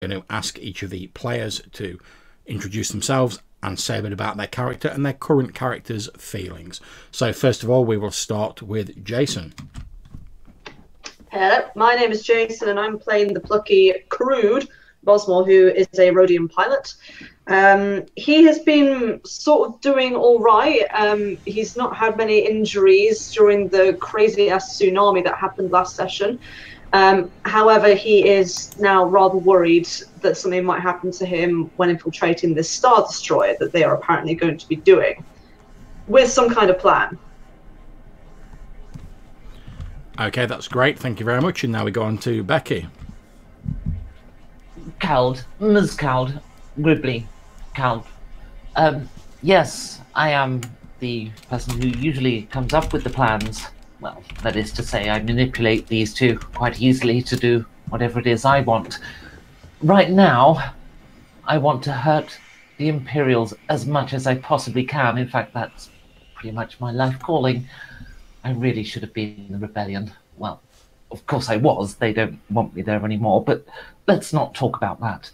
going to ask each of the players to introduce themselves and say a bit about their character and their current character's feelings. So first of all, we will start with Jason. Hello, my name is Jason and I'm playing the plucky Crude Bosmore, who is a Rhodium pilot. He has been sort of doing all right. He's not had many injuries during the crazy-ass tsunami that happened last session. However, he is now rather worried that something might happen to him when infiltrating this Star Destroyer that they are apparently going to be doing, with some kind of plan. Okay, that's great. Thank you very much. And now we go on to Becky. Cowled, Ms. Cowled, Gribbly, Cowled. Yes, I am the person who usually comes up with the plans. Well, that is to say, I manipulate these two quite easily to do whatever it is I want. Right now, I want to hurt the Imperials as much as I possibly can. In fact, that's pretty much my life calling. I really should have been in the rebellion. Well, of course I was. They don't want me there anymore, but let's not talk about that.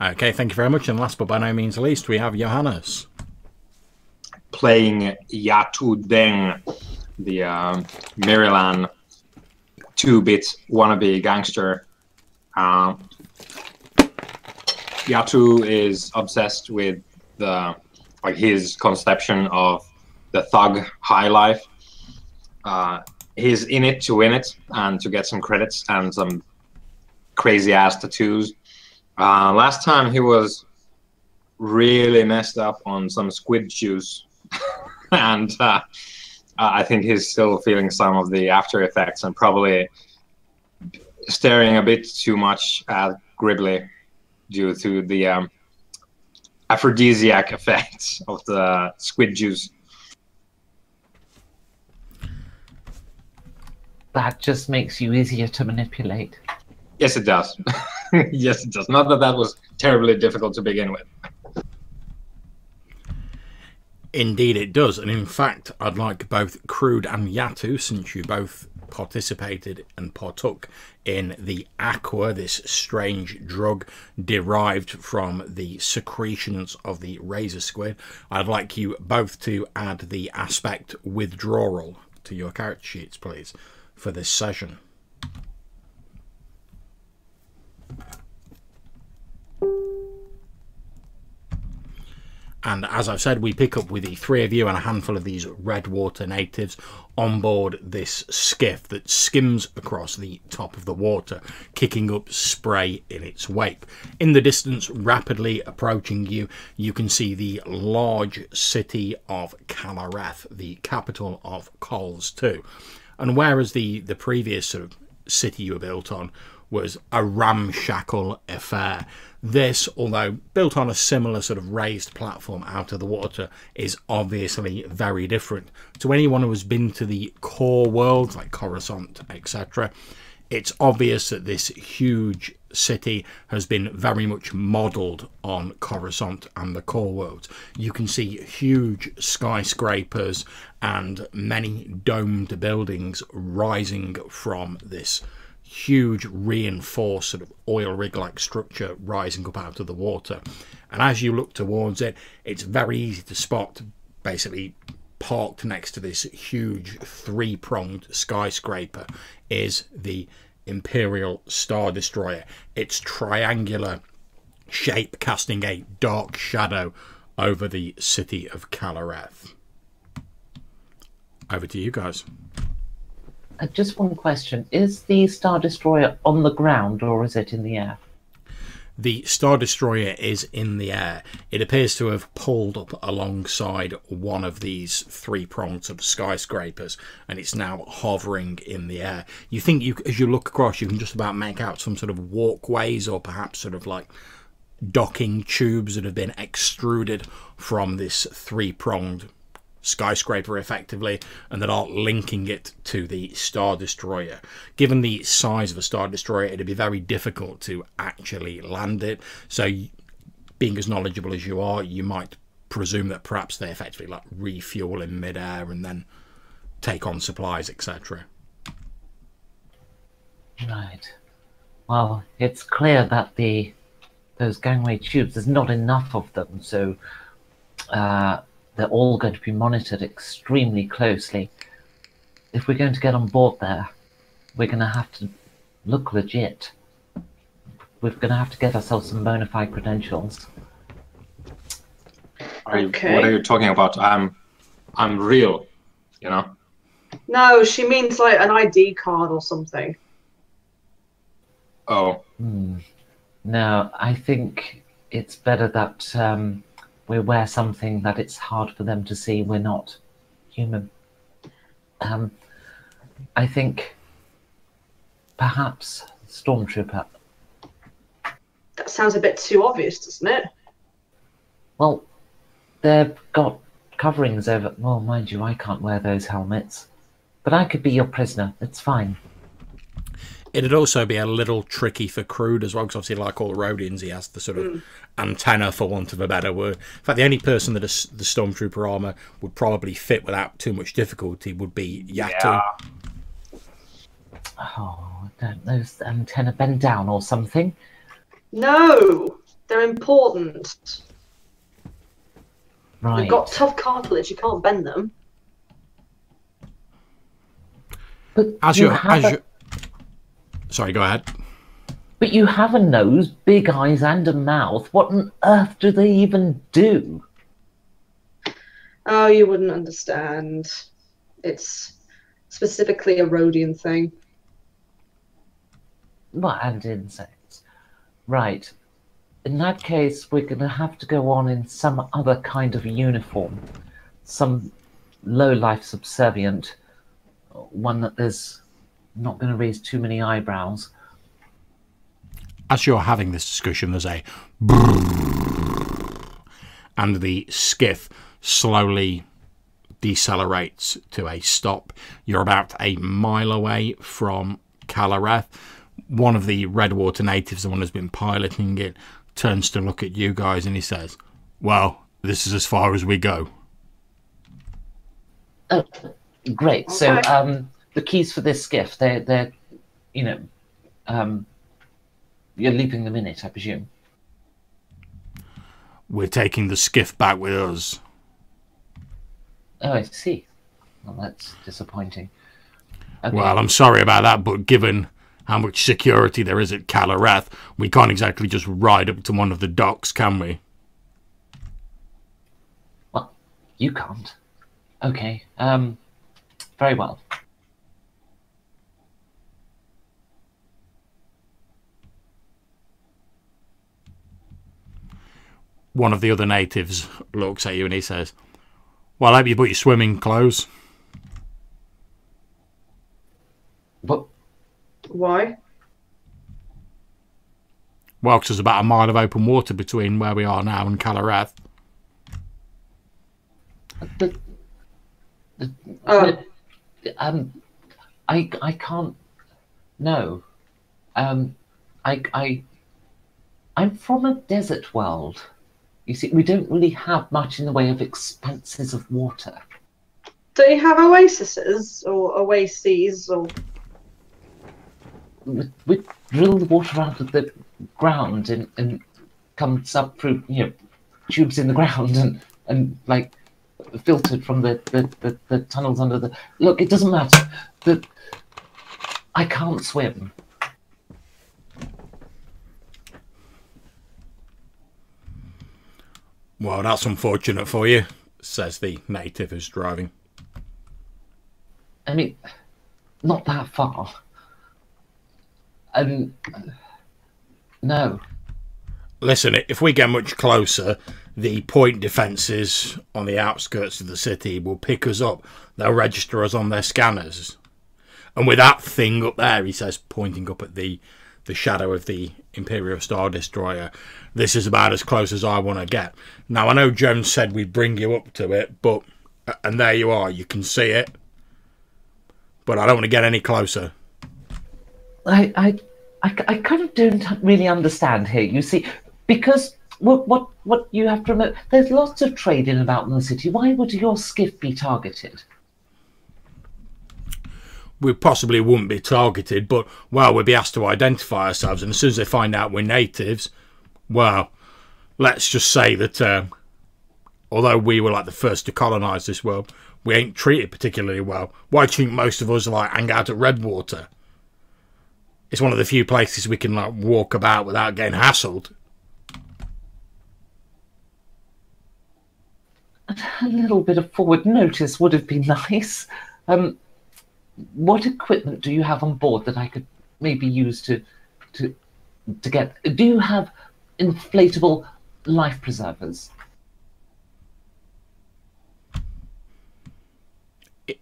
Okay, thank you very much. And last but by no means least, we have Johannes. Playing Yatu Deng, the Maryland 2-bit wannabe gangster. Yatu is obsessed with his conception of the thug high life. He's in it to win it and to get some credits and some crazy ass tattoos. Last time he was really messed up on some squid juice, and I think he's still feeling some of the after effects and probably staring a bit too much at Gribbly due to the aphrodisiac effects of the squid juice. That just makes you easier to manipulate. Yes, it does. Yes, it does. Not that that was terribly difficult to begin with. Indeed it does. And in fact, I'd like both Crude and Yatu, since you both participated and partook in the aqua, this strange drug derived from the secretions of the razor squid, I'd like you both to add the aspect withdrawal to your character sheets, please, for this session. And as I've said, we pick up with the three of you and a handful of these Redwater natives on board this skiff that skims across the top of the water, kicking up spray in its wake. In the distance, rapidly approaching you, you can see the large city of Calareth, the capital of Cols too. And whereas the previous sort of city you were built on was a ramshackle affair, this, although built on a similar sort of raised platform out of the water, is obviously very different. To anyone who has been to the core worlds like Coruscant, etc., it's obvious that this huge city has been very much modelled on Coruscant and the core worlds. You can see huge skyscrapers and many domed buildings rising from this huge reinforced sort of oil rig-like structure rising up out of the water. And as you look towards it, it's very easy to spot, basically parked next to this huge three-pronged skyscraper is the Imperial Star Destroyer, its triangular shape casting a dark shadow over the city of Calareth. Over to you guys. Just one question. Is the Star Destroyer on the ground or is it in the air? The Star Destroyer is in the air. It appears to have pulled up alongside one of these three-pronged sort of skyscrapers, and it's now hovering in the air. You think as you look across, you can just about make out some sort of walkways or perhaps sort of like docking tubes that have been extruded from this three-pronged skyscraper effectively, and that are linking it to the Star Destroyer. Given the size of a Star Destroyer, it'd be very difficult to actually land it, so being as knowledgeable as you are, you might presume that perhaps they effectively like refuel in midair and then take on supplies, etc. Right. Well, it's clear that those gangway tubes, there's not enough of them, so they're all going to be monitored extremely closely. If we're going to get on board there, we're going to have to look legit. We're going to have to get ourselves some bona fide credentials. Okay. What are you talking about? I'm real, you know? No, she means like an ID card or something. Oh. No, I think it's better that we wear something that it's hard for them to see we're not human. I think perhaps Stormtrooper. That sounds a bit too obvious, doesn't it? Well, they've got coverings over. Well, mind you, I can't wear those helmets. But I could be your prisoner. It's fine. It'd also be a little tricky for Crude as well, because obviously, like all the Rhodians, he has the sort of antenna, for want of a better word. In fact, the only person that the Stormtrooper armour would probably fit without too much difficulty would be Yatu. Yeah. Oh, don't those antenna bend down or something? No, they're important. Right. You've got tough cartilage, you can't bend them. But Sorry, go ahead. But you have a nose, big eyes, and a mouth. What on earth do they even do? Oh, you wouldn't understand. It's specifically a Rhodian thing. Well, and insects. Right. In that case, we're going to have to go on in some other kind of uniform. Some low-life subservient. One that there's not going to raise too many eyebrows. As you're having this discussion, there's a and the skiff slowly decelerates to a stop. You're about a mile away from Calareth. One of the Redwater natives, the one who's been piloting it, turns to look at you guys and he says, "Well, this is as far as we go." Oh, great. Okay. So, the keys for this skiff, they're you know, you're leaving them in it, I presume. We're taking the skiff back with us. Oh, I see. Well, that's disappointing. Okay. Well, I'm sorry about that, but given how much security there is at Calareth, we can't exactly just ride up to one of the docks, can we? Well, you can't. Okay. Very well. One of the other natives looks at you and he says, "Well, I hope you brought your swimming clothes." But Why? Well, because there's about a mile of open water between where we are now and Calareth. Oh, I can't. No. I'm from a desert world. You see, we don't really have much in the way of expanses of water. do you have oases or oases or? We drill the water out of the ground and comes up through, you know, tubes in the ground and like filtered from the tunnels under the. Look, it doesn't matter. I can't swim. Well, that's unfortunate for you, says the native who's driving. I mean, not that far. No. Listen, if we get much closer, the point defences on the outskirts of the city will pick us up. They'll register us on their scanners. And with that thing up there, he says, pointing up at the shadow of the Imperial Star Destroyer, this is about as close as I want to get. Now, I know Jones said we'd bring you up to it, but... And there you are, you can see it. But I don't want to get any closer. I kind of don't really understand here, you see, because what you have to remember, there's lots of trading about in the city. Why would your skiff be targeted? we possibly wouldn't be targeted, but, well, we'd be asked to identify ourselves, and as soon as they find out we're natives, well, let's just say that although we were like the first to colonise this world, we ain't treated particularly well. Why do you think most of us like hang out at Redwater? It's one of the few places we can like walk about without getting hassled. A little bit of forward notice would have been nice. What equipment do you have on board that I could maybe use to get? Do you have inflatable life preservers?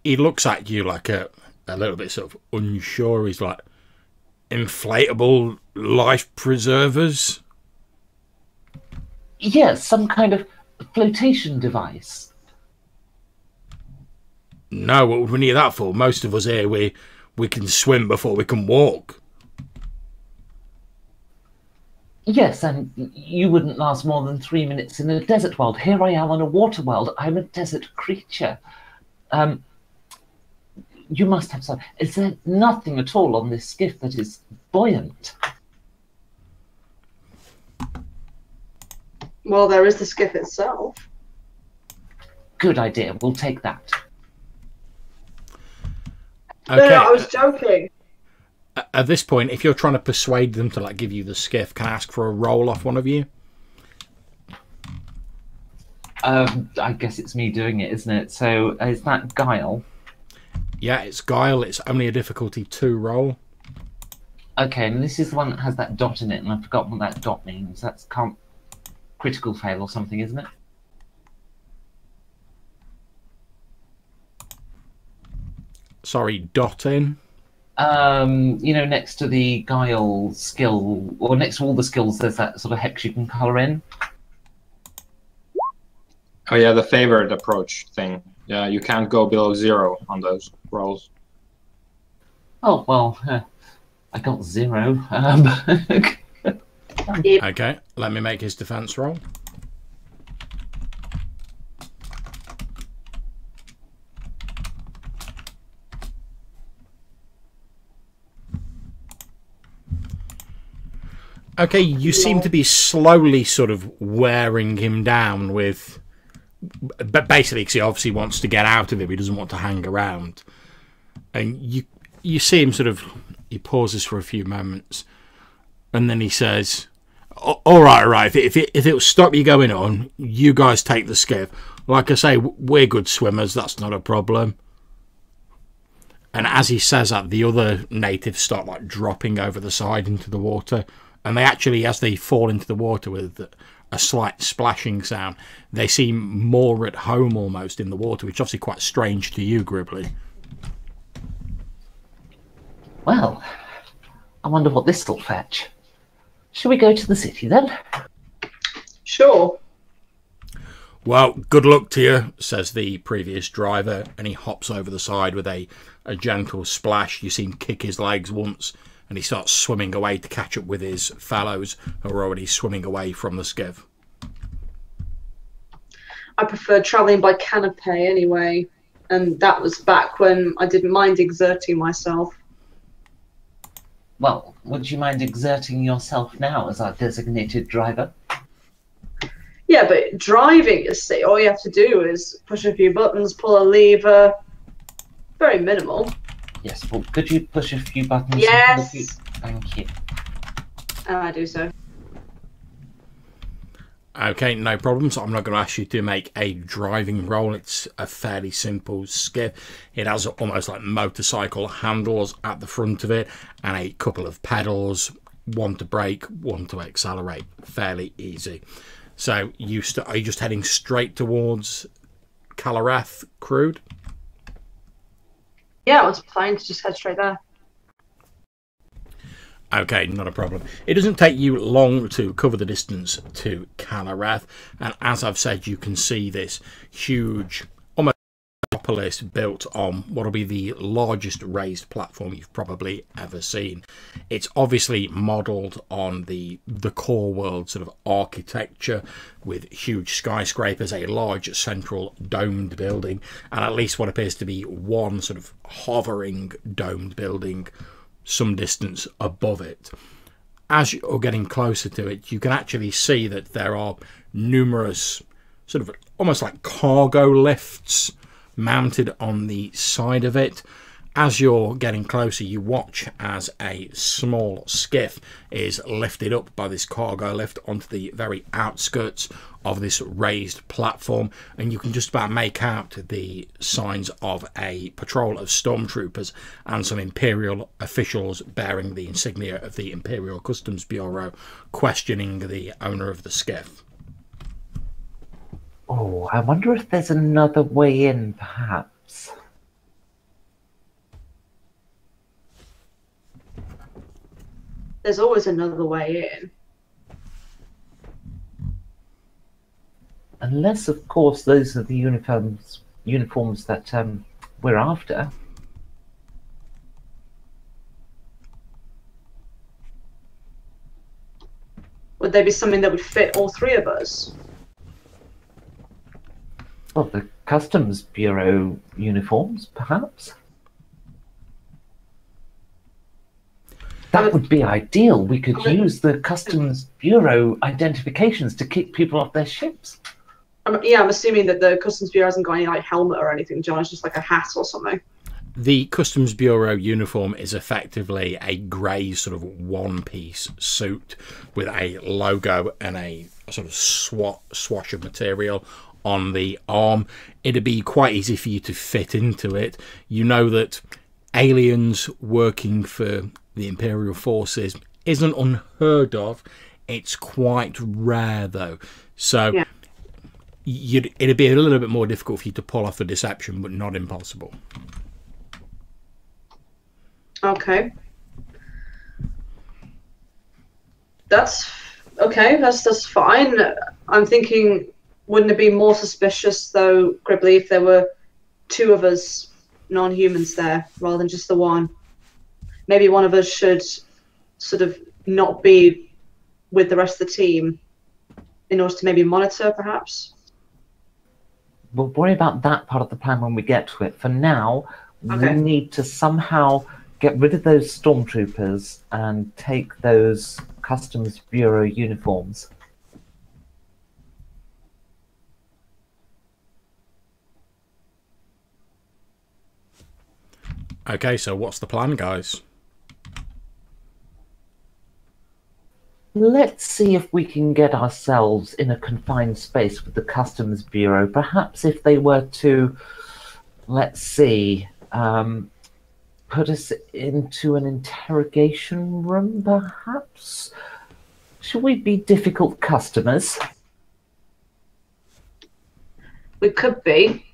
He looks at you like a little bit sort of unsure. He's like, inflatable life preservers? Yes, some kind of flotation device. No, what would we need that for? Most of us here, we can swim before we can walk. Yes, and you wouldn't last more than 3 minutes in a desert world. Here I am on a water world. I'm a desert creature. You must have some. Is there nothing at all on this skiff that is buoyant? Well, there is the skiff itself. Good idea. We'll take that. Okay. No, I was joking. At this point, if you're trying to persuade them to like give you the skiff, can I ask for a roll off one of you? I guess it's me doing it, isn't it? So is that Guile? Yeah, it's Guile. It's only a difficulty 2 roll. Okay, and this is the one that has that dot in it, and I've forgotten what that dot means. That's critical fail or something, isn't it? Sorry, dot in? You know, next to the Guile skill, or next to all the skills, there's that sort of hex you can colour in. Oh yeah, the favored approach thing. Yeah, you can't go below 0 on those rolls. Oh, well, I got 0. Okay, let me make his defense roll. Okay, you seem to be slowly sort of wearing him down with... But basically, because he obviously wants to get out of it, he doesn't want to hang around. And you see him sort of... He pauses for a few moments. And then he says, all right. If it'll stop you going on, you guys take the skiff. Like I say, we're good swimmers. That's not a problem. And as he says that, the other natives start like dropping over the side into the water. And they actually, as they fall into the water with a slight splashing sound, they seem more at home almost in the water, which is obviously quite strange to you, Gribbly. Well, I wonder what this will fetch. Shall we go to the city then? Sure. Well, good luck to you, says the previous driver, and he hops over the side with a gentle splash. You see him kick his legs once, and he starts swimming away to catch up with his fellows who are already swimming away from the skiff. I preferred travelling by canopy anyway, and that was back when I didn't mind exerting myself. Well, would you mind exerting yourself now as our designated driver? Yeah, but driving, you see, all you have to do is push a few buttons, pull a lever. Very minimal. Yes, well, could you push a few buttons? Yes. Thank you. I do so. Okay, no problem. So I'm not going to ask you to make a driving roll. It's a fairly simple skiff. It has almost like motorcycle handles at the front of it and a couple of pedals, one to brake, one to accelerate. Fairly easy. So are you just heading straight towards Calarath, Crude? Yeah, I was planning to just head straight there. Okay, not a problem. It doesn't take you long to cover the distance to Calarath, and as I've said, you can see this huge, almost metropolis built on what will be the largest raised platform you've probably ever seen. It's obviously modelled on the core world sort of architecture, with huge skyscrapers, a large central domed building, and at least what appears to be one sort of hovering domed building some distance above it. As you're getting closer to it, you can actually see that there are numerous sort of almost like cargo lifts mounted on the side of it. As you're getting closer, you watch as a small skiff is lifted up by this cargo lift onto the very outskirts of this raised platform, and you can just about make out the signs of a patrol of stormtroopers and some Imperial officials bearing the insignia of the Imperial Customs Bureau questioning the owner of the skiff. Oh, I wonder if there's another way in, perhaps. There's always another way in. Unless, of course, those are the uniforms that we're after. Would they be something that would fit all three of us? Well, the Customs Bureau uniforms, perhaps. That would be ideal. We could use the Customs Bureau identifications to kick people off their ships. Yeah, I'm assuming that the Customs Bureau hasn't got any like helmet or anything, John. It's just like a hat or something. The Customs Bureau uniform is effectively a grey sort of one-piece suit with a logo and a sort of swash of material on the arm. It'd be quite easy for you to fit into it. You know that aliens working for the Imperial forces isn't unheard of. It's quite rare though. So yeah. It'd be a little bit more difficult for you to pull off the deception, but not impossible. Okay. That's okay. That's fine. I'm thinking, wouldn't it be more suspicious though, Gribbly, if there were two of us non-humans there rather than just the one? Maybe one of us should sort of not be with the rest of the team in order to maybe monitor, perhaps. We'll worry about that part of the plan when we get to it. For now, Okay. we need to somehow get rid of those stormtroopers and take those Customs Bureau uniforms. Okay, so what's the plan, guys? Let's see if we can get ourselves in a confined space with the Customs Bureau. Perhaps if they were to, let's see, put us into an interrogation room, perhaps? Should we be difficult customers? We could be,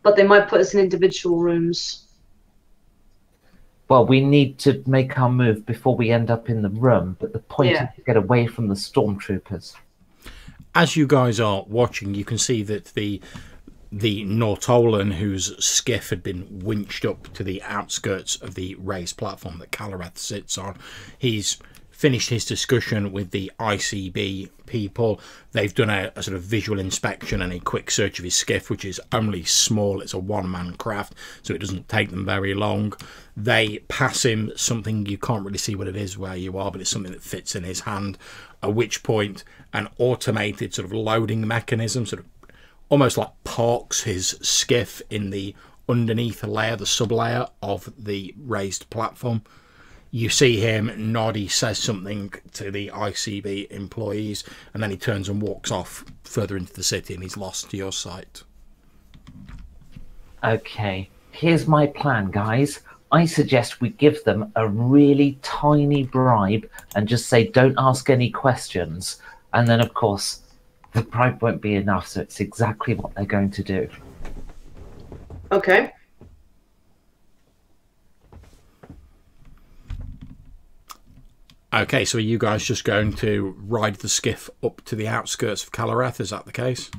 but they might put us in individual rooms. Well, we need to make our move before we end up in the room, but the point Yeah. is to get away from the stormtroopers. As you guys are watching, you can see that the Nortolan, whose skiff had been winched up to the outskirts of the raised platform that Kalarath sits on, he's finished his discussion with the ICB people. They've done a sort of visual inspection and a quick search of his skiff, which is only small. It's a one-man craft, so it doesn't take them very long. They pass him something, you can't really see what it is where you are, but it's something that fits in his hand, at which point an automated sort of loading mechanism sort of almost like parks his skiff in the underneath layer, the sub-layer of the raised platform. You see him nod, he says something to the ICB employees, and then he turns and walks off further into the city, and he's lost to your sight. Okay, here's my plan, guys. I suggest we give them a really tiny bribe and just say, don't ask any questions. And then, of course, the bribe won't be enough, so it's exactly what they're going to do. Okay. Okay, so are you guys just going to ride the skiff up to the outskirts of Kalarath? Is that the case?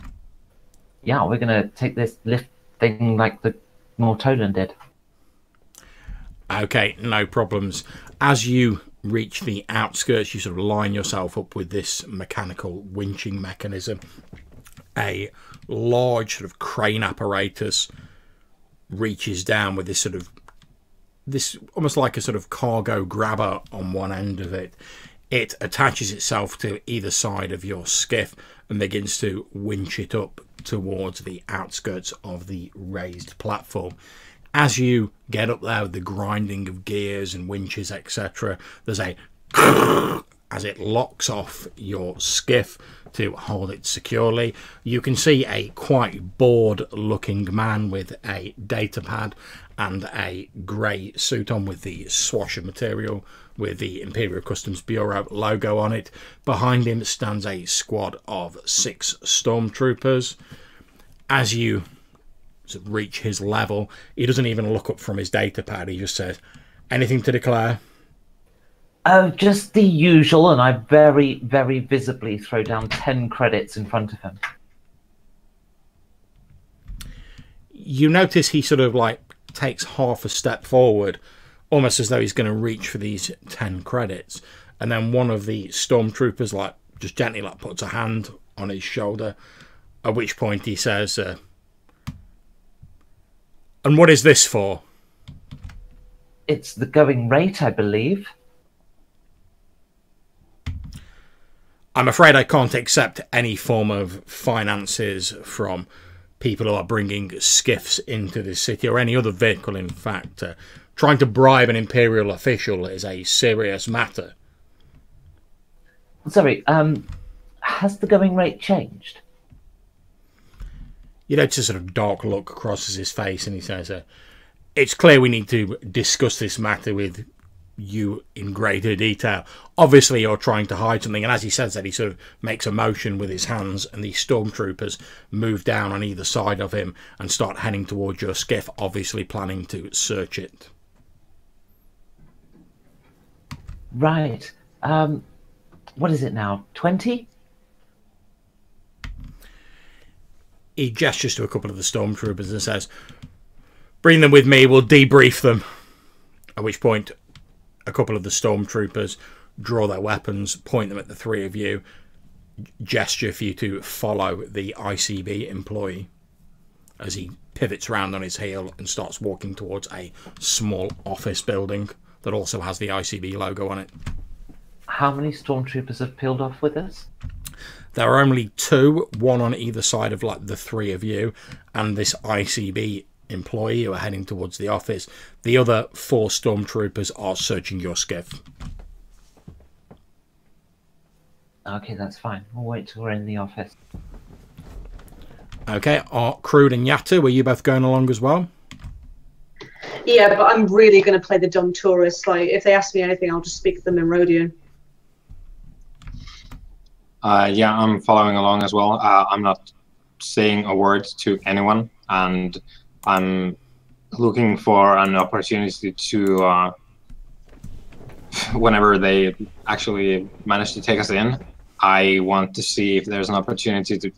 Yeah, we're going to take this lift thing like the Mortolan did. Okay, no problems. As you reach the outskirts, you sort of line yourself up with this mechanical winching mechanism. A large sort of crane apparatus reaches down with this almost like a sort of cargo grabber on one end of it. It attaches itself to either side of your skiff and begins to winch it up towards the outskirts of the raised platform. As you get up there with the grinding of gears and winches, etc., there's a as it locks off your skiff to hold it securely. You can see a quite bored looking man with a data pad and a grey suit on with the swash of material with the Imperial Customs Bureau logo on it. Behind him stands a squad of 6 stormtroopers. As you reach his level, he doesn't even look up from his data pad. He just says, "Anything to declare?" Oh, just the usual, and I very, very visibly throw down 10 credits in front of him. You notice he sort of like takes half a step forward, almost as though he's going to reach for these 10 credits, and then one of the stormtroopers like just gently like puts a hand on his shoulder, at which point he says, "And what is this for?" It's the going rate, I believe. "I'm afraid I can't accept any form of finances from people who are bringing skiffs into the city, or any other vehicle, in fact. Trying to bribe an Imperial official is a serious matter." Sorry, has the going rate changed? You notice a sort of dark look crosses his face, and he says, "It's clear we need to discuss this matter with you in greater detail. Obviously you're trying to hide something." And as he says that, he sort of makes a motion with his hands, and the stormtroopers move down on either side of him and start heading towards your skiff, obviously planning to search it. Right. What is it now? 20? He gestures to a couple of the stormtroopers and says, "Bring them with me, we'll debrief them." At which point a couple of the stormtroopers draw their weapons, point them at the 3 of you, gesture for you to follow the ICB employee as he pivots round on his heel and starts walking towards a small office building that also has the ICB logo on it. How many stormtroopers have peeled off with us? There are only 2, one on either side of like the 3 of you and this ICB employee who are heading towards the office. The other 4 stormtroopers are searching your skiff. Okay, that's fine. We'll wait till we're in the office. Okay, are Crude and Yatta, were you both going along as well? Yeah, but I'm really going to play the dumb tourist. Like, if they ask me anything, I'll just speak to them in Rhodian. Yeah, I'm following along as well. I'm not saying a word to anyone, and I'm looking for an opportunity to, whenever they actually manage to take us in, I want to see if there's an opportunity to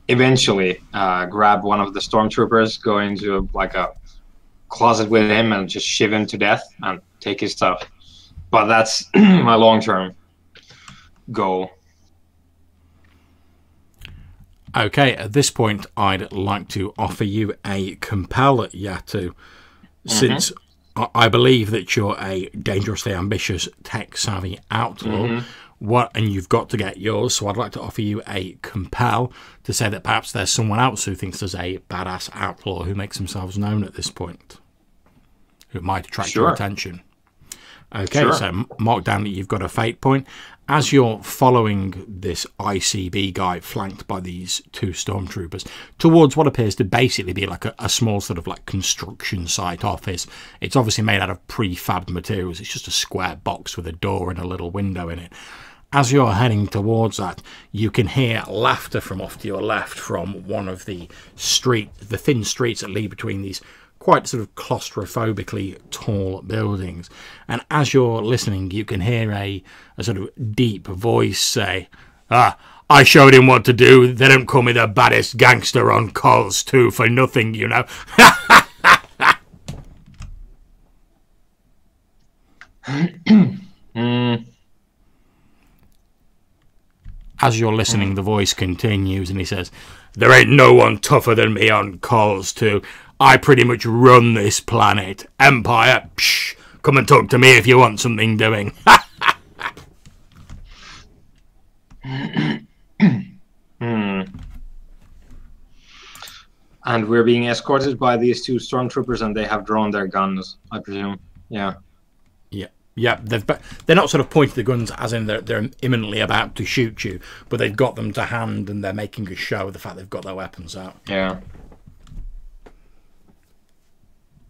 eventually grab one of the stormtroopers, go into like a closet with him and just shiv him to death and take his stuff. But that's my long-term goal. Okay, at this point, I'd like to offer you a compel, Yatu, since I believe that you're a dangerously ambitious, tech-savvy outlaw. And you've got to get yours, so I'd like to offer you a compel to say that perhaps there's someone else who thinks there's a badass outlaw who makes themselves known at this point, who might attract your attention. Okay, so mark down that you've got a fate point. As you're following this ICB guy flanked by these 2 stormtroopers towards what appears to basically be like a small sort of like construction site office. It's obviously made out of prefabbed materials. It's just a square box with a door and a little window in it. As you're heading towards that, you can hear laughter from off to your left from one of the thin streets that lead between these quite sort of claustrophobically tall buildings. And as you're listening, you can hear a sort of deep voice say, I showed him what to do. They don't call me the baddest gangster on calls too for nothing, you know. As you're listening, the voice continues and he says, there ain't no one tougher than me on calls too. I pretty much run this planet. Empire, psh, come and talk to me if you want something doing. And we're being escorted by these two stormtroopers, and they have drawn their guns, I presume. Yeah. Yeah, they're not sort of pointing the guns as in they're imminently about to shoot you, but they've got them to hand and they're making a show of the fact they've got their weapons out. Yeah.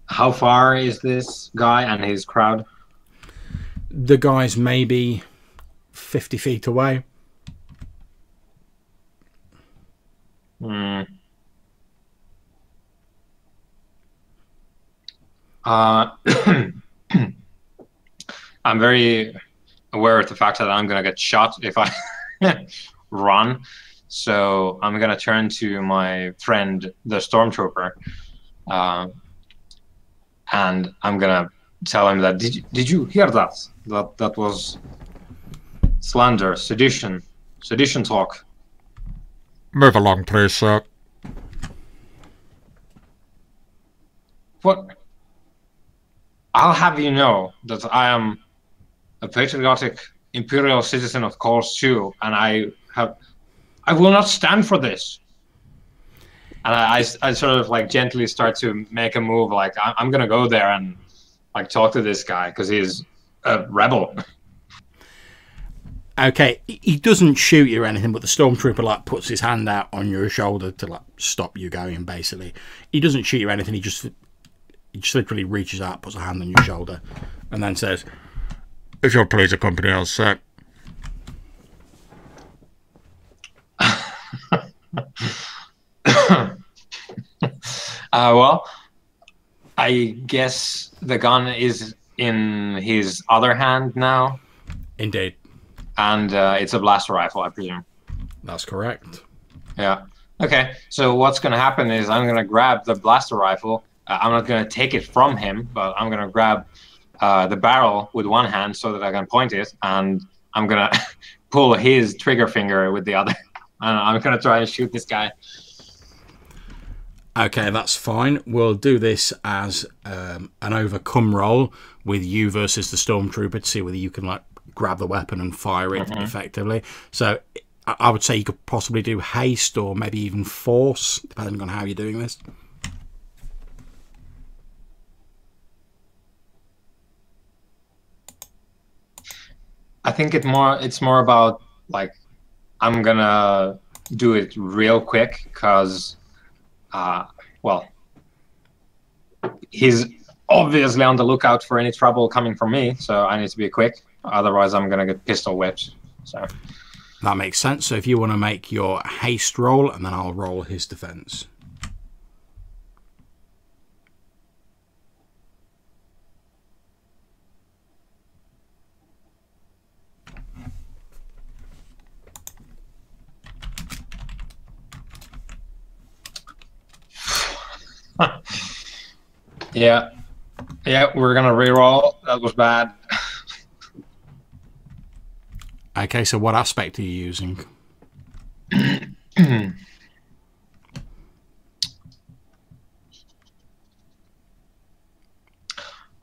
How far is this guy and his crowd? The guy's maybe 50 feet away. I'm very aware of the fact that I'm going to get shot if I run. So I'm going to turn to my friend, the stormtrooper, and I'm going to tell him that, did you hear that? That was slander, sedition talk. Move along, please, sir. What? I'll have you know that I am a patriotic Imperial citizen of course too, and I will not stand for this. And I sort of like gently start to make a move, like I'm gonna go there and like talk to this guy because he's a rebel. Okay, he doesn't shoot you or anything, but the stormtrooper like puts his hand out on your shoulder to like stop you going. Basically, he doesn't shoot you or anything. He just literally reaches out, puts a hand on your shoulder, and then says, if you'll please accompany us, sir. Well, I guess the gun is in his other hand now. Indeed. And it's a blaster rifle, I presume. That's correct. Yeah. Okay, so what's going to happen is I'm going to grab the blaster rifle. I'm not going to take it from him, but I'm going to grab the barrel with one hand so that I can point it, and I'm going to pull his trigger finger with the other. And I'm going to try and shoot this guy. Okay, that's fine. We'll do this as an overcome roll with you versus the stormtrooper to see whether you can like grab the weapon and fire it effectively. So I would say you could possibly do haste or maybe even force, depending on how you're doing this. I think it's more about like I'm gonna do it real quick because well, he's obviously on the lookout for any trouble coming from me, so I need to be quick, otherwise I'm gonna get pistol whipped. So that makes sense. So if you want to make your haste roll, and then I'll roll his defense. Yeah, we're gonna reroll. That was bad. Okay, so what aspect are you using?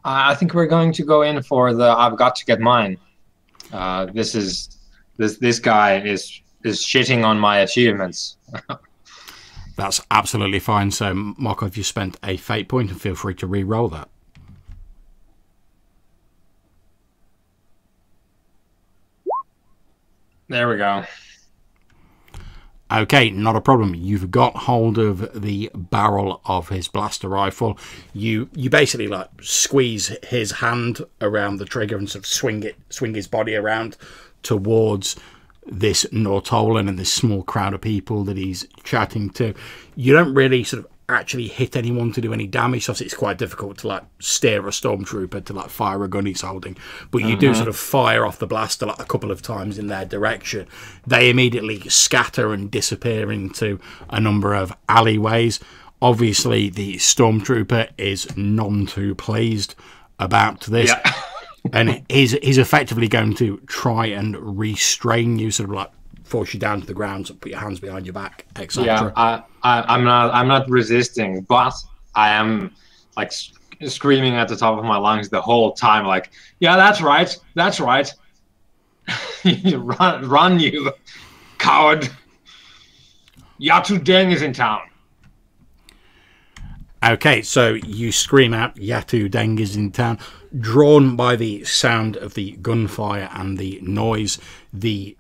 I think we're going to go in for the I've got to get mine. This guy is shitting on my achievements. That's absolutely fine. So, Markov, you spent a fate point and feel free to re-roll that. There we go. Okay, not a problem. You've got hold of the barrel of his blaster rifle. You basically like squeeze his hand around the trigger and sort of swing his body around towards this Nortolan and this small crowd of people that he's chatting to. You don't really sort of actually hit anyone to do any damage. So it's quite difficult to like steer a stormtrooper to like fire a gun he's holding, but you do sort of fire off the blaster like a couple of times in their direction. They immediately scatter and disappear into a number of alleyways. Obviously the stormtrooper is none too pleased about this. Yeah. And he's effectively going to try and restrain you, sort of like force you down to the ground, so put your hands behind your back, etc. Yeah, I'm not resisting, but I am like screaming at the top of my lungs the whole time, like, yeah, that's right, that's right. run, you coward. Yatu Deng is in town. Okay, so you scream out, Yatu Deng is in town. Drawn by the sound of the gunfire and the noise, the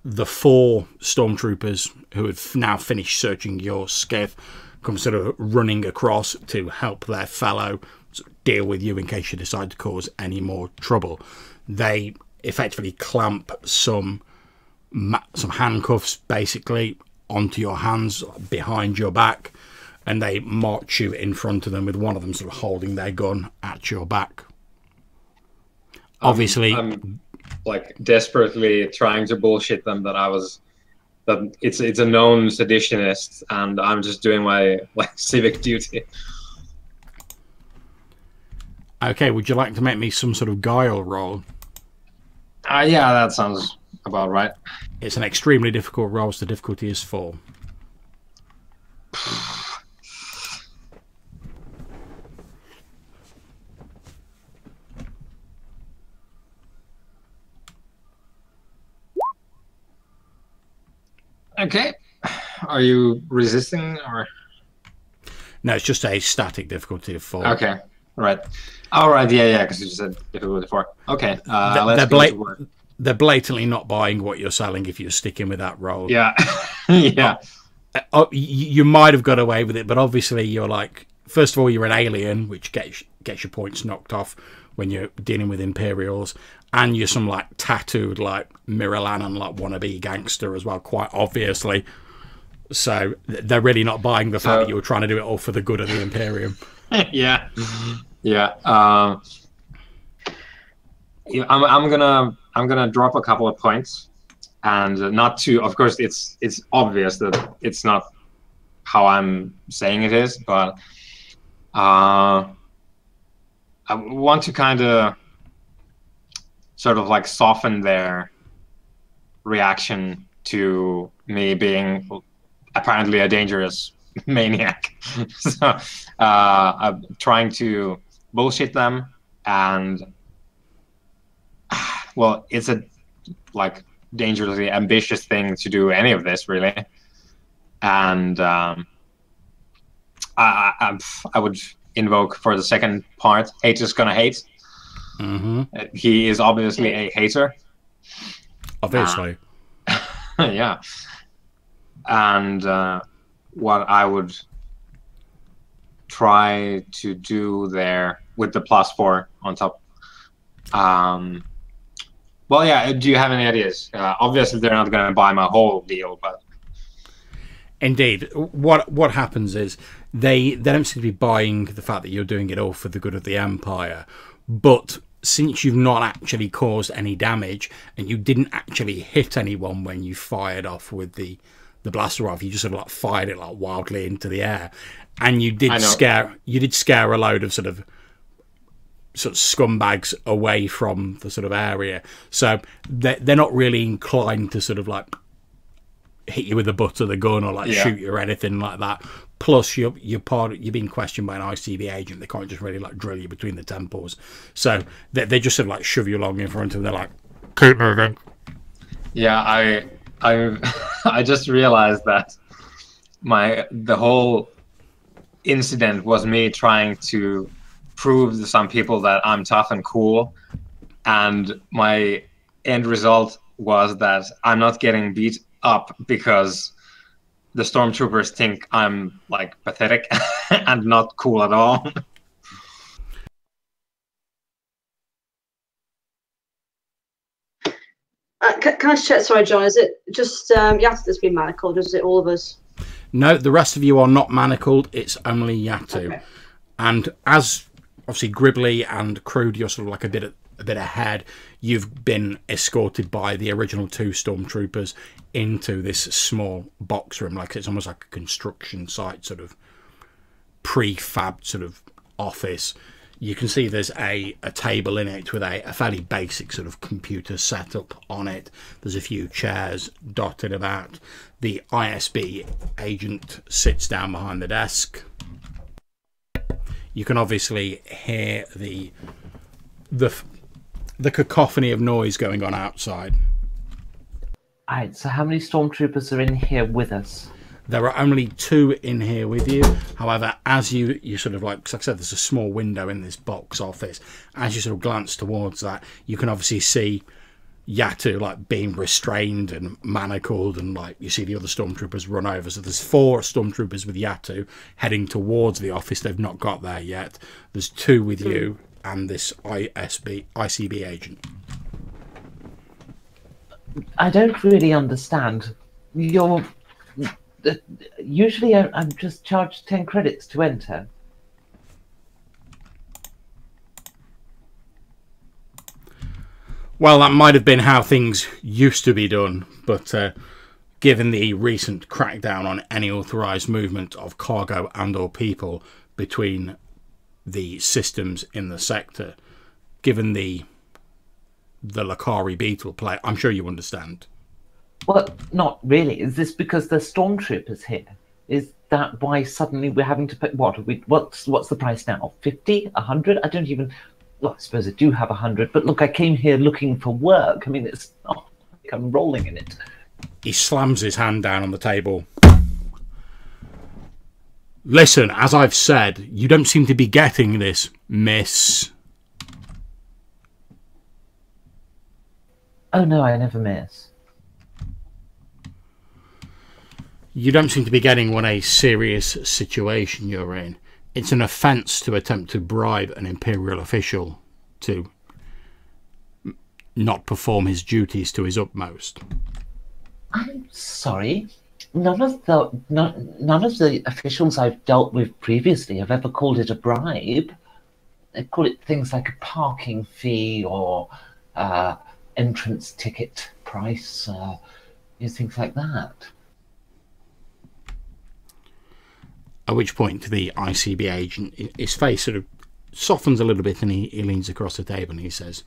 4 stormtroopers who have now finished searching your skiff come sort of running across to help their fellow deal with you in case you decide to cause any more trouble. They effectively clamp some handcuffs basically onto your hands behind your back, and they march you in front of them, with one of them sort of holding their gun at your back. Obviously, I'm like desperately trying to bullshit them that it's a known seditionist, and I'm just doing my like civic duty. Okay, would you like to make me some sort of guile roll? Yeah, that sounds about right. It's an extremely difficult roll, so the difficulty is 4. Okay. Are you resisting or? No, it's just a static difficulty of 4. Okay. Right. All right. Yeah. Because you said difficulty 4. Okay. Let's go to work. They're blatantly not buying what you're selling if you're sticking with that roll. Yeah. Yeah. You might have got away with it, but obviously you're like, first of all, you're an alien, which gets your points knocked off when you're dealing with Imperials, and you're some like tattooed like Miralan like wannabe gangster as well, quite obviously. So they're really not buying the fact that you were trying to do it all for the good of the Imperium. Yeah. Yeah. I'm gonna drop a couple of points, and not to. Of course, it's obvious that it's not how I'm saying it is, but I want to kind of sort of like soften their reaction to me being apparently a dangerous maniac. So I'm trying to bullshit them, and well, it's a like dangerously ambitious thing to do any of this, really. And I would invoke for the second part, haters gonna hate. He is obviously a hater. Obviously. Yeah. And what I would try to do there with the +4 on top. Well, yeah, do you have any ideas? Obviously, they're not going to buy my whole deal, but... Indeed. What happens is they don't seem to be buying the fact that you're doing it all for the good of the Empire, but since you've not actually caused any damage and you didn't actually hit anyone when you fired off with the blaster off, you just sort of like fired it like wildly into the air, and you did scare a load of sort of scumbags away from the sort of area, so they're not really inclined to sort of like hit you with the butt of the gun or like shoot you or anything like that. Plus you're being questioned by an ICB agent. They can't just really like drill you between the temples, so they just sort of like shove you along in front of them. They're like, keep moving. Yeah, I just realized that the whole incident was me trying to prove to some people that I'm tough and cool, and my end result was that I'm not getting beat up because the stormtroopers think I'm like pathetic and not cool at all. Can I check? Sorry, John. Is it just Yat that's been manacled? Or is it all of us? No, the rest of you are not manacled. It's only Yatu. Okay. And as obviously Gribbly and Crude, you're sort of like a bit ahead. You've been escorted by the original 2 stormtroopers into this small box room, like it's almost like a construction site, sort of prefab sort of office. You can see there's a table in it with a fairly basic sort of computer setup on it. There's a few chairs dotted about. The ISB agent sits down behind the desk. You can obviously hear the cacophony of noise going on outside. Alright, so how many stormtroopers are in here with us? There are only 2 in here with you. However, as you sort of like I said, there's a small window in this box office. As you sort of glance towards that, you can obviously see Yatu like being restrained and manacled, and like you see the other stormtroopers run over. So there's 4 stormtroopers with Yatu heading towards the office. They've not got there yet. There's 2 with you and this ICB agent. I don't really understand. Usually I'm just charged 10 credits to enter. Well, that might have been how things used to be done, but given the recent crackdown on any authorised movement of cargo and or people between the systems in the sector, given the Lakari Beetle play, I'm sure you understand. Well, not really. Is this because there's stormtroopers here? Is that why suddenly we're having to pay? What's the price now? 50? 100? I don't even. Well, I suppose I do have 100. But look, I came here looking for work. I mean, it's not like I'm rolling in it. He slams his hand down on the table. Listen, as I've said, you don't seem to be getting this, miss. Oh no, I never miss. You don't seem to be getting what a serious situation you're in. It's an offence to attempt to bribe an Imperial official to not perform his duties to his utmost. I'm sorry. None of the officials I've dealt with previously have ever called it a bribe. They call it things like a parking fee or entrance ticket price, things like that. At which point the ICB agent, his face sort of softens a little bit, and he leans across the table and he says,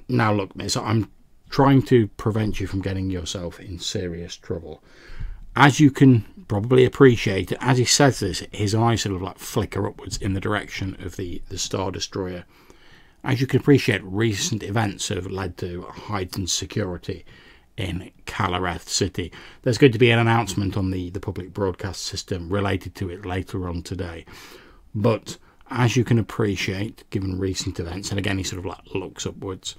"Now look, miss, I'm trying to prevent you from getting yourself in serious trouble. As you can probably appreciate, as he says this, his eyes sort of like flicker upwards in the direction of the Star Destroyer. As you can appreciate, recent events have led to heightened security in Calareth City. There's going to be an announcement on the public broadcast system related to it later on today. But as you can appreciate, given recent events," and again he sort of like looks upwards,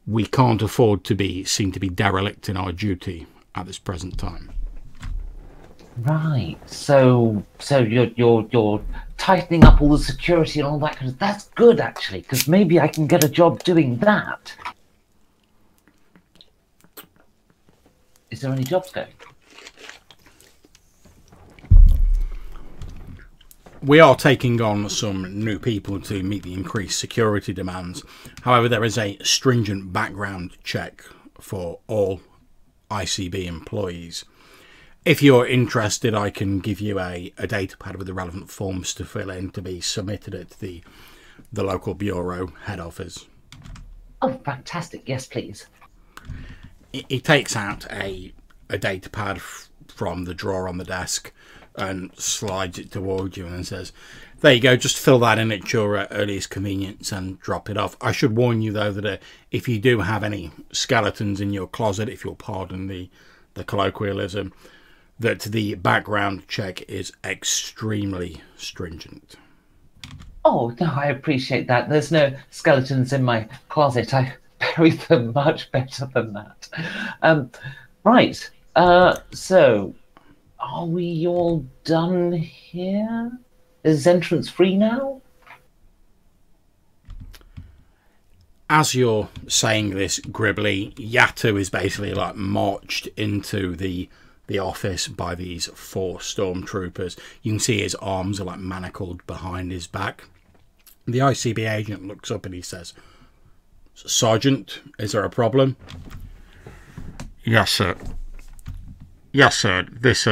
"we can't afford to be seen to be derelict in our duty at this present time." Right. So you're tightening up all the security and all that kind of. That's good actually, because maybe I can get a job doing that. Is there any jobs going? We are taking on some new people to meet the increased security demands. However, there is a stringent background check for all ICB employees. If you're interested, I can give you a data pad with the relevant forms to fill in to be submitted at the local bureau head office. Oh, fantastic. Yes, please. He takes out a data pad from the drawer on the desk and slides it towards you and then says, "There you go, just fill that in at your earliest convenience and drop it off. I should warn you though that if you do have any skeletons in your closet, if you'll pardon the colloquialism, that the background check is extremely stringent." Oh, no, I appreciate that. There's no skeletons in my closet. I bury them much better than that. Right. So, are we all done here? Is entrance free now? As you're saying this, Gribbly, Yatu is basically like marched into the the office by these 4 stormtroopers. You can see his arms are like manacled behind his back. The ICB agent looks up and he says, "Sergeant, is there a problem?" "Yes, sir. Yes, sir. This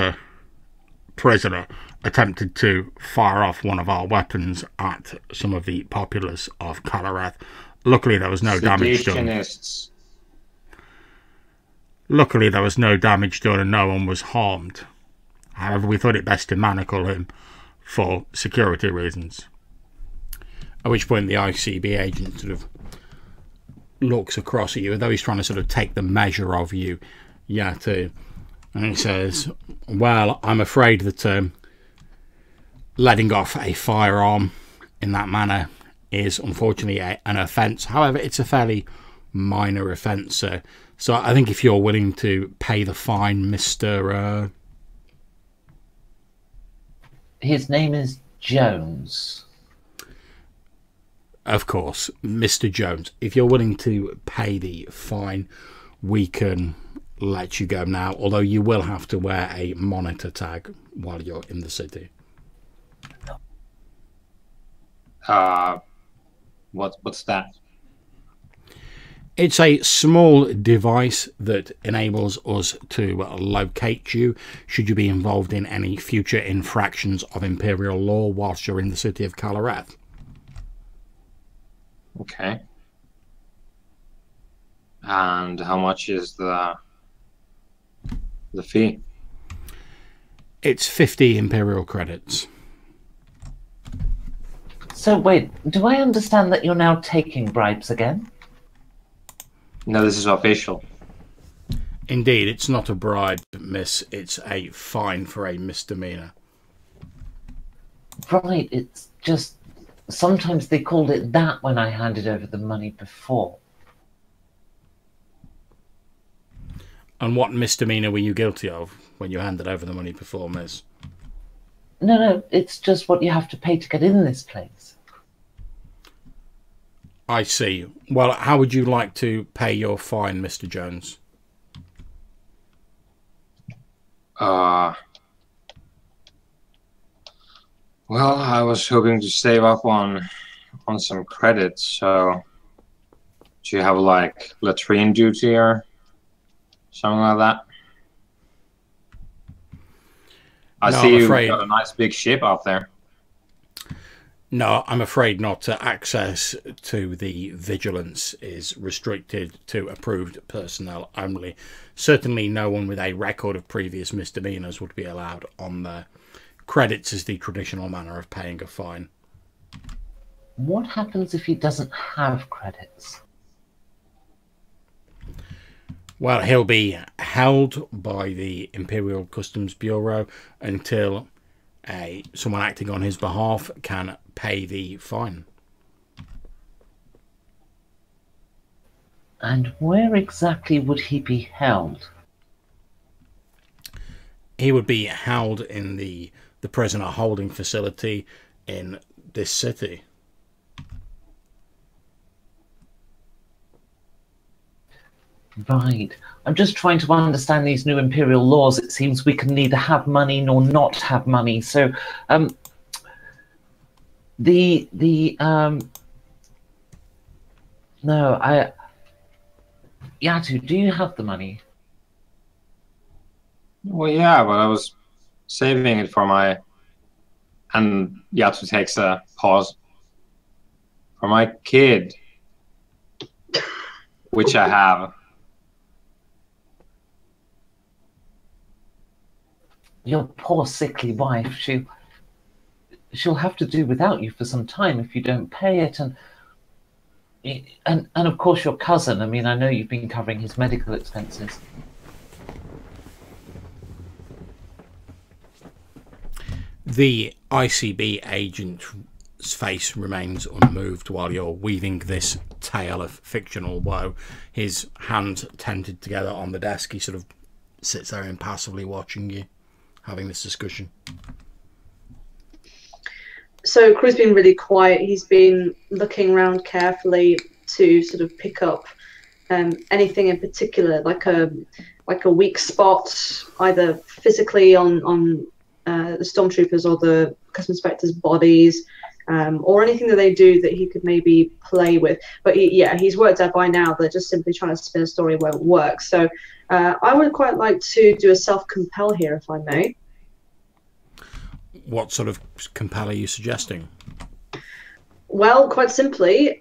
prisoner attempted to fire off one of our weapons at some of the populace of Kalarath. Luckily, there was no damage done. Luckily, there was no damage done and no one was harmed. However, we thought it best to manacle him for security reasons." At which point the ICB agent sort of looks across at you, although he's trying to sort of take the measure of you, Yatu. And he says, "Well, I'm afraid that letting off a firearm in that manner is unfortunately an offence. However, it's a fairly minor offence, sir. So I think if you're willing to pay the fine, Mr. His name is Jones. Of course, Mr. Jones. If you're willing to pay the fine, we can let you go now. Although you will have to wear a monitor tag while you're in the city." What's that? It's a small device that enables us to locate you should you be involved in any future infractions of Imperial law whilst you're in the city of Kalarath. Okay. And how much is the fee? It's 50 Imperial credits. So wait, do I understand that you're now taking bribes again? No, this is official. Indeed, it's not a bribe, miss. It's a fine for a misdemeanor. Right, it's just... Sometimes they called it that when I handed over the money before. And what misdemeanor were you guilty of when you handed over the money before, miss? No, it's just what you have to pay to get in this place. I see. Well, how would you like to pay your fine, Mr. Jones? Well, I was hoping to save up on some credits, so do you have like latrine duty or something like that? I see you've got a nice big ship up there. No, I'm afraid not. Access to the vigilance is restricted to approved personnel only. Certainly no one with a record of previous misdemeanors would be allowed on there. Credits is the traditional manner of paying a fine. What happens if he doesn't have credits? Well, he'll be held by the Imperial Customs Bureau until someone acting on his behalf can pay the fine. And where exactly would he be held? He would be held in the prisoner holding facility in this city. Right. I'm just trying to understand these new Imperial laws. It seems we can neither have money nor not have money. So, Yatu, do you have the money? Well, yeah, but I was saving it for my... And Yatu takes a pause. For my kid. Which I have. Your poor sickly wife, she'll have to do without you for some time if you don't pay it, and of course your cousin. I mean, I know you've been covering his medical expenses. The ICB agent's face remains unmoved while you're weaving this tale of fictional woe. His hands tented together on the desk. He sort of sits there impassively watching you, having this discussion. So Crew's been really quiet. He's been looking around carefully to sort of pick up anything in particular, like like a weak spot, either physically on the stormtroopers or the custom inspectors' bodies, or anything that they do that he could maybe play with. But he's worked out by now that just simply trying to spin a story won't work. So I would quite like to do a self-compel here, if I may. What sort of compel are you suggesting? Well, quite simply,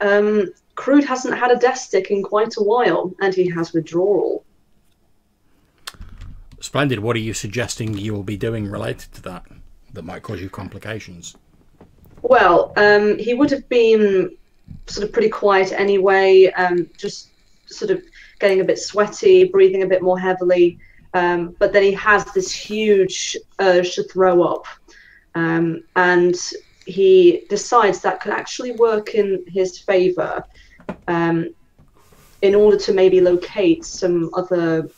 Crude hasn't had a death stick in quite a while, and he has withdrawal. Splendid. What are you suggesting you will be doing related to that might cause you complications? Well, he would have been sort of pretty quiet anyway, just sort of getting a bit sweaty, breathing a bit more heavily, but then he has this huge urge to throw up, and he decides that could actually work in his favor, in order to maybe locate some other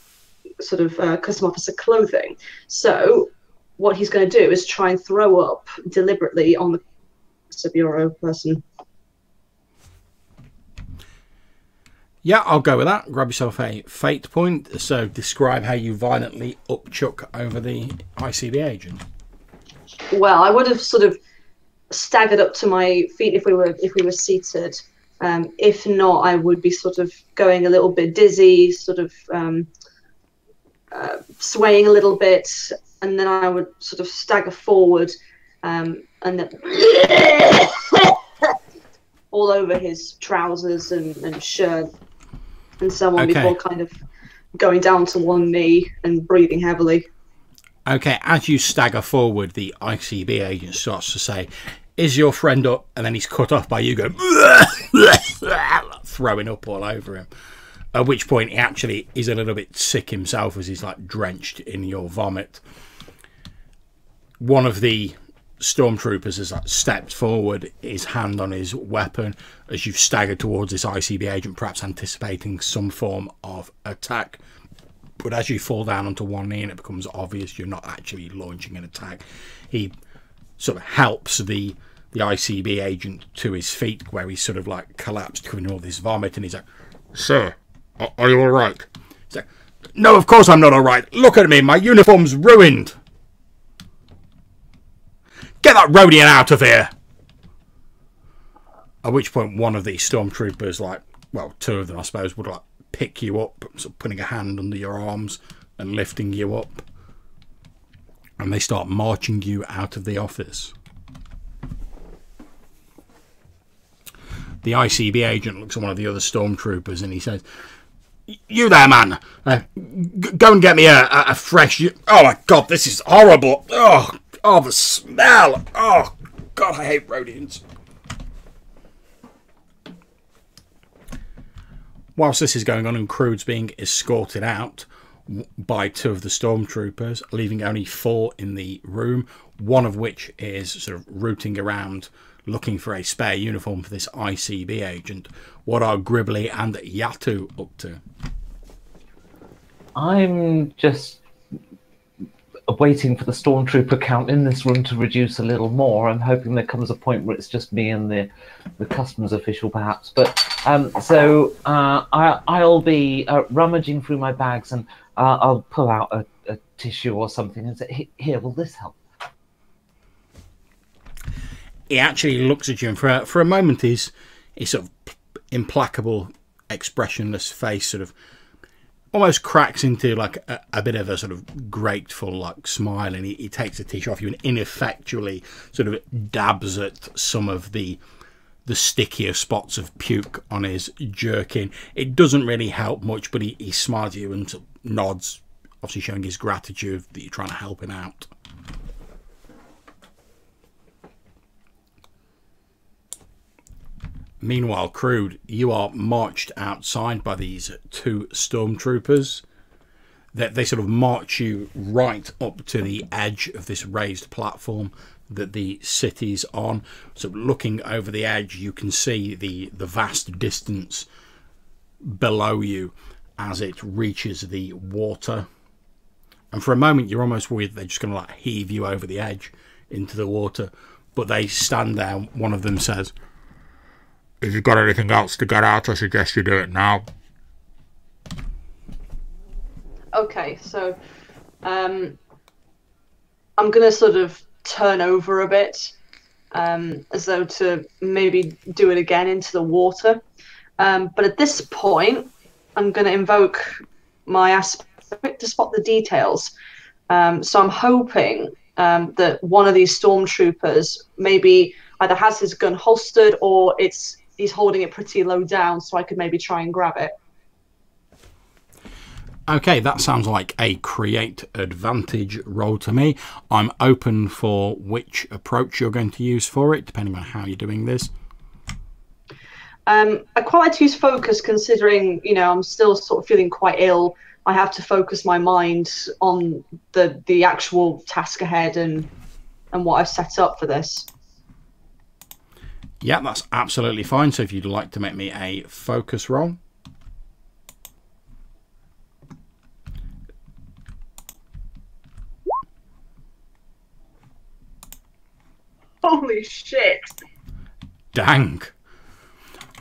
sort of custom officer clothing. So what he's going to do is try and throw up deliberately on the bureau person. Yeah, I'll go with that. Grab yourself a fate point. So describe how you violently upchuck over the ICB agent. Well, I would have sort of staggered up to my feet if we were seated. If not, I would be sort of going a little bit dizzy, sort of swaying a little bit, and then I would sort of stagger forward, and then all over his trousers and shirt and so on, before kind of going down to one knee and breathing heavily. Okay, as you stagger forward, the ICB agent starts to say, "Is your friend up?" And then he's cut off by you going, throwing up all over him. At which point he actually is a little bit sick himself as he's like drenched in your vomit. One of the stormtroopers has like stepped forward, his hand on his weapon, as you've staggered towards this ICB agent, perhaps anticipating some form of attack. But as you fall down onto one knee and it becomes obvious you're not actually launching an attack, he sort of helps the ICB agent to his feet, where he's sort of like collapsed, covering all this vomit, and he's like, "Sir, are you all right?" He's like, "No, of course I'm not all right. Look at me, my uniform's ruined. Get that Rodian out of here." At which point one of these stormtroopers, like, well, two of them I suppose, would like pick you up, sort of putting a hand under your arms and lifting you up, and they start marching you out of the office. The ICB agent looks at one of the other stormtroopers and he says, "You there, man, go and get me a fresh..." "Oh my god, this is horrible. Oh, the smell. Oh god, I hate Rodians." Whilst this is going on and Crude's being escorted out by two of the stormtroopers, leaving only 4 in the room, one of which is sort of rooting around looking for a spare uniform for this ICB agent, what are Gribbly and Yatu up to? I'm just waiting for the stormtrooper count in this room to reduce a little more. I'm hoping there comes a point where it's just me and the customs official, perhaps. But I'll be rummaging through my bags, and I'll pull out a tissue or something and say, "Here, will this help?" He actually looks at you, and for a moment his sort of implacable, expressionless face sort of almost cracks into like a bit of a sort of grateful like smile, and he takes the tissue off you and ineffectually sort of dabs at some of the stickier spots of puke on his jerkin. It doesn't really help much, but he smiles at you and sort of nods, obviously showing his gratitude that you're trying to help him out. Meanwhile, Crude, you are marched outside by these 2 stormtroopers. They sort of march you right up to the edge of this raised platform that the city's on. So looking over the edge, you can see the vast distance below you as it reaches the water. And for a moment, you're almost worried they're just going to like heave you over the edge into the water. But they stand there. One of them says, "If you've got anything else to get out, I suggest you do it now." Okay, so I'm gonna sort of turn over a bit, as though to maybe do it again into the water. But at this point, I'm gonna invoke my aspect to spot the details. So I'm hoping that one of these stormtroopers maybe either has his gun holstered or he's holding it pretty low down, so I could maybe try and grab it. Okay, that sounds like a create advantage roll to me. I'm open for which approach you're going to use for it, depending on how you're doing this. I quite like to use focus, considering, you know, I'm still sort of feeling quite ill. I have to focus my mind on the actual task ahead and what I've set up for this. Yeah, that's absolutely fine. So if you'd like to make me a focus roll. Holy shit! Dang.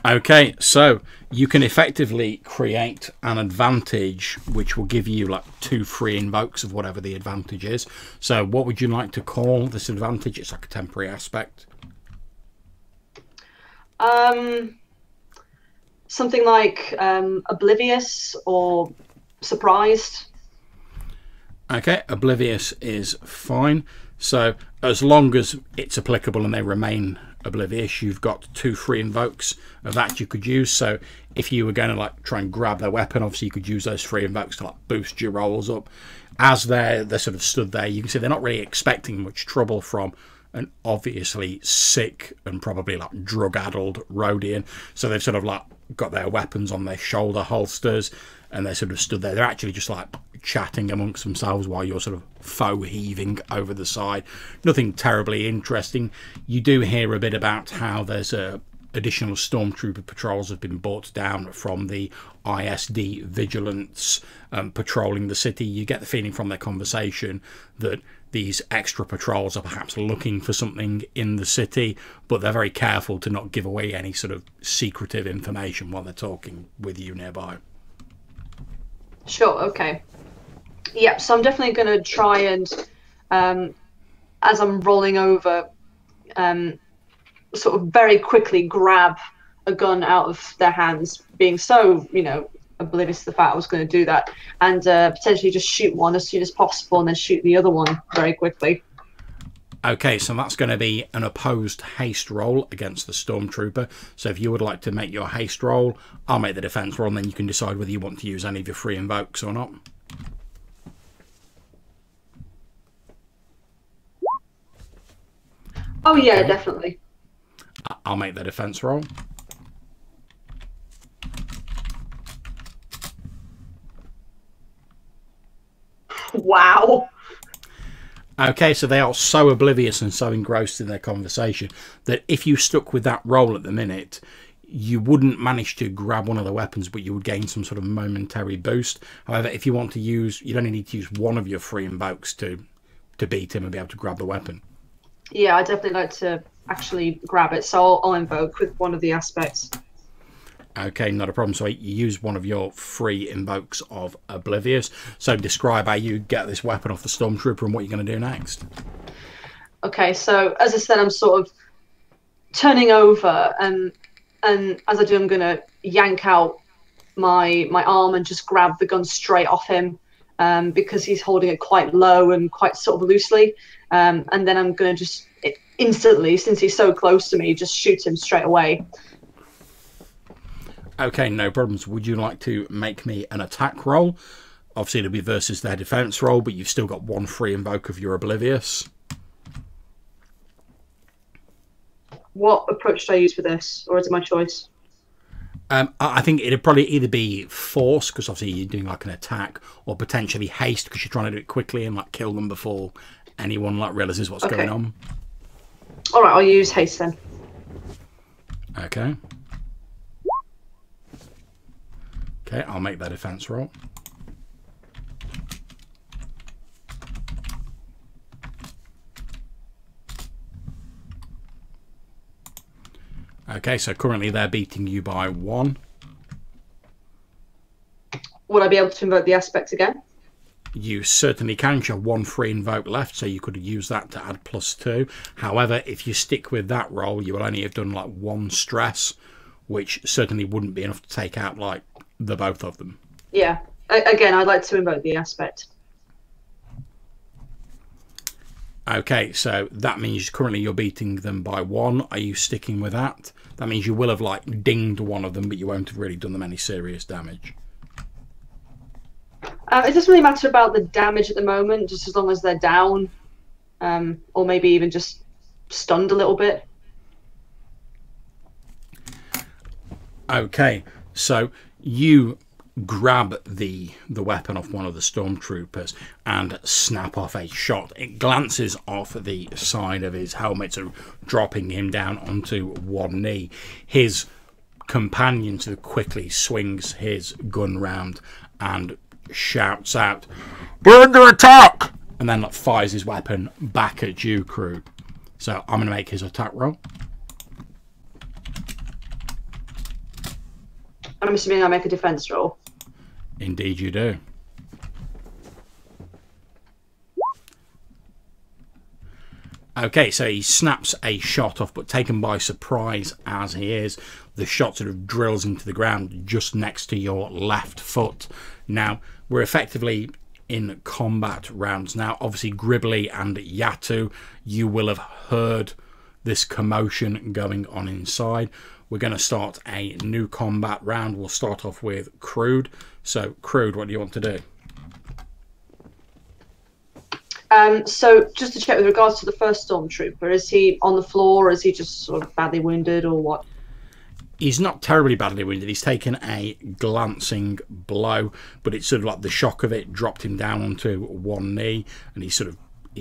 Okay, so you can effectively create an advantage which will give you like 2 free invokes of whatever the advantage is. So what would you like to call this advantage? It's like a temporary aspect. Something like oblivious or surprised. Okay, oblivious is fine. So as long as it's applicable and they remain oblivious, you've got 2 free invokes of that you could use. So if you were going to like try and grab their weapon, obviously you could use those free invokes to like boost your rolls up. As they're sort of stood there, you can see they're not really expecting much trouble from an obviously sick and probably like drug-addled Rhodian. So they've sort of like got their weapons on their shoulder holsters and they sort of stood there. They're actually just like chatting amongst themselves while you're sort of faux heaving over the side. Nothing terribly interesting. You do hear a bit about how there's additional stormtrooper patrols have been brought down from the ISD vigilance patrolling the city. You get the feeling from their conversation that these extra patrols are perhaps looking for something in the city, but they're very careful to not give away any sort of secretive information while they're talking with you nearby. Sure, okay. Yeah, so I'm definitely going to try and, as I'm rolling over, sort of very quickly grab a gun out of their hands, being so, you know, oblivious to the fact I was going to do that, and potentially just shoot one as soon as possible and then shoot the other one very quickly. Okay, so that's going to be an opposed haste roll against the stormtrooper. So if you would like to make your haste roll, I'll make the defense roll, and then you can decide whether you want to use any of your free invokes or not. Oh yeah, definitely. I'll make the defense roll. Wow. Okay, so they are so oblivious and so engrossed in their conversation that if you stuck with that roll at the minute, you wouldn't manage to grab one of the weapons, but you would gain some sort of momentary boost. However, if you want to use, you'd only need to use one of your free invokes to beat him and be able to grab the weapon. Yeah, I'd definitely like to actually grab it, so I'll invoke with one of the aspects. Okay, not a problem. So you use one of your free invokes of Oblivious. So describe how you get this weapon off the Stormtrooper and what you're going to do next. Okay, so as I said, I'm sort of turning over, and as I do, I'm going to yank out my arm and just grab the gun straight off him, because he's holding it quite low and quite sort of loosely. And then I'm going to just instantly, since he's so close to me, just shoot him straight away. Okay, no problems. Would you like to make me an attack roll? Obviously, it'll be versus their defense roll, but you've still got one free invoke of your Oblivious. What approach do I use for this, or is it my choice? I think it'd probably either be force, because obviously you're doing like an attack, or potentially haste, because you're trying to do it quickly and like kill them before anyone like realizes what's going on. All right, I'll use haste then. Okay. Okay, I'll make that defense roll. Okay, so currently they're beating you by 1. Would I be able to invoke the aspect again? You certainly can. You have 1 free invoke left, so you could use that to add +2. However, if you stick with that roll, you will only have done like 1 stress, which certainly wouldn't be enough to take out like the both of them. Yeah. Again, I'd like to invoke the aspect. Okay, so that means currently you're beating them by 1. Are you sticking with that? That means you will have like dinged one of them, but you won't have really done them any serious damage. It doesn't really matter about the damage at the moment, just as long as they're down, or maybe even just stunned a little bit. Okay, so you grab the weapon off one of the stormtroopers and snap off a shot. It glances off the side of his helmet, so dropping him down onto 1 knee. His companion so quickly swings his gun round and shouts out, "We're under attack!" and then fires his weapon back at you, crew. So I'm going to make his attack roll. I'm assuming I make a defense roll. Indeed you do. Okay, so he snaps a shot off, but taken by surprise as he is, the shot sort of drills into the ground just next to your left foot. Now, we're effectively in combat rounds now. Obviously, Gribbly and Yatu, you will have heard this commotion going on inside. We're going to start a new combat round. We'll start off with Crude. So, Crude, what do you want to do? So, just to check with regards to the first stormtrooper, is he on the floor, or is he just sort of badly wounded, or what? He's not terribly badly wounded. He's taken a glancing blow, but it's sort of like the shock of it dropped him down onto 1 knee, and he's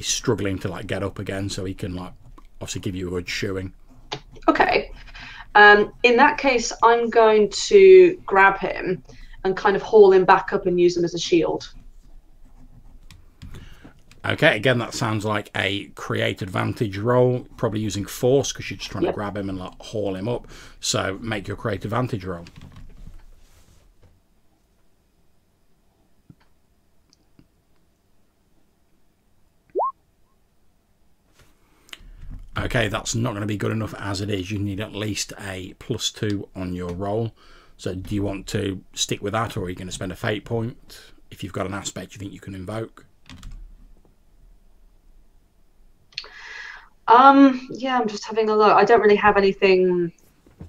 struggling to like get up again, so he can like obviously give you a good shoeing. Okay. In that case, I'm going to grab him and kind of haul him back up and use him as a shield. Okay, again, that sounds like a create advantage roll, probably using force because you're just trying to grab him and like haul him up. So make your create advantage roll. Okay, that's not going to be good enough as it is. You need at least a +2 on your roll. So do you want to stick with that, or are you going to spend a fate point? If you've got an aspect you think you can invoke. Yeah, I'm just having a look. I don't really have anything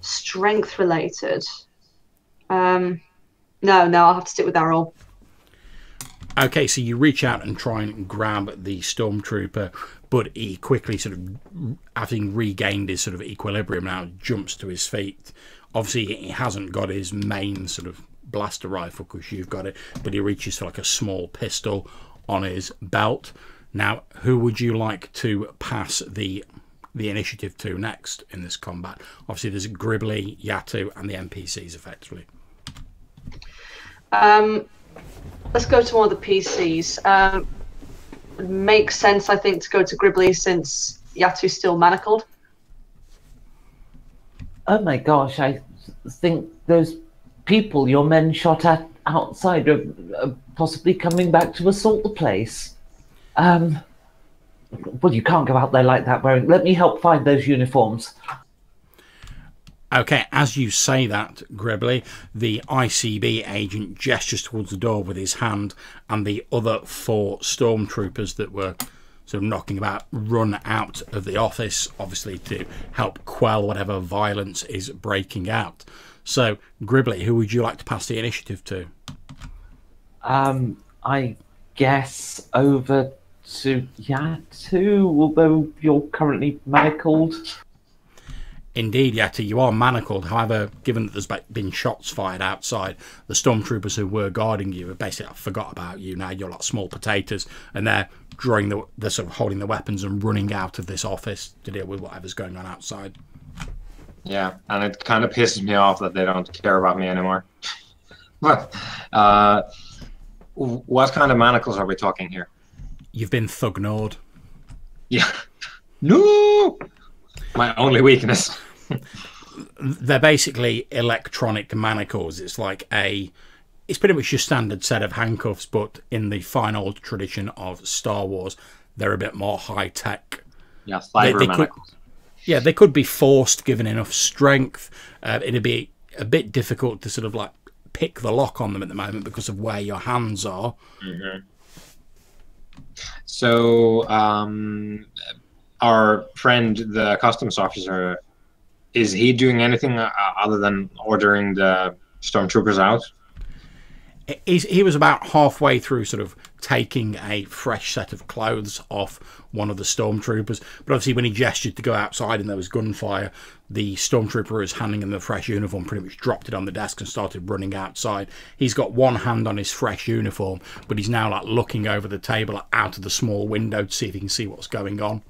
strength related. No, I'll have to stick with that roll. Okay, so you reach out and try and grab the stormtrooper, but he quickly sort of, having regained his sort of equilibrium now, jumps to his feet. Obviously, he hasn't got his main sort of blaster rifle because you've got it, but he reaches for like a small pistol on his belt. Now, who would you like to pass the initiative to next in this combat? Obviously, there's Gribbly, Yatu, and the NPCs, effectively. Let's go to one of the PCs. It makes sense, I think, to go to Gribbly since Yatu's still manacled. Oh my gosh, I think those people your men shot at outside are possibly coming back to assault the place. Well, you can't go out there like that wearing... Let me help find those uniforms. Okay, as you say that, Gribbly, the ICB agent gestures towards the door with his hand, and the other 4 stormtroopers that were sort of knocking about run out of the office, obviously to help quell whatever violence is breaking out. So, Gribbly, who would you like to pass the initiative to? I guess over to Yatu, although you're currently manacled. Indeed, Yatu, you are manacled. However, given that there's been shots fired outside, the stormtroopers who were guarding you have basically forgot about you. Now you're like small potatoes, and they're they're sort of holding the weapons and running out of this office to deal with whatever's going on outside. Yeah, and it kind of pisses me off that they don't care about me anymore. But what kind of manacles are we talking here? You've been thug-gnawed. Yeah. No! My only weakness. They're basically electronic manacles. It's like it's pretty much your standard set of handcuffs, but in the fine old tradition of Star Wars, they're a bit more high tech. Yeah, cyber manacles. Yeah, they could be forced, given enough strength. It'd be a bit difficult to sort of like pick the lock on them at the moment because of where your hands are. Mm-hmm. So, our friend, the customs officer, is he doing anything other than ordering the stormtroopers out? He was about halfway through sort of taking a fresh set of clothes off one of the stormtroopers, but obviously when he gestured to go outside and there was gunfire, the stormtrooper who was handing him the fresh uniform pretty much dropped it on the desk and started running outside. He's got one hand on his fresh uniform, but he's now like looking over the table out of the small window to see if he can see what's going on.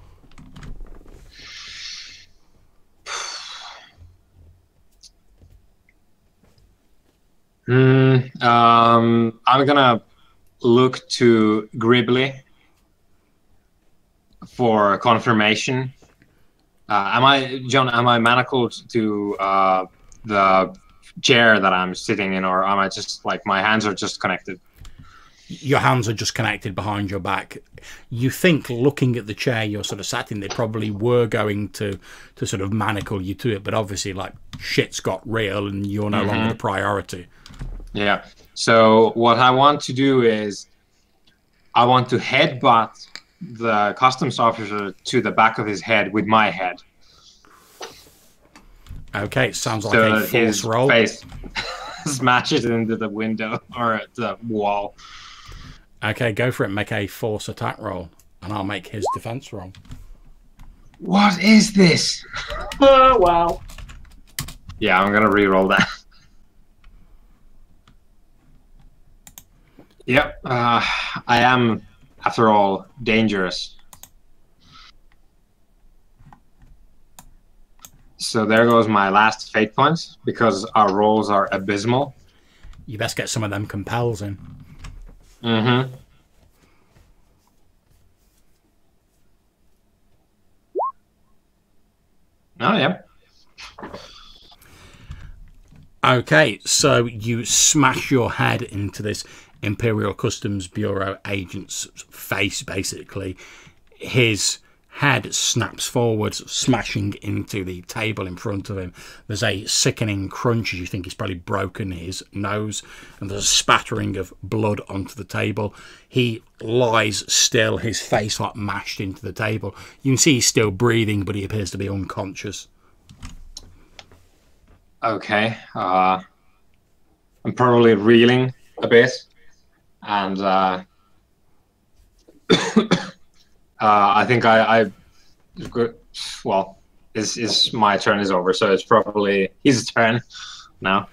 I'm gonna look to Gribbly for confirmation. Am I manacled to the chair that I'm sitting in, or am I just like my hands are just connected? Your hands are just connected behind your back. You think, looking at the chair you're sort of sat in, they probably were going to sort of manacle you to it, but obviously, like, shit's got real and you're no longer the priority. Yeah. So what I want to do is I want to headbutt the customs officer to the back of his head with my head. Okay, sounds like So a force roll. Face smashes into the window or the wall. Okay, go for it. Make a force attack roll, and I'll make his defense roll. What is this? Oh, wow. Yeah, I'm gonna re-roll that. Yep, I am, after all, dangerous. So there goes my last fate points, because our rolls are abysmal. You best get some of them compels in. Mm-hmm. Oh, yeah. Okay, so you smash your head into this Imperial Customs Bureau agent's face, basically. His head snaps forward, smashing into the table in front of him. There's a sickening crunch as you think he's probably broken his nose, and there's a spattering of blood onto the table. He lies still, his face like mashed into the table. You can see he's still breathing, but he appears to be unconscious. Okay. I'm probably reeling a bit, and I think well, my turn is over, so it's probably his turn now.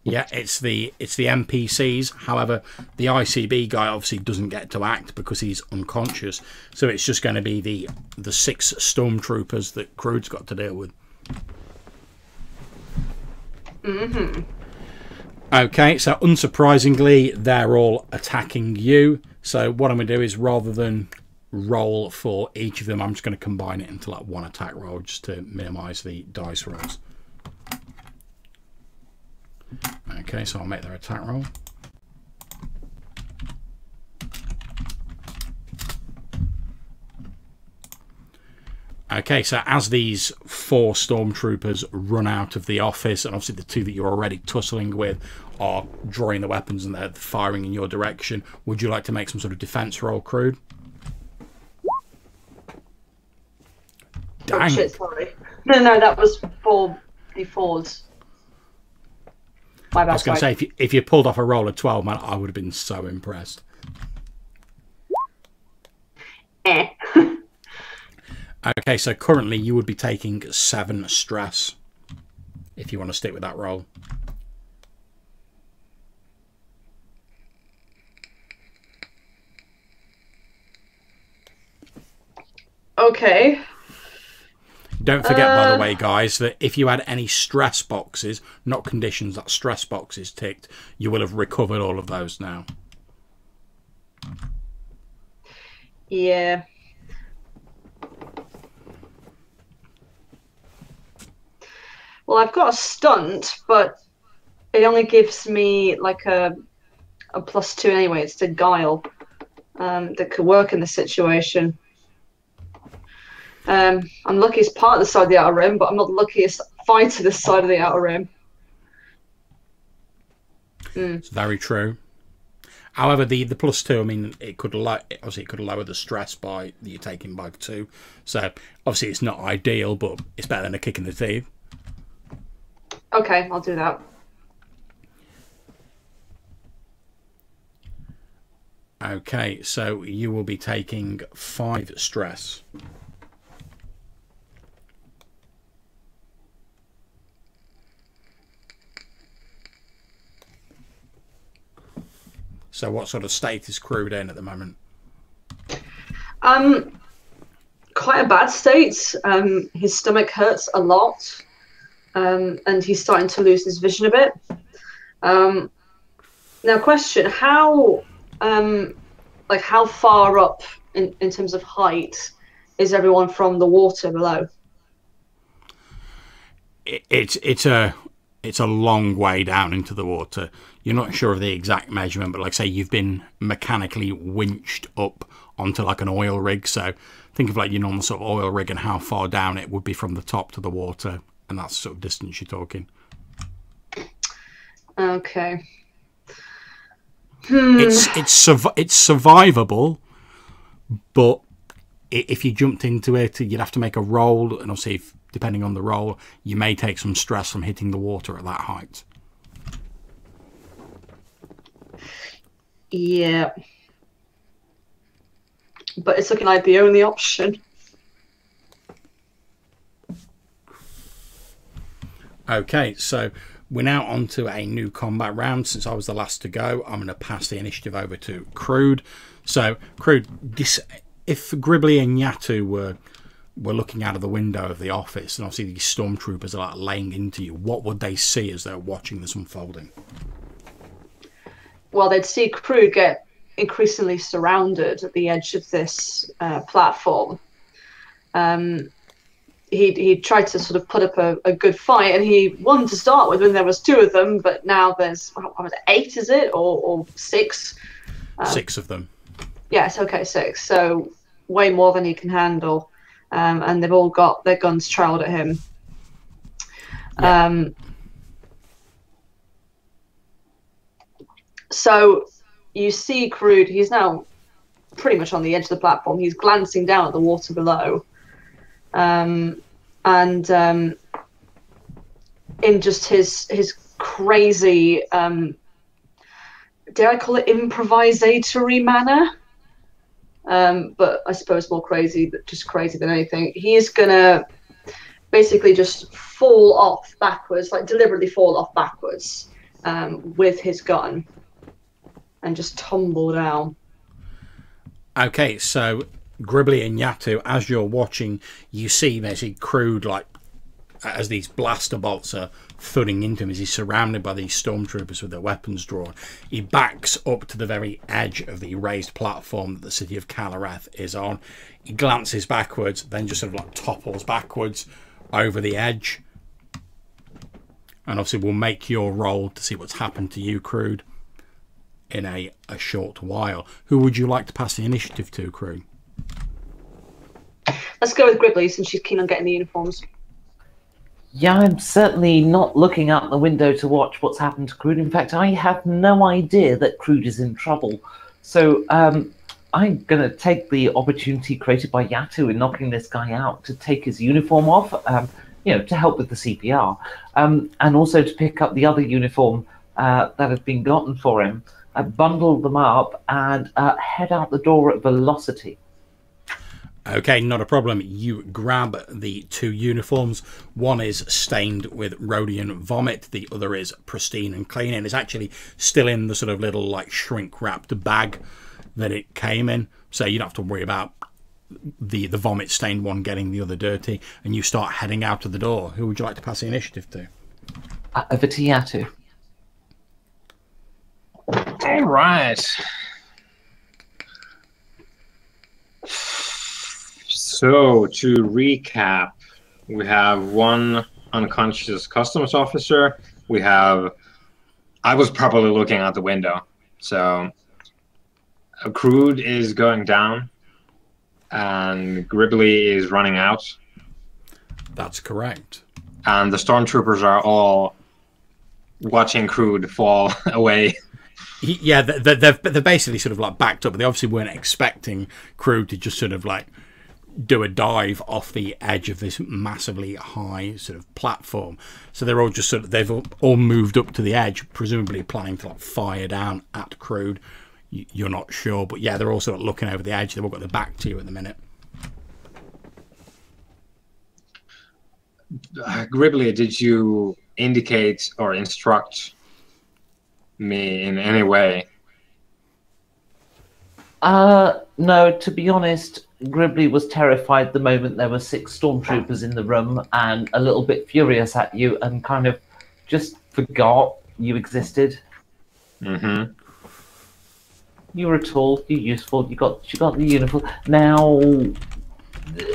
Yeah, it's the NPCs. However, the ICB guy obviously doesn't get to act because he's unconscious. So it's just going to be the 6 stormtroopers that Crude's got to deal with. Mm-hmm. Okay, so unsurprisingly, they're all attacking you. So what I'm going to do is, rather than roll for each of them, I'm just going to combine it into like one attack roll just to minimise the dice rolls. Okay, so I'll make their attack roll. Okay, so as these 4 stormtroopers run out of the office, and obviously the 2 that you're already tussling with are drawing the weapons and they're firing in your direction, would you like to make some sort of defense roll, Crude? Dang. Oh shit, sorry. No, that was for the Fords. My bad. I was going to say, if you pulled off a roll of 12, man, I would have been so impressed. Eh. Okay, so currently you would be taking 7 stress if you want to stick with that roll. Okay. Don't forget, by the way, guys, that if you had any stress boxes, not conditions, that stress boxes ticked, you will have recovered all of those now. Yeah. Well, I've got a stunt, but it only gives me like a a +2 anyway. It's the guile that could work in this situation. I'm the luckiest part of the side of the outer rim, but I'm not the luckiest fighter this side of the outer rim. It's very true. However, the +2, I mean, it could obviously it could lower the stress that you're taking by 2. So obviously it's not ideal, but it's better than a kick in the teeth. Okay, I'll do that. Okay, so you will be taking 5 stress. So what sort of state is Crude in at the moment? Quite a bad state. His stomach hurts a lot, and he's starting to lose his vision a bit. Now, question: how far up in terms of height is everyone from the water below? It's a long way down into the water. You're not sure of the exact measurement, but like say you've been mechanically winched up onto like an oil rig. So think of like your normal sort of oil rig and how far down it would be from the top to the water, and that's the sort of distance you're talking. Okay. It's survivable, but if you jumped into it, you'd have to make a roll, and obviously, depending on the roll, you may take some stress from hitting the water at that height. Yeah. But it's looking like the only option. Okay, so we're now on to a new combat round. Since I was the last to go, I'm going to pass the initiative over to Crude. So, Crude, if Gribbly and Yatu were looking out of the window of the office, and obviously these stormtroopers are like laying into you, what would they see as they're watching this unfolding? Well, they'd see Crude get increasingly surrounded at the edge of this platform. He tried to sort of put up a good fight, and he won to start with when there was 2 of them, but now there's, what was it, 8, is it? Or 6? 6 of them. Yes, okay, 6. So way more than he can handle. And they've all got their guns trailed at him. Yeah. So you see Crude, he's now pretty much on the edge of the platform. He's glancing down at the water below. And in just his crazy, dare I call it improvisatory manner? But I suppose more crazy than anything. He is gonna basically just fall off backwards, like deliberately fall off backwards, with his gun, and just tumble down. Okay, so Gribbly and Yatu, as you're watching, you see basically Crude, like as these blaster bolts are thudding into him, as he's surrounded by these stormtroopers with their weapons drawn. He backs up to the very edge of the raised platform that the city of Calareth is on. He glances backwards, then just sort of like topples backwards over the edge. And obviously we'll make your roll to see what's happened to you, Crude, in a short while. Who would you like to pass the initiative to, Crude? Let's go with Gribbly, since she's keen on getting the uniforms. Yeah, I'm certainly not looking out the window to watch what's happened to Crude. In fact, I have no idea that Crude is in trouble. So I'm going to take the opportunity created by Yatu in knocking this guy out to take his uniform off, to help with the CPR, and also to pick up the other uniform that had been gotten for him, bundle them up, and head out the door at velocity. Okay, not a problem. You grab the 2 uniforms. One is stained with Rhodian vomit. The other is pristine and clean, and it's actually still in the sort of little like shrink-wrapped bag that it came in. So you don't have to worry about the vomit-stained one getting the other dirty. And you start heading out of the door. Who would you like to pass the initiative to? Over to Yatu. All right. So, to recap, we have 1 unconscious customs officer. I was probably looking out the window. So Crude is going down, and Gribbly is running out. That's correct. And the stormtroopers are all watching Crude fall away. Yeah, they're basically sort of like backed up, but they obviously weren't expecting Crude to just sort of like do a dive off the edge of this massively high sort of platform. So they're all just sort of, they've all moved up to the edge, presumably planning to like fire down at Crude. You're not sure, but yeah, they're all sort of looking over the edge. They've all got their back to you at the minute. Gribbly, did you indicate or instruct me in any way? No, to be honest, Gribbly was terrified the moment there were 6 stormtroopers in the room and a little bit furious at you and kind of just forgot you existed. Mm-hmm. You were tall, you're useful, she got the uniform. Now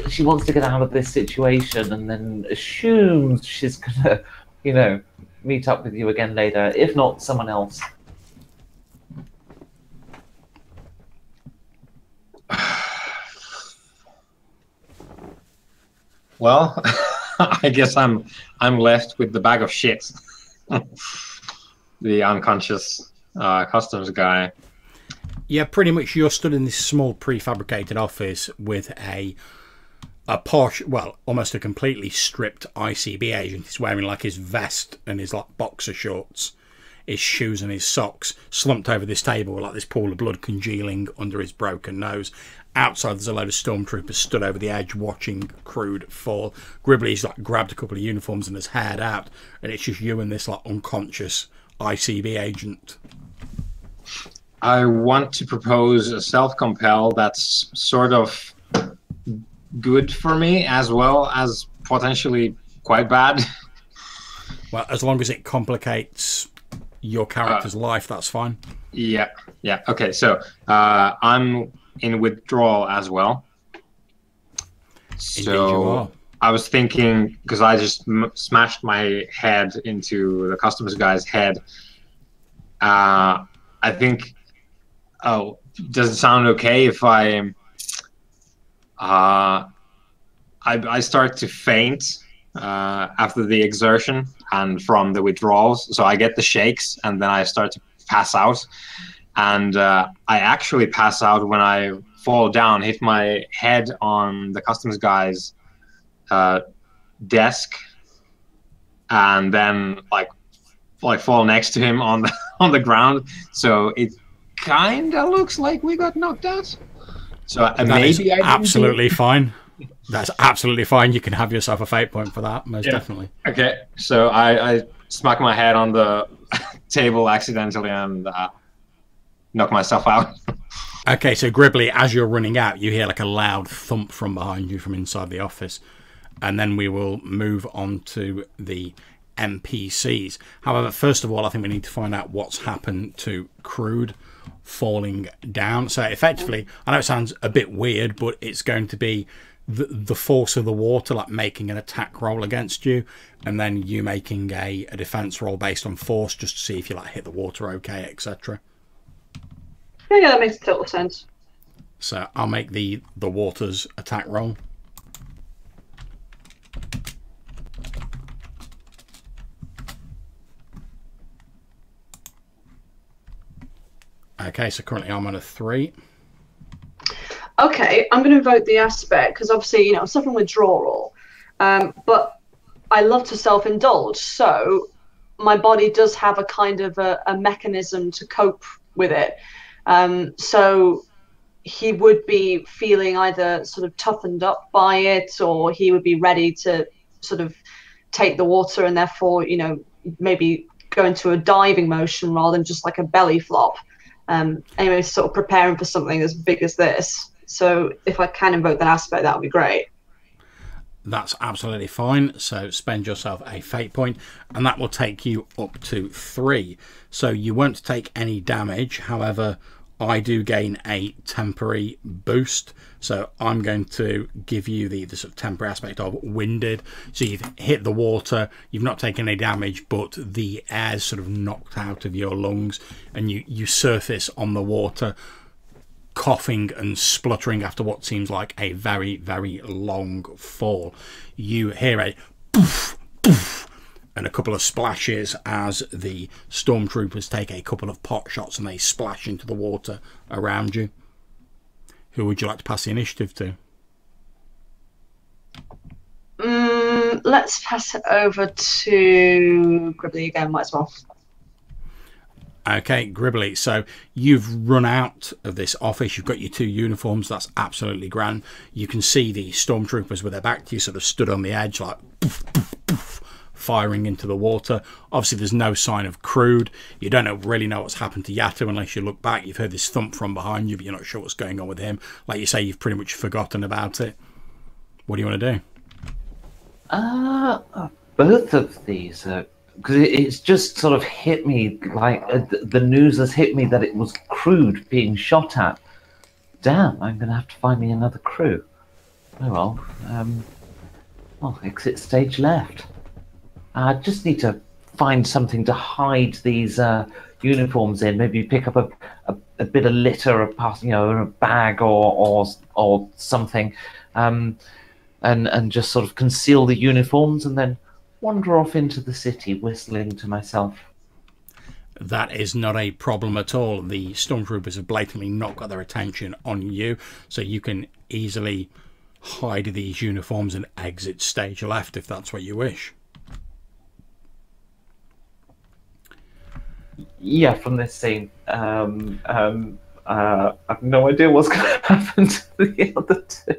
she wants to get out of this situation and then assumes she's gonna, you know, meet up with you again later, if not someone else. Well, I guess I'm left with the bag of shit. The unconscious customs guy. Yeah, pretty much you're stood in this small prefabricated office with a posh, well, almost a completely stripped ICB agent. He's wearing like his vest and his like boxer shorts, his shoes and his socks, slumped over this table with like this pool of blood congealing under his broken nose. Outside there's a load of stormtroopers stood over the edge watching Crude fall. Gribbly's like grabbed a couple of uniforms and has haired out, and it's just you and this like unconscious ICB agent. I want to propose a self-compel that's sort of good for me as well as potentially quite bad. Well, as long as it complicates your character's life, that's fine. Yeah. Okay, so I'm in withdrawal as well. Indeed you are. I was thinking, because I just smashed my head into the customs guy's head. I think. Oh, does it sound okay if I start to faint after the exertion and from the withdrawals? So I get the shakes and then I start to pass out. And I actually pass out when I fall down, hit my head on the customs guy's desk, and then like fall next to him on the ground. So it kind of looks like we got knocked out. So maybe absolutely fine. That's absolutely fine. You can have yourself a fate point for that, most definitely. Okay, so I smack my head on the table accidentally and knock myself out. Okay, so Gribbly, as you're running out, you hear like a loud thump from behind you from inside the office, and then we will move on to the NPCs. However, first of all, I think we need to find out what's happened to Crude falling down. So effectively, I know it sounds a bit weird, but it's going to be the force of the water like making an attack roll against you, and then you making a defense roll based on force just to see if you like hit the water okay, etc. Yeah, that makes total sense. So I'll make the water's attack roll. Okay, so currently I'm on a 3. Okay, I'm going to invoke the aspect because obviously, you know, I'm suffering withdrawal, but I love to self-indulge. So my body does have a kind of a mechanism to cope with it. So he would be feeling either sort of toughened up by it, or he would be ready to sort of take the water and therefore, you know, maybe go into a diving motion rather than just like a belly flop. Anyway, sort of preparing for something as big as this. So if I can invoke that aspect, that would be great. That's absolutely fine. So spend yourself a fate point, and that will take you up to 3. So you won't take any damage. However, I do gain a temporary boost, so I'm going to give you the sort of temporary aspect of winded. So you've hit the water, you've not taken any damage, but the air's sort of knocked out of your lungs, and you surface on the water, coughing and spluttering after what seems like a very, very long fall. You hear a poof, poof, and a couple of splashes as the stormtroopers take a couple of pot shots and they splash into the water around you. Who would you like to pass the initiative to? Let's pass it over to Gribbly again, might as well. Okay, Gribbly, so you've run out of this office, you've got your 2 uniforms, that's absolutely grand. You can see the stormtroopers with their back to you, sort of stood on the edge like poof, poof, poof, firing into the water. Obviously there's no sign of Crude. You don't really know what's happened to Yato unless you look back. You've heard this thump from behind you, but you're not sure what's going on with him. Like you say, you've pretty much forgotten about it. What do you want to do? Both of these, because it's just sort of hit me, like the news has hit me that it was Crude being shot at. Damn, I'm going to have to find me another crew. Oh well, exit stage left. I just need to find something to hide these uniforms in. Maybe pick up a bit of litter, a bag or something, and just sort of conceal the uniforms and then wander off into the city, whistling to myself. That is not a problem at all. The stormtroopers have blatantly not got their attention on you, so you can easily hide these uniforms and exit stage left if that's what you wish. Yeah, from this scene, I have no idea what's going to happen to the other 2.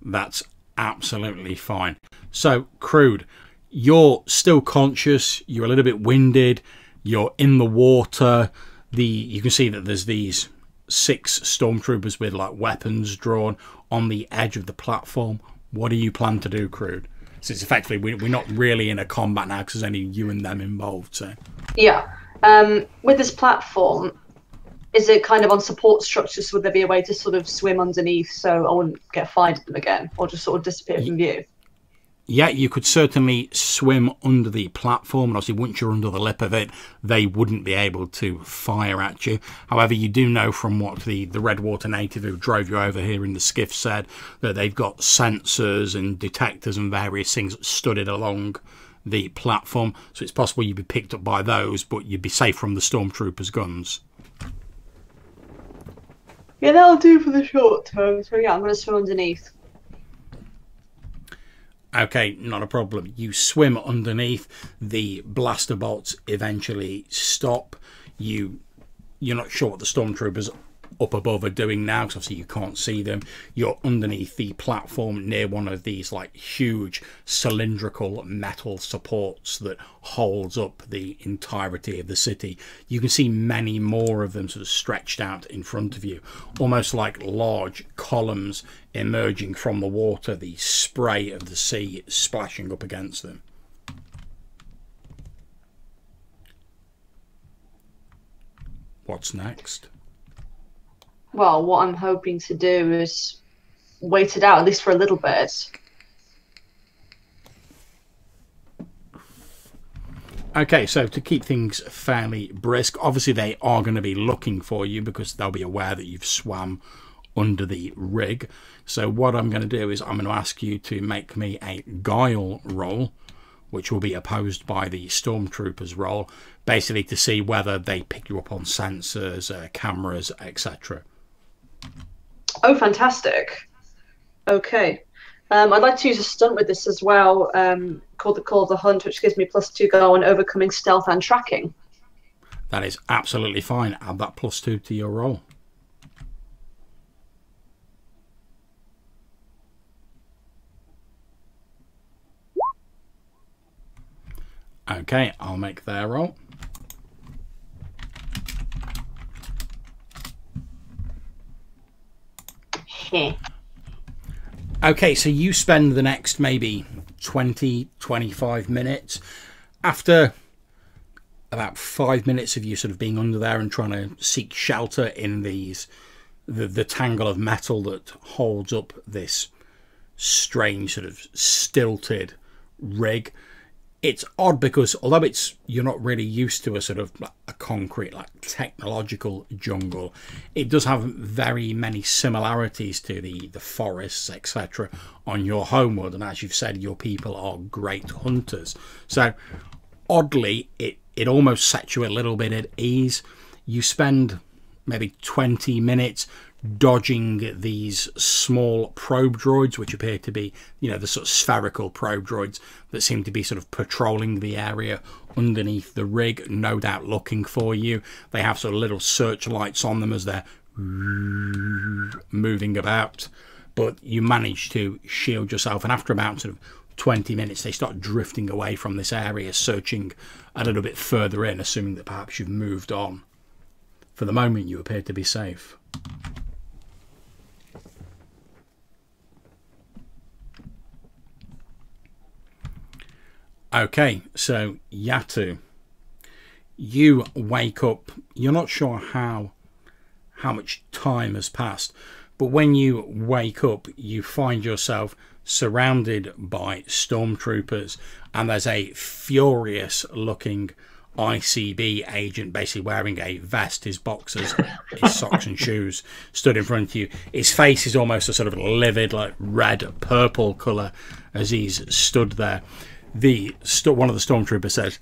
That's absolutely fine. So, Crude, you're still conscious, you're a little bit winded, you're in the water. You can see that there's these 6 stormtroopers with like weapons drawn on the edge of the platform. What do you plan to do, Crude? So it's effectively, we're not really in a combat now because there's only you and them involved. So yeah, with this platform, is it kind of on support structures? So would there be a way to sort of swim underneath so I wouldn't get fired at them again, or just sort of disappear from view? Yeah, you could certainly swim under the platform, and obviously once you're under the lip of it, they wouldn't be able to fire at you. However, you do know from what the Redwater native who drove you over here in the skiff said, that they've got sensors and detectors and various things studded along the platform, so it's possible you'd be picked up by those, but you'd be safe from the stormtroopers' guns. Yeah, that'll do for the short term. So yeah, I'm going to swim underneath. Okay, not a problem. You swim underneath. The blaster bolts eventually stop. You're not sure what the stormtroopers up above are doing now, because obviously you can't see them. You're underneath the platform near one of these like huge cylindrical metal supports that holds up the entirety of the city. You can see many more of them sort of stretched out in front of you, almost like large columns emerging from the water, the spray of the sea splashing up against them. What's next? Well, what I'm hoping to do is wait it out, at least for a little bit. Okay, so to keep things fairly brisk, obviously they are going to be looking for you because they'll be aware that you've swam under the rig. So what I'm going to do is I'm going to ask you to make me a guile roll, which will be opposed by the stormtroopers roll, basically to see whether they pick you up on sensors, cameras, etc. Oh, fantastic. Okay. I'd like to use a stunt with this as well, called the Call of the Hunt, which gives me +2 go on overcoming stealth and tracking. That is absolutely fine. Add that +2 to your roll. Okay, I'll make their roll. Okay, so you spend the next maybe 20-25 minutes after about 5 minutes of you sort of being under there and trying to seek shelter in the tangle of metal that holds up this strange sort of stilted rig. It's odd because although you're not really used to a sort of a concrete, like, technological jungle, it does have very many similarities to the forests, etc. on your homeworld, and as you've said, your people are great hunters. So oddly, it almost sets you a little bit at ease. You spend maybe 20 minutes dodging these small probe droids, which appear to be, the sort of spherical probe droids that seem to be sort of patrolling the area underneath the rig, no doubt looking for you. They have sort of little searchlights on them as they're moving about, but you manage to shield yourself, and after about sort of 20 minutes they start drifting away from this area, searching a little bit further in, assuming that perhaps you've moved on. For the moment you appear to be safe. Okay, so Yatu, you wake up. You're not sure how much time has passed, but when you wake up you find yourself surrounded by stormtroopers, and there's a furious looking ICB agent, basically wearing a vest, his boxers, his socks and shoes, stood in front of you. His face is almost a sort of livid, like red purple colour as he's stood there. One of the stormtroopers says,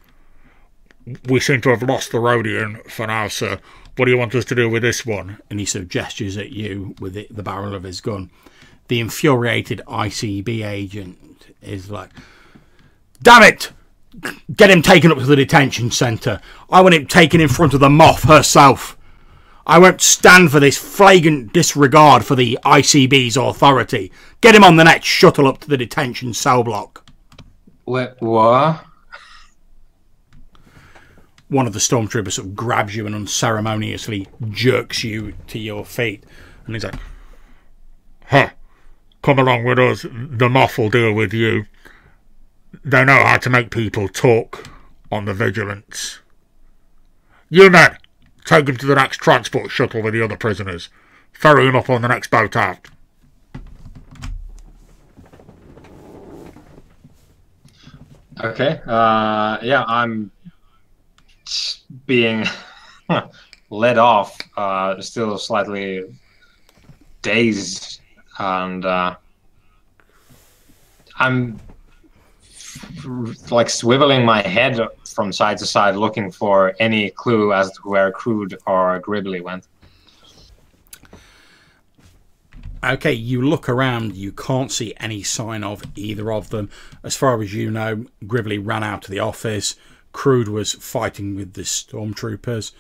"We seem to have lost the Rhodian for now, sir. What do you want us to do with this one?" And he sort of gestures at you with the barrel of his gun. The infuriated ICB agent is like, "Damn it! Get him taken up to the detention centre. I want him taken in front of the Moff herself. I won't stand for this flagrant disregard for the ICB's authority. Get him on the next shuttle up to the detention cell block." What? One of the stormtroopers sort of grabs you and unceremoniously jerks you to your feet. And he's like, "Huh, come along with us. The Moff will deal with you. They know how to make people talk on the Vigilance. You men, take him to the next transport shuttle with the other prisoners. Ferry him up on the next boat out." Okay. Yeah, I'm being led off, still slightly dazed, and I'm like swiveling my head from side to side, looking for any clue as to where Crude or Gribbly went. Okay, you look around, you can't see any sign of either of them. As far as you know, Gribbly ran out of the office. Crude was fighting with the stormtroopers.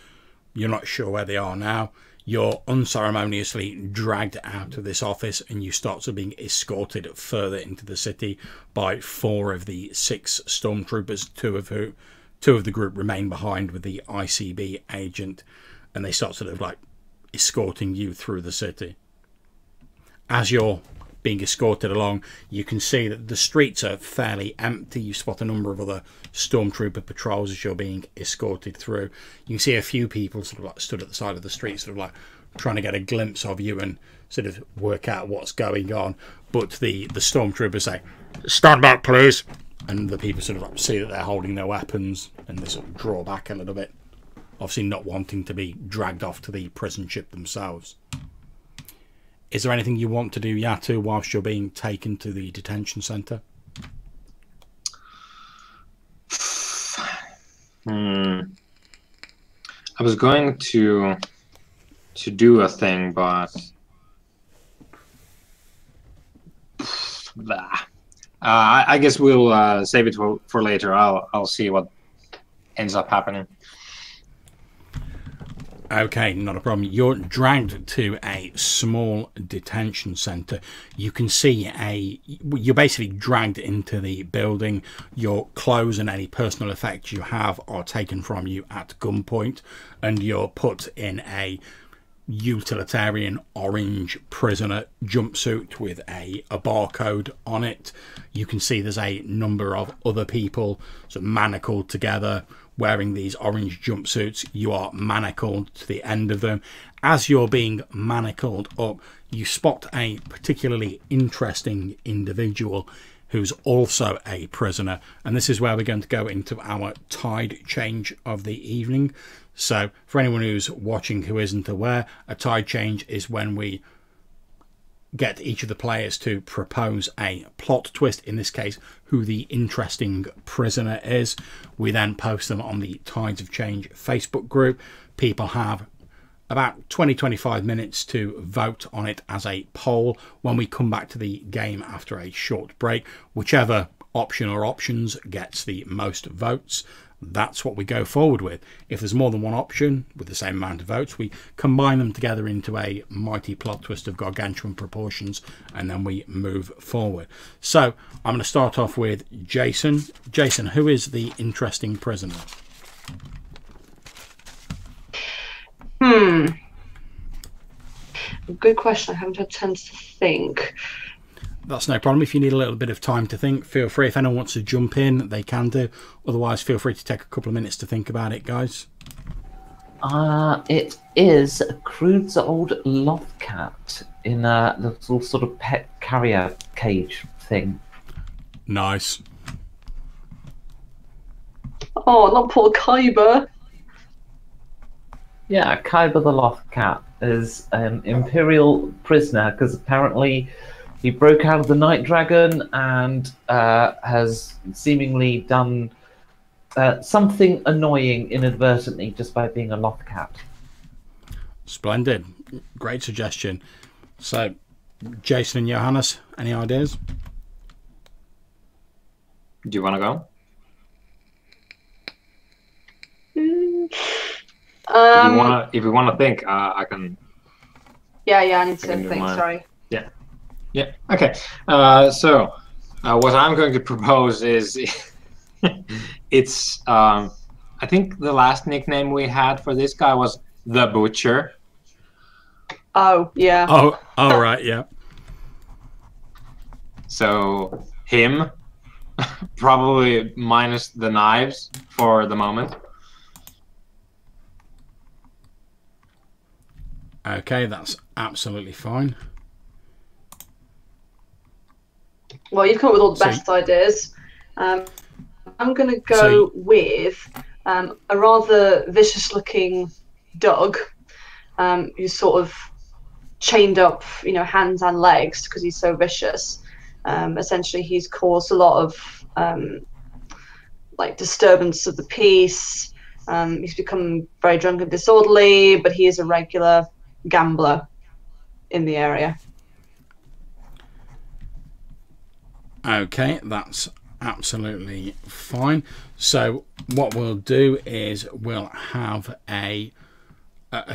You're not sure where they are now. You're unceremoniously dragged out of this office, and you start to being escorted further into the city by 4 of the 6 stormtroopers. Two of the group remain behind with the ICB agent, and they start sort of like escorting you through the city. As you're being escorted along, you can see that the streets are fairly empty. You spot a number of other stormtrooper patrols as you're being escorted through. You can see a few people sort of like stood at the side of the street, sort of like trying to get a glimpse of you and sort of work out what's going on. But the stormtroopers say, "Stand back, please." And the people sort of like see that they're holding their weapons, and they sort of draw back a little bit, obviously not wanting to be dragged off to the prison ship themselves. Is there anything you want to do, Yatu, whilst you're being taken to the detention centre? I was going to do a thing, but I guess we'll save it for later. I'll see what ends up happening. Okay, not a problem. You're dragged to a small detention centre. You can see you're basically dragged into the building. Your clothes and any personal effects you have are taken from you at gunpoint, and you're put in a utilitarian orange prisoner jumpsuit with a barcode on it. You can see there's a number of other people sort of manacled together wearing these orange jumpsuits. You are manacled to the end of them. As you're being manacled up, you spot a particularly interesting individual who's also a prisoner, and this is where we're going to go into our tide change of the evening. So for anyone who's watching who isn't aware, a tide change is when we get each of the players to propose a plot twist, in this case who the interesting prisoner is. We then post them on the Tides of Change Facebook group. People have about 20-25 minutes to vote on it as a poll. When we come back to the game after a short break, whichever option or options gets the most votes, that's what we go forward with. If there's more than one option with the same amount of votes, we combine them together into a mighty plot twist of gargantuan proportions, and then we move forward. So I'm going to start off with Jason. Jason, who is the interesting prisoner? Good question. I haven't had chance to think. That's no problem. If you need a little bit of time to think, feel free. If anyone wants to jump in, they can do. Otherwise, feel free to take a couple of minutes to think about it, guys. It is Crude's old loft cat in a little sort of pet carrier cage thing. Nice. Oh, not poor Kyber. Yeah, Kyber the loft cat is an Imperial prisoner because apparently he broke out of the Night Dragon and has seemingly done something annoying inadvertently just by being a loft cat. Splendid. Great suggestion. So, Jason and Johannes, any ideas? Do you want to go? If you want to think, I can. Yeah, I need to think. Sorry. Yeah. Okay. So, what I'm going to propose is, it's. I think the last nickname we had for this guy was the Butcher. Oh yeah. Oh, right, yeah. So him, probably minus the knives for the moment. Okay, that's absolutely fine. Well, you've come up with all the best ideas. I'm going to go with a rather vicious-looking dog who's sort of chained up, hands and legs because he's so vicious. Essentially, he's caused a lot of disturbance of the peace. He's become very drunk and disorderly, but he is a regular gambler in the area. Okay, that's absolutely fine. So what we'll do is we'll have a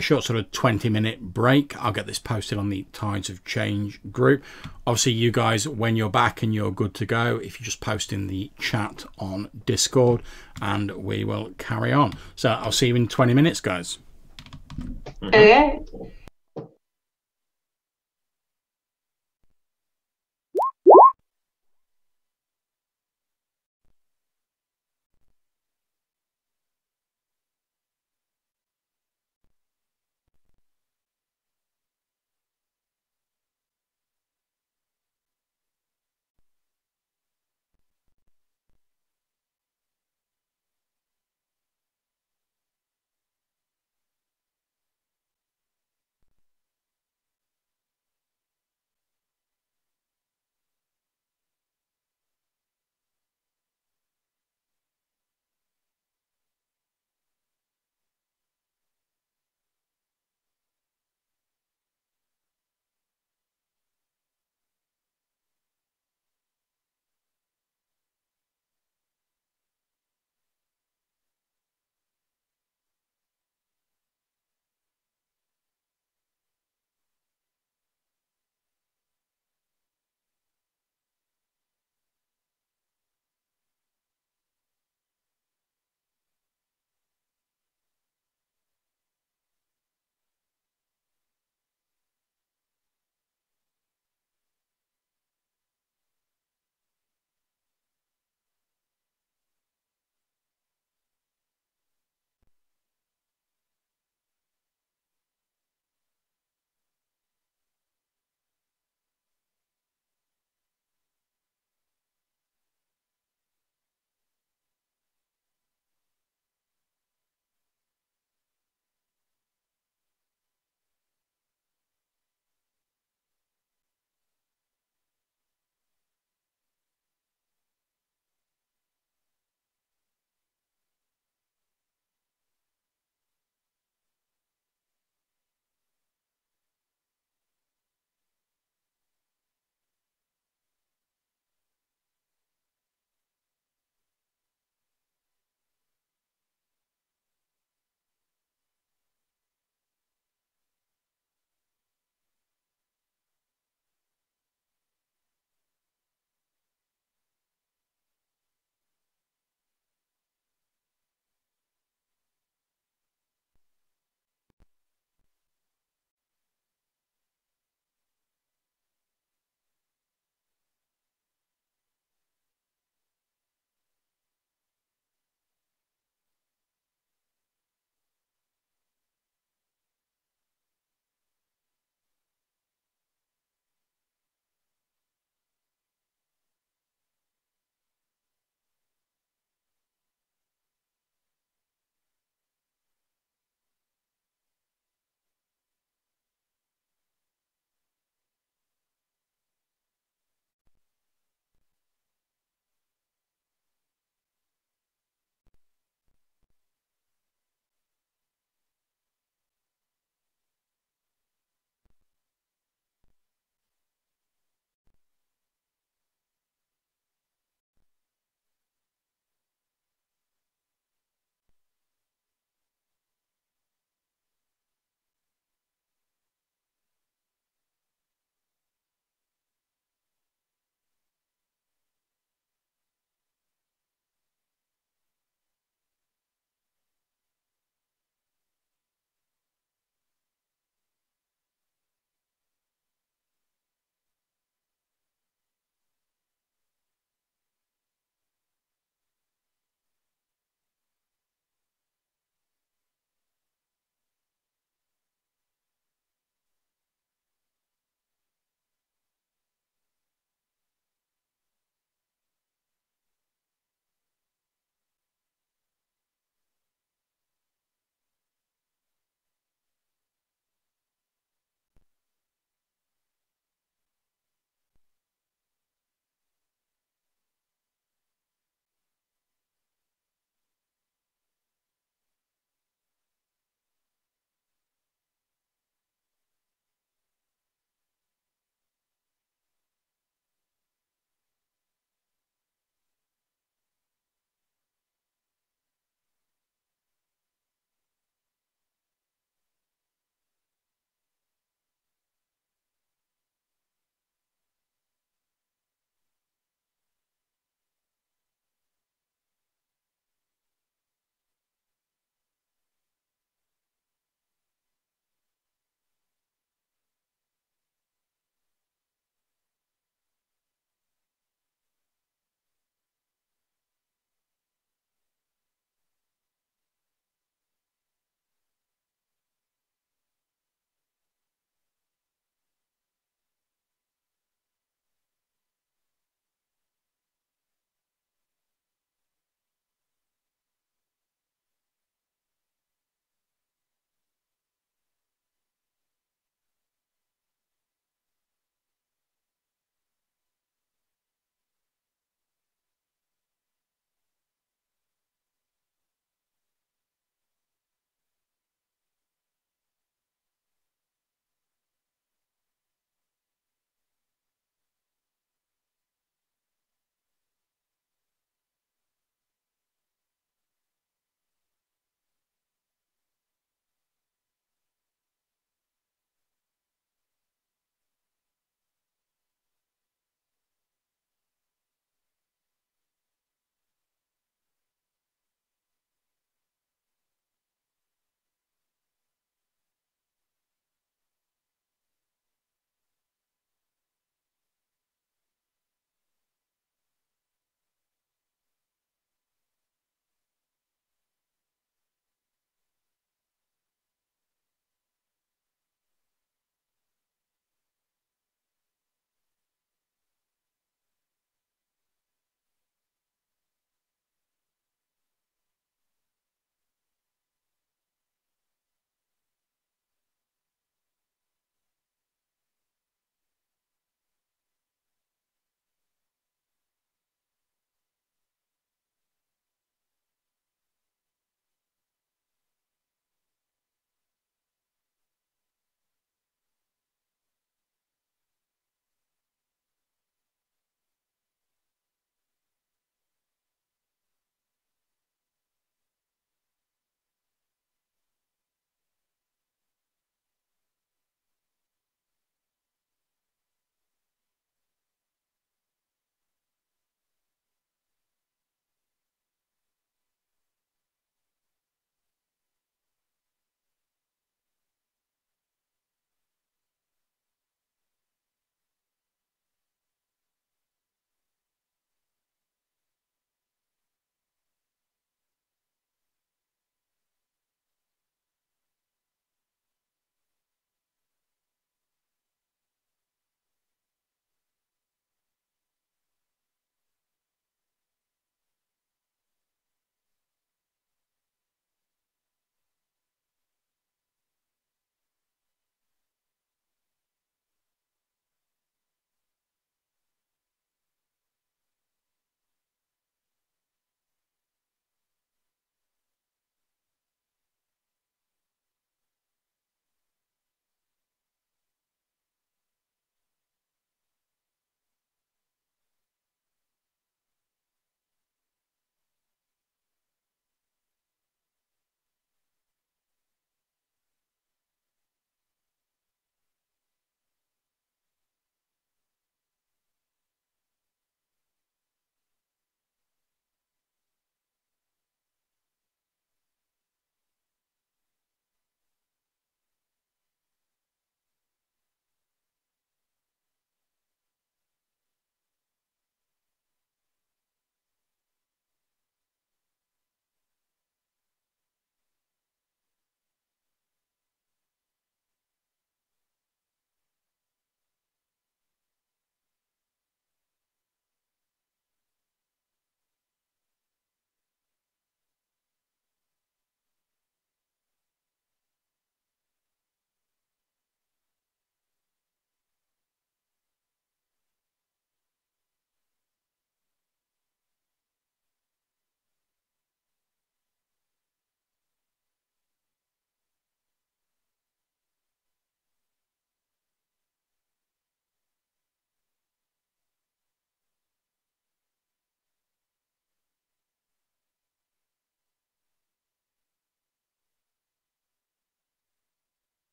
short sort of 20-minute break. I'll get this posted on the Tides of Change group. Obviously, you guys, when you're back and you're good to go, if you just post in the chat on Discord, and we will carry on. So I'll see you in 20 minutes, guys. Okay.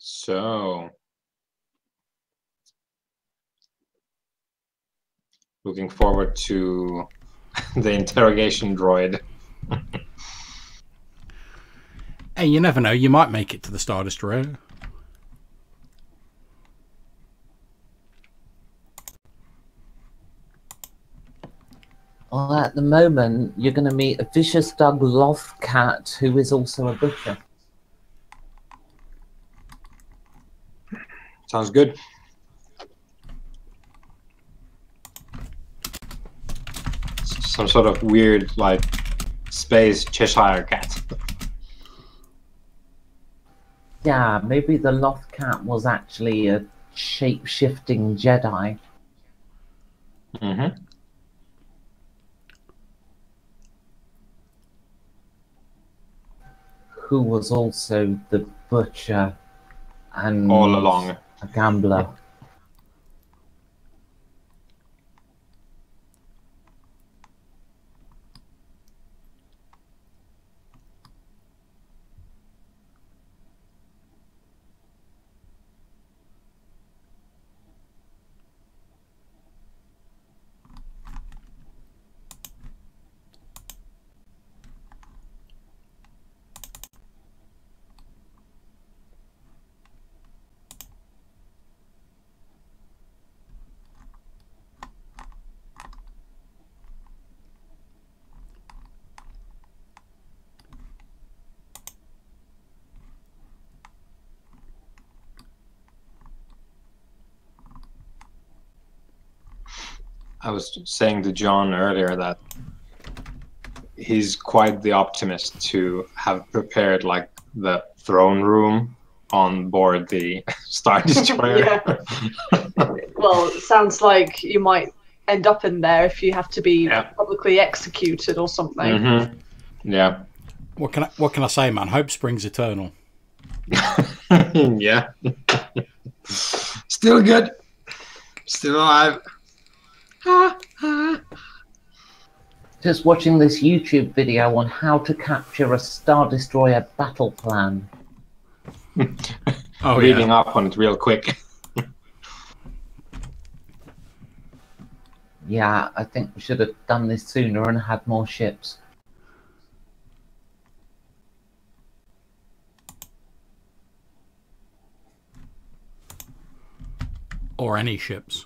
So, looking forward to the interrogation droid. Hey, you never know. You might make it to the Star Destroyer. Well, at the moment, you're going to meet a vicious dog Lothcat, who is also a butcher. Sounds good. Some sort of weird, like, space Cheshire cat. Yeah, maybe the Lothcat was actually a shape-shifting Jedi. Mm-hmm. Who was also the butcher and All along. a gambler. I was saying to John earlier that he's quite the optimist to have prepared like the throne room on board the Star Destroyer. Yeah. Well, it sounds like you might end up in there if you have to be publicly executed or something. Mm-hmm. Yeah. What can I say, man? Hope springs eternal. Yeah. Still good. Still alive. Just watching this YouTube video on how to capture a Star Destroyer battle plan. Oh, Reading up on it real quick. Yeah, I think we should have done this sooner and had more ships. Or any ships.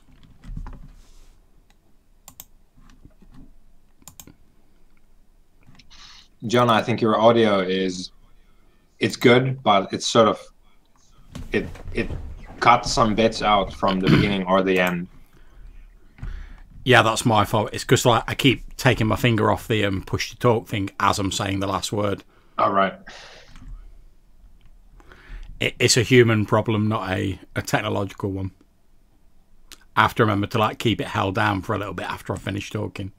John, I think your audio it's good, but it's sort of it cuts some bits out from the beginning or the end. Yeah, that's my fault. It's because like I keep taking my finger off the push to talk thing as I'm saying the last word. All right. It's a human problem, not a technological one. I have to remember to like keep it held down for a little bit after I finish talking.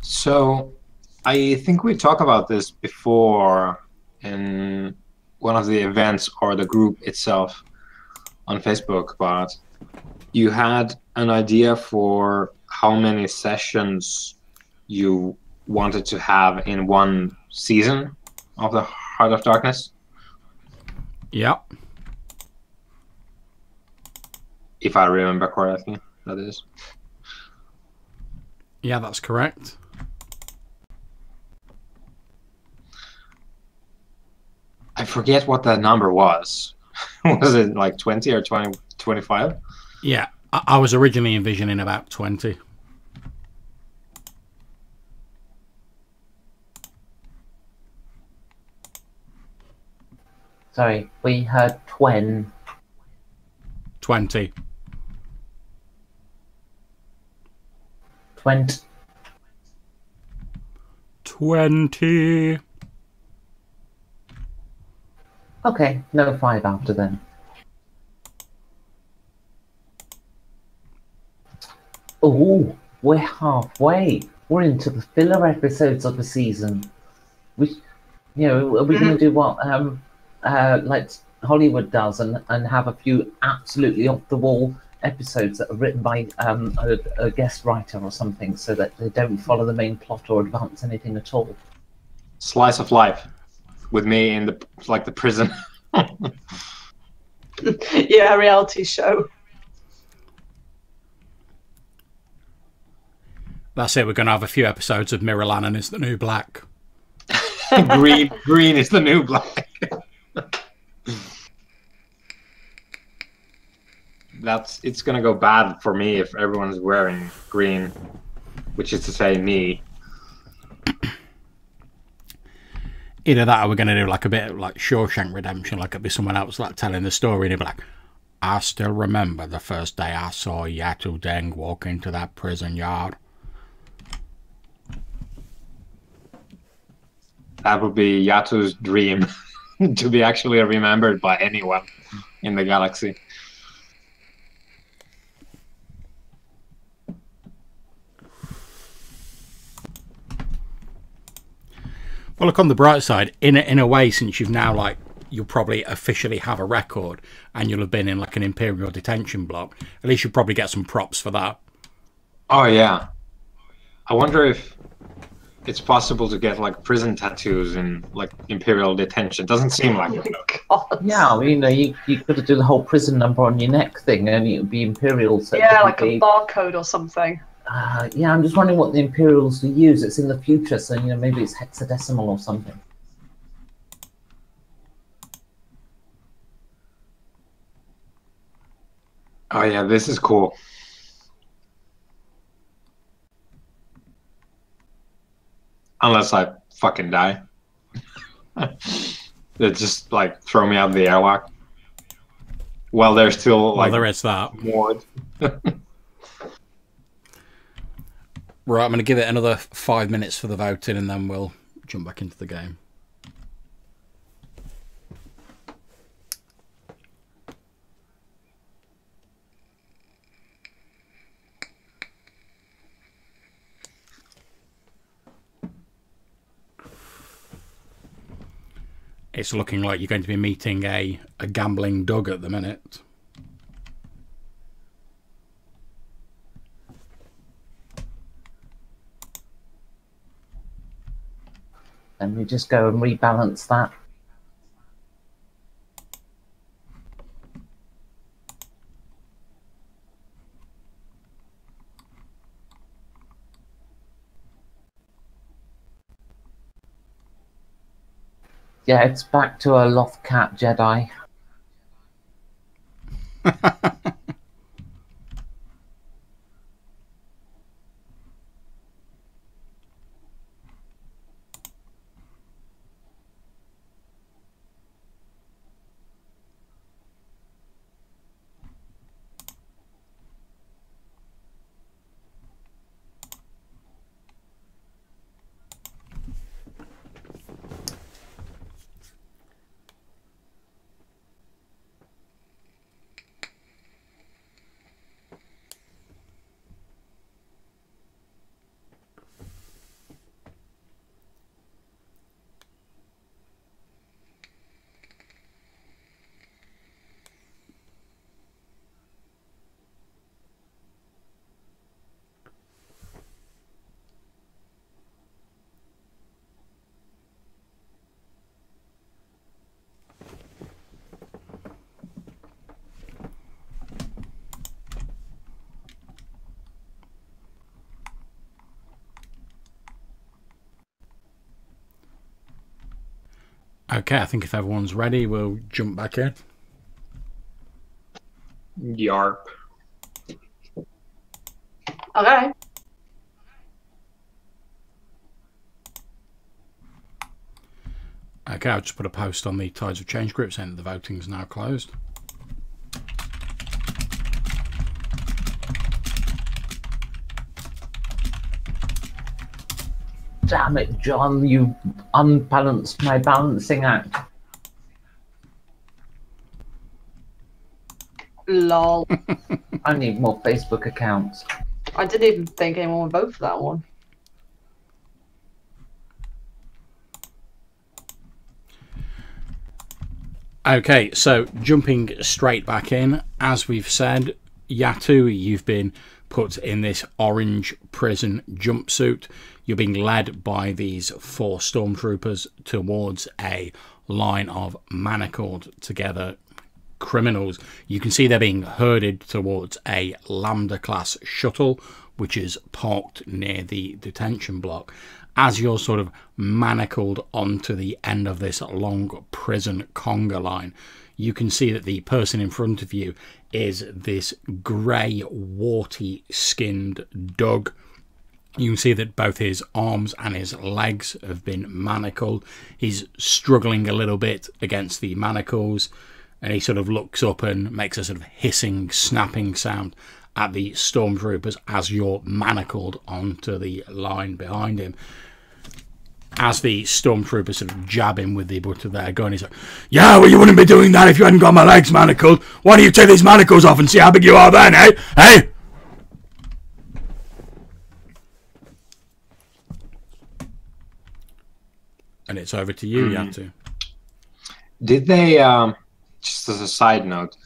So, I think we talked about this before in one of the events or the group itself on Facebook, but you had an idea for how many sessions you wanted to have in one season of the Heart of Darkness? Yep. If I remember correctly, that is. Yeah, that's correct. I forget what that number was. Was it like 20 or 20, 25? Yeah, I was originally envisioning about 20. Sorry, we heard 20. 20. 20. 20. Okay, no 5 after then. Oh, we're halfway. We're into the filler episodes of the season. We, are we going to do what like Hollywood does and have a few absolutely off the wall episodes that are written by a guest writer or something, so that they don't follow the main plot or advance anything at all? Slice of life. with me in the prison. Yeah, reality show. That's it. We're going to have a few episodes of Mirror Lannon is the new black. Green is the new black. It's gonna go bad for me if everyone's wearing green, which is to say me. Either that or we're going to do like a bit of like Shawshank Redemption, like it'd be someone else like telling the story and it'd be like, I still remember the first day I saw Yatu Deng walk into that prison yard. That would be Yatu's dream, to be actually remembered by anyone in the galaxy. Well, look, on the bright side, in a way, since you've now, like, you'll probably officially have a record and you'll have been in, like, an Imperial detention block, at least you'll probably get some props for that. Oh, yeah. I wonder if it's possible to get, like, prison tattoos in, like, Imperial detention. Doesn't seem like it. God. Yeah, you know, you could do the whole prison number on your neck thing, and it would be Imperial. So Yeah, like a barcode or something. Yeah, I'm just wondering what the Imperials will use. It's in the future, so, you know, maybe it's hexadecimal or something. Oh, yeah, this is cool. Unless I fucking die. They just, like, throw me out of the airlock. Well, there's still, like... Well, there is that. More. Right, I'm going to give it another 5 minutes for the voting and then we'll jump back into the game. It's looking like you're going to be meeting a gambling Doug at the minute. And we just go and rebalance that. Yeah, it's back to a Lothcat Jedi. Okay, I think if everyone's ready, we'll jump back in. Yarp. Okay. Okay, I'll just put a post on the Tides of Change group saying that the voting's now closed. Damn it, John, you unbalanced my balancing act. Lol. I need more Facebook accounts. I didn't even think anyone would vote for that one. Okay, so jumping straight back in, as we've said, Yatu, you've been put in this orange prison jumpsuit. You're being led by these 4 stormtroopers towards a line of manacled together criminals. You can see they're being herded towards a Lambda class shuttle, which is parked near the detention block. As you're sort of manacled onto the end of this long prison conga line, you can see that the person in front of you is this grey, warty skinned Doug. You can see that both his arms and his legs have been manacled. He's struggling a little bit against the manacles, and he sort of looks up and makes a sort of hissing, snapping sound at the stormtroopers as you're manacled onto the line behind him. As the stormtroopers sort of jab him with the butt of their gun, he's like, "Yeah, well, you wouldn't be doing that if you hadn't got my legs manacled. Why don't you take these manacles off and see how big you are then, eh? Hey?" And it's over to you, Yatu. Did they, just as a side note,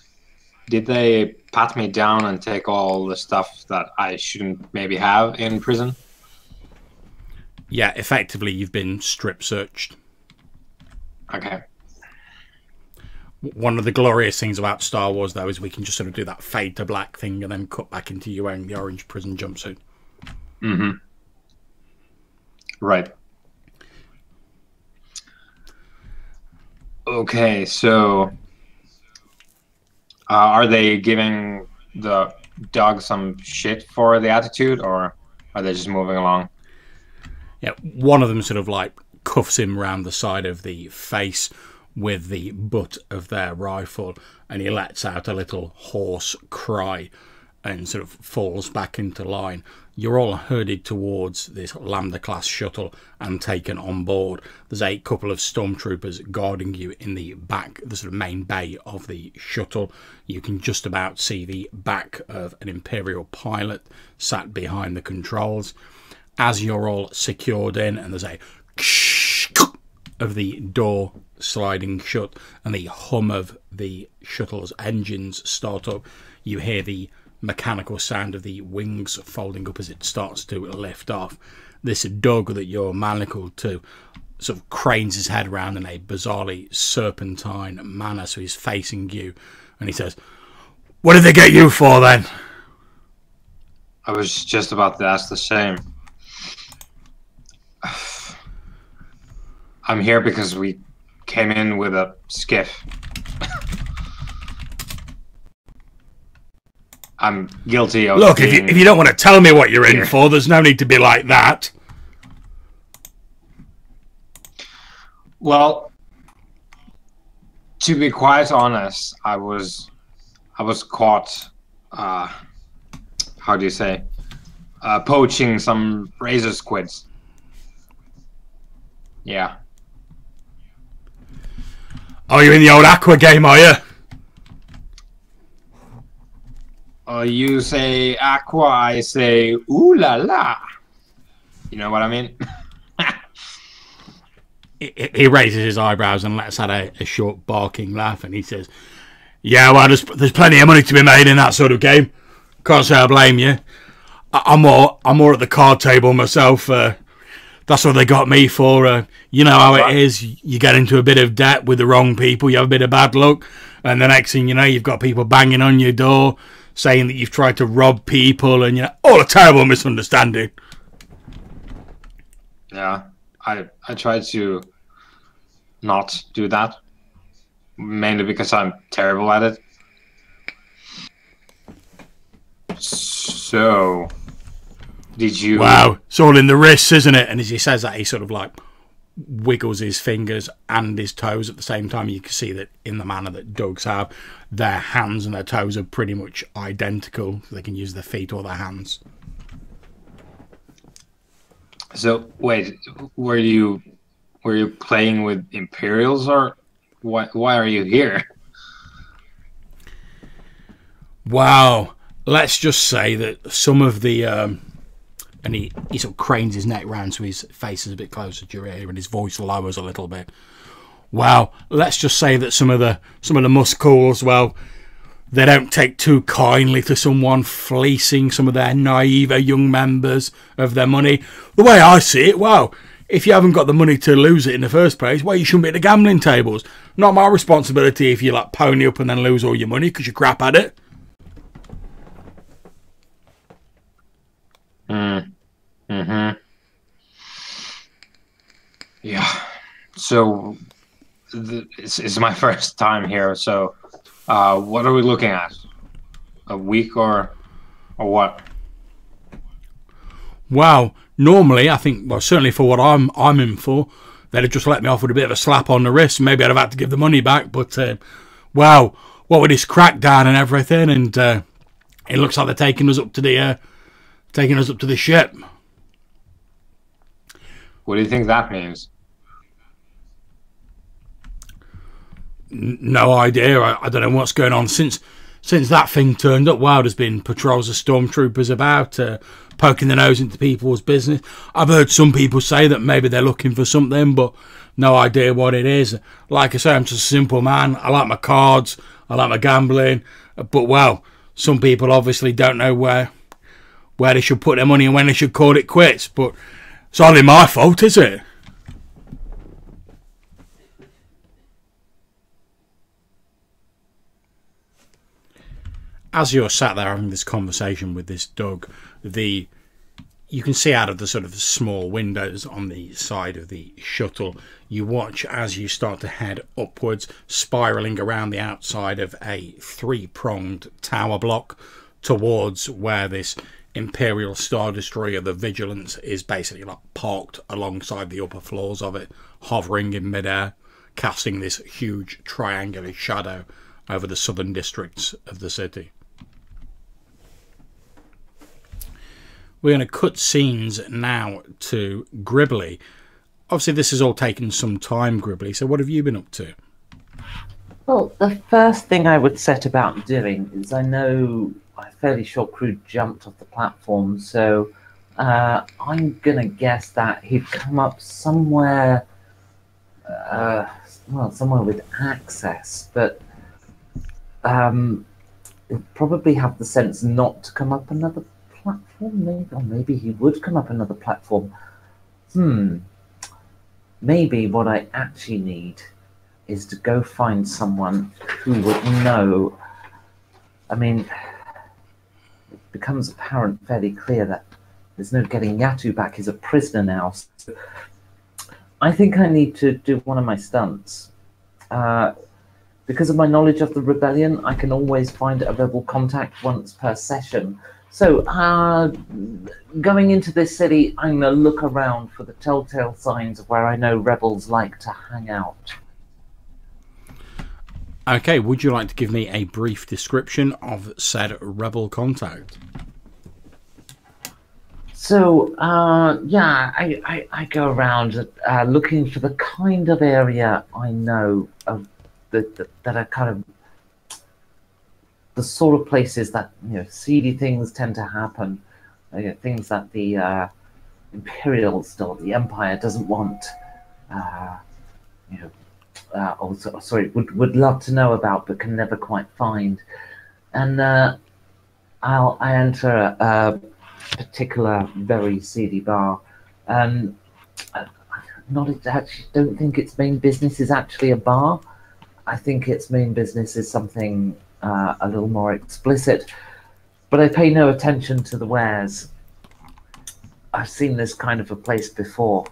did they pat me down and take all the stuff that I shouldn't maybe have in prison? Yeah, effectively, you've been strip searched. Okay. One of the glorious things about Star Wars, though, is we can just sort of do that fade to black thing and then cut back into you wearing the orange prison jumpsuit. Mm-hmm. Right. Okay, so are they giving the dog some shit for the attitude, or are they just moving along? Yeah, one of them sort of like cuffs him round the side of the face with the butt of their rifle, and he lets out a little hoarse cry and sort of falls back into line. You're all herded towards this Lambda class shuttle and taken on board. There's a couple of stormtroopers guarding you in the back, the sort of main bay of the shuttle. You can just about see the back of an Imperial pilot sat behind the controls. As you're all secured in, and there's a of the door sliding shut and the hum of the shuttle's engines start up, you hear the mechanical sound of the wings folding up as it starts to lift off. This dog that you're manacled to sort of cranes his head around in a bizarrely serpentine manner, so he's facing you, and he says, "What did they get you for then?" I was just about to ask the same. I'm here because we came in with a skiff. I'm guilty of. Look, if you don't want to tell me what you're in for, there's no need to be like that. Well, to be quite honest, I was caught. How do you say? Poaching some razor squids. Yeah. Oh, you're in the old Aqua game, are you? You say aqua, I say ooh la la. You know what I mean? He raises his eyebrows and lets out a short barking laugh, and he says, "Yeah, well, there's plenty of money to be made in that sort of game. Can't say I blame you. I'm more at the card table myself. That's what they got me for. You know how it is. You get into a bit of debt with the wrong people. You have a bit of bad luck, and the next thing you know, you've got people banging on your door, saying that you've tried to rob people, and all a terrible misunderstanding." Yeah, I tried to not do that, mainly because I'm terrible at it. So, did you... Wow, it's all in the wrists, isn't it? And as he says that, he sort of like wiggles his fingers and his toes at the same time. You can see that in the manner that dogs have, their hands and their toes are pretty much identical. They can use their feet or their hands. So wait, were you playing with Imperials, or why are you here? Wow, let's just say that some of the and he sort of cranes his neck round so his face is a bit closer to your ear and his voice lowers a little bit. Wow, let's just say that some of the muscles, well, they don't take too kindly to someone fleecing some of their naive young members of their money. The way I see it, well, if you haven't got the money to lose it in the first place, well, you shouldn't be at the gambling tables. Not my responsibility if you like pony up and then lose all your money because you're crap at it. Yeah. So it's my first time here. So what are we looking at? A week or what? Wow. Normally, I think, well, certainly for what I'm in for, they'd have just let me off with a bit of a slap on the wrist. Maybe I'd have had to give the money back. But wow, what with this crackdown and everything, and it looks like they're taking us up to the ship. What do you think that means? No idea. I don't know what's going on since that thing turned up. Wow, there's been patrols of stormtroopers about poking their nose into people's business. I've heard some people say that maybe they're looking for something, but no idea what it is. Like I say, I'm just a simple man. I like my cards, I like my gambling, but well, some people obviously don't know where they should put their money and when they should call it quits. But it's hardly my fault, is it? As you're sat there having this conversation with this Doug, you can see out of the sort of small windows on the side of the shuttle. You watch as you start to head upwards, spiralling around the outside of a three-pronged tower block towards where this Imperial Star Destroyer, the Vigilance, is basically like parked alongside the upper floors of it, hovering in midair, casting this huge triangular shadow over the southern districts of the city. We're going to cut scenes now to Gribbly. Obviously, this has all taken some time, Gribbly, so what have you been up to? Well, the first thing I would set about doing is I know I'm fairly sure Crew jumped off the platform, so I'm going to guess that he'd come up somewhere, well, somewhere with access, but he'll probably have the sense not to come up another platform, maybe, or maybe he would come up another platform. Maybe what I actually need is to go find someone who would know. I mean, it becomes apparent fairly clear that there's no getting Yatu back. He's a prisoner now. So I think I need to do one of my stunts. Because of my knowledge of the rebellion, I can always find a rebel contact once per session. So, going into this city, I'm going to look around for the telltale signs of where I know rebels like to hang out. Okay, would you like to give me a brief description of said rebel contact? So, yeah, I go around looking for the kind of area I know of that are kind of the sort of places that, you know, seedy things tend to happen, things that the Imperial still, the Empire doesn't want, would love to know about but can never quite find. And I enter a particular very seedy bar, and actually don't think its main business is actually a bar. I think its main business is something a little more explicit, but I pay no attention to the wares. I've seen this kind of a place before.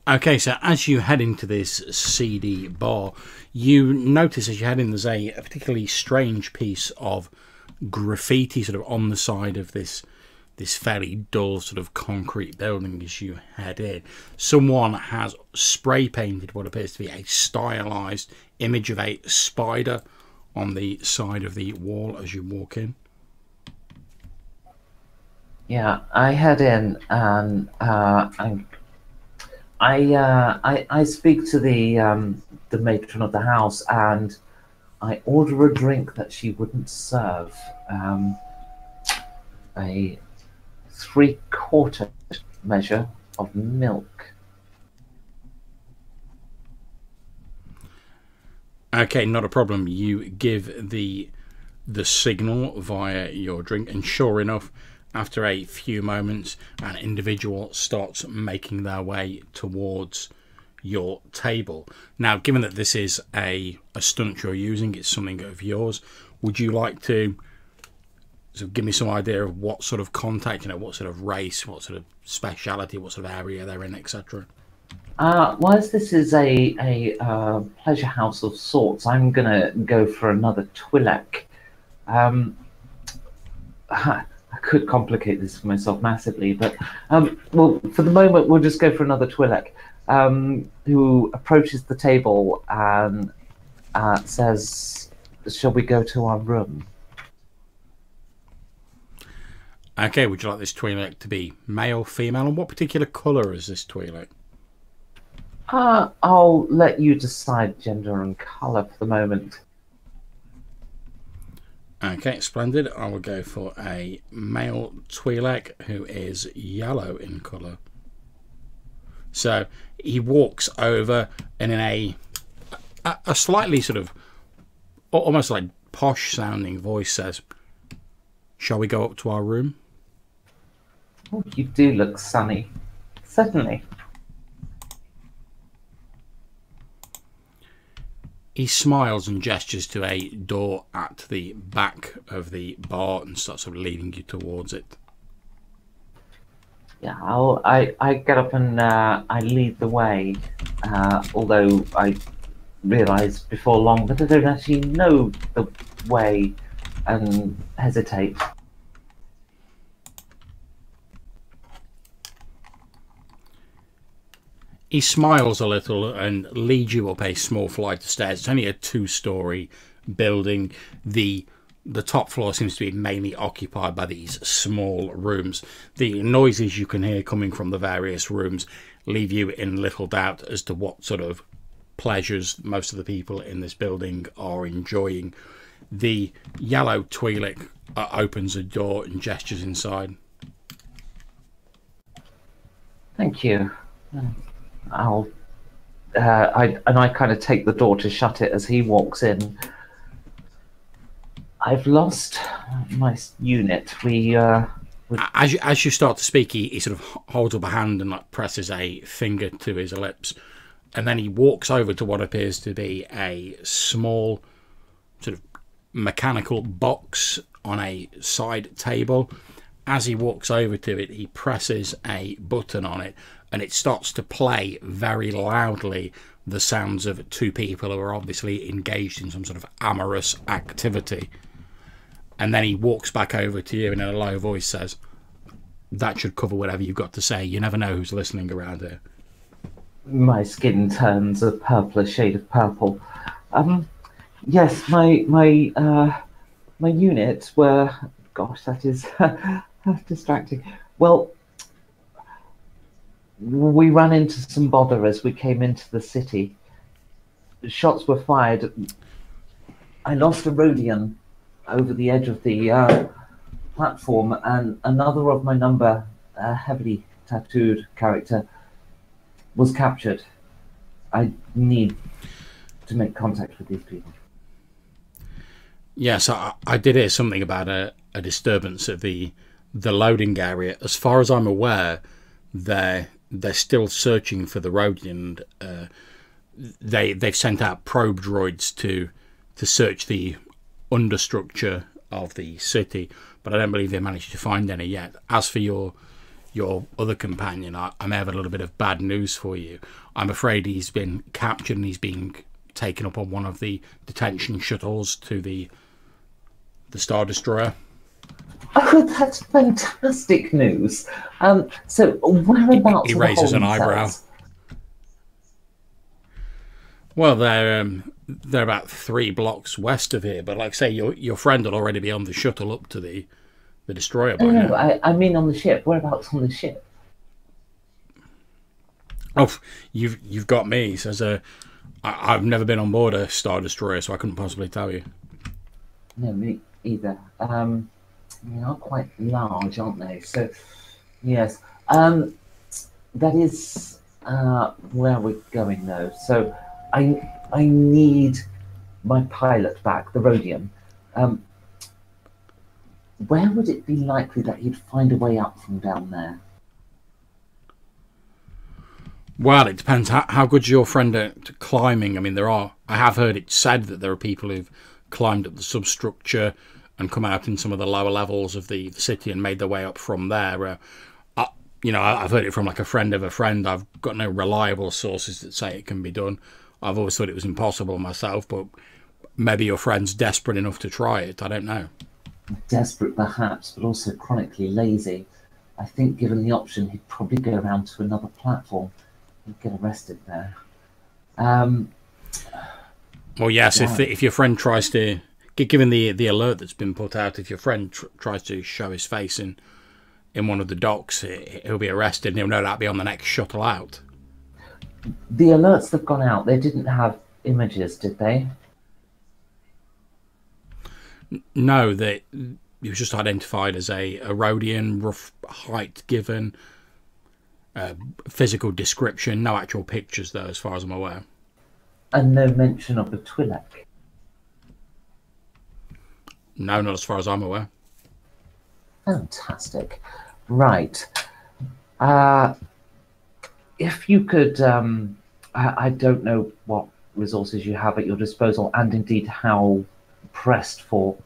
Okay, so as you head into this seedy bar, you notice as you head in there's a particularly strange piece of graffiti sort of on the side of this fairly dull sort of concrete building as you head in. Someone has spray painted what appears to be a stylized image of a spider on the side of the wall as you walk in. Yeah, I head in and I speak to the matron of the house and I order a drink that she wouldn't serve. A 3/4 measure of milk. Okay, not a problem. You give the signal via your drink, and sure enough, after a few moments, an individual starts making their way towards your table. Now, given that this is a stunt you're using, it's something of yours, would you like to sort of give me some idea of what sort of contact, what sort of race, what sort of speciality, what sort of area they're in, etc.? Well, as this is a pleasure house of sorts, I'm gonna go for another Twi'lek. I could complicate this for myself massively, but well, for the moment, we'll just go for another Twi'lek, who approaches the table and says, "Shall we go to our room?" Okay, would you like this Twi'lek to be male, female, and what particular colour is this Twi'lek? I'll let you decide gender and colour for the moment. Okay, splendid. I will go for a male Twi'lek who is yellow in colour. So he walks over and in a slightly sort of almost like posh sounding voice says, "Shall we go up to our room?" Oh, you do look sunny. Certainly. He smiles and gestures to a door at the back of the bar and starts sort of leading you towards it. Yeah, I get up and I lead the way, although I realise before long that I don't actually know the way and hesitate. He smiles a little and leads you up a small flight of stairs. It's only a 2-storey building. The top floor seems to be mainly occupied by these small rooms. The noises you can hear coming from the various rooms leave you in little doubt as to what sort of pleasures most of the people in this building are enjoying. The yellow Twi'lek opens a door and gestures inside. Thank you. I kind of take the door to shut it as he walks in. I've lost my unit. As you start to speak, he sort of holds up a hand and like presses a finger to his lips, and then he walks over to what appears to be a small sort of mechanical box on a side table. As he walks over to it, he presses a button on it, and it starts to play very loudly the sounds of 2 people who are obviously engaged in some sort of amorous activity. And then he walks back over to you and in a low voice says, "That should cover whatever you've got to say. You never know who's listening around here." My skin turns a purplish shade of purple. Yes, my unit were... Gosh, that is distracting. Well, we ran into some bother as we came into the city. Shots were fired. I lost a Rhodian over the edge of the platform, and another of my number, a heavily tattooed character, was captured. I need to make contact with these people. Yes, I did hear something about a disturbance at the loading area. As far as I'm aware, they're still searching for the Rhodian. They've sent out probe droids to search the understructure of the city, but I don't believe they managed to find any yet. As for your other companion, I may have a little bit of bad news for you. I'm afraid he's been captured and he's being taken up on one of the detention shuttles to the Star Destroyer. Oh, that's fantastic news. So whereabouts? He raises an eyebrow. Well, they're about 3 blocks west of here, but like I say, your friend will already be on the shuttle up to the destroyer by now. No, I mean on the ship. Whereabouts on the ship? Oh, you've got me. He says, I've never been on board a Star Destroyer, so I couldn't possibly tell you. No, me either. They are quite large, aren't they? So, yes. That is where we're going, though. So, I need my pilot back, the Rhodium, where would it be likely that he'd find a way up from down there? Well, it depends. How good's your friend at climbing? I mean, I have heard it said that there are people who've climbed up the substructure and come out in some of the lower levels of the city and made their way up from there. I've heard it from like a friend of a friend. I've got no reliable sources that say it can be done. I've always thought it was impossible myself, but maybe your friend's desperate enough to try it. I don't know. Desperate perhaps, but also chronically lazy. I think given the option, he'd probably go around to another platform. He'd get arrested there. Well, yes, yeah. If your friend tries to, given the alert that's been put out, if your friend tries to show his face in one of the docks, he'll be arrested and he'll no doubt be on the next shuttle out. The alerts that have gone out, they didn't have images, did they? No, he was just identified as a Rhodian, rough height given, physical description, no actual pictures though, as far as I'm aware. And no mention of the Twi'lek? No, not as far as I'm aware. Fantastic. Right. If you could, I don't know what resources you have at your disposal and indeed how pressed for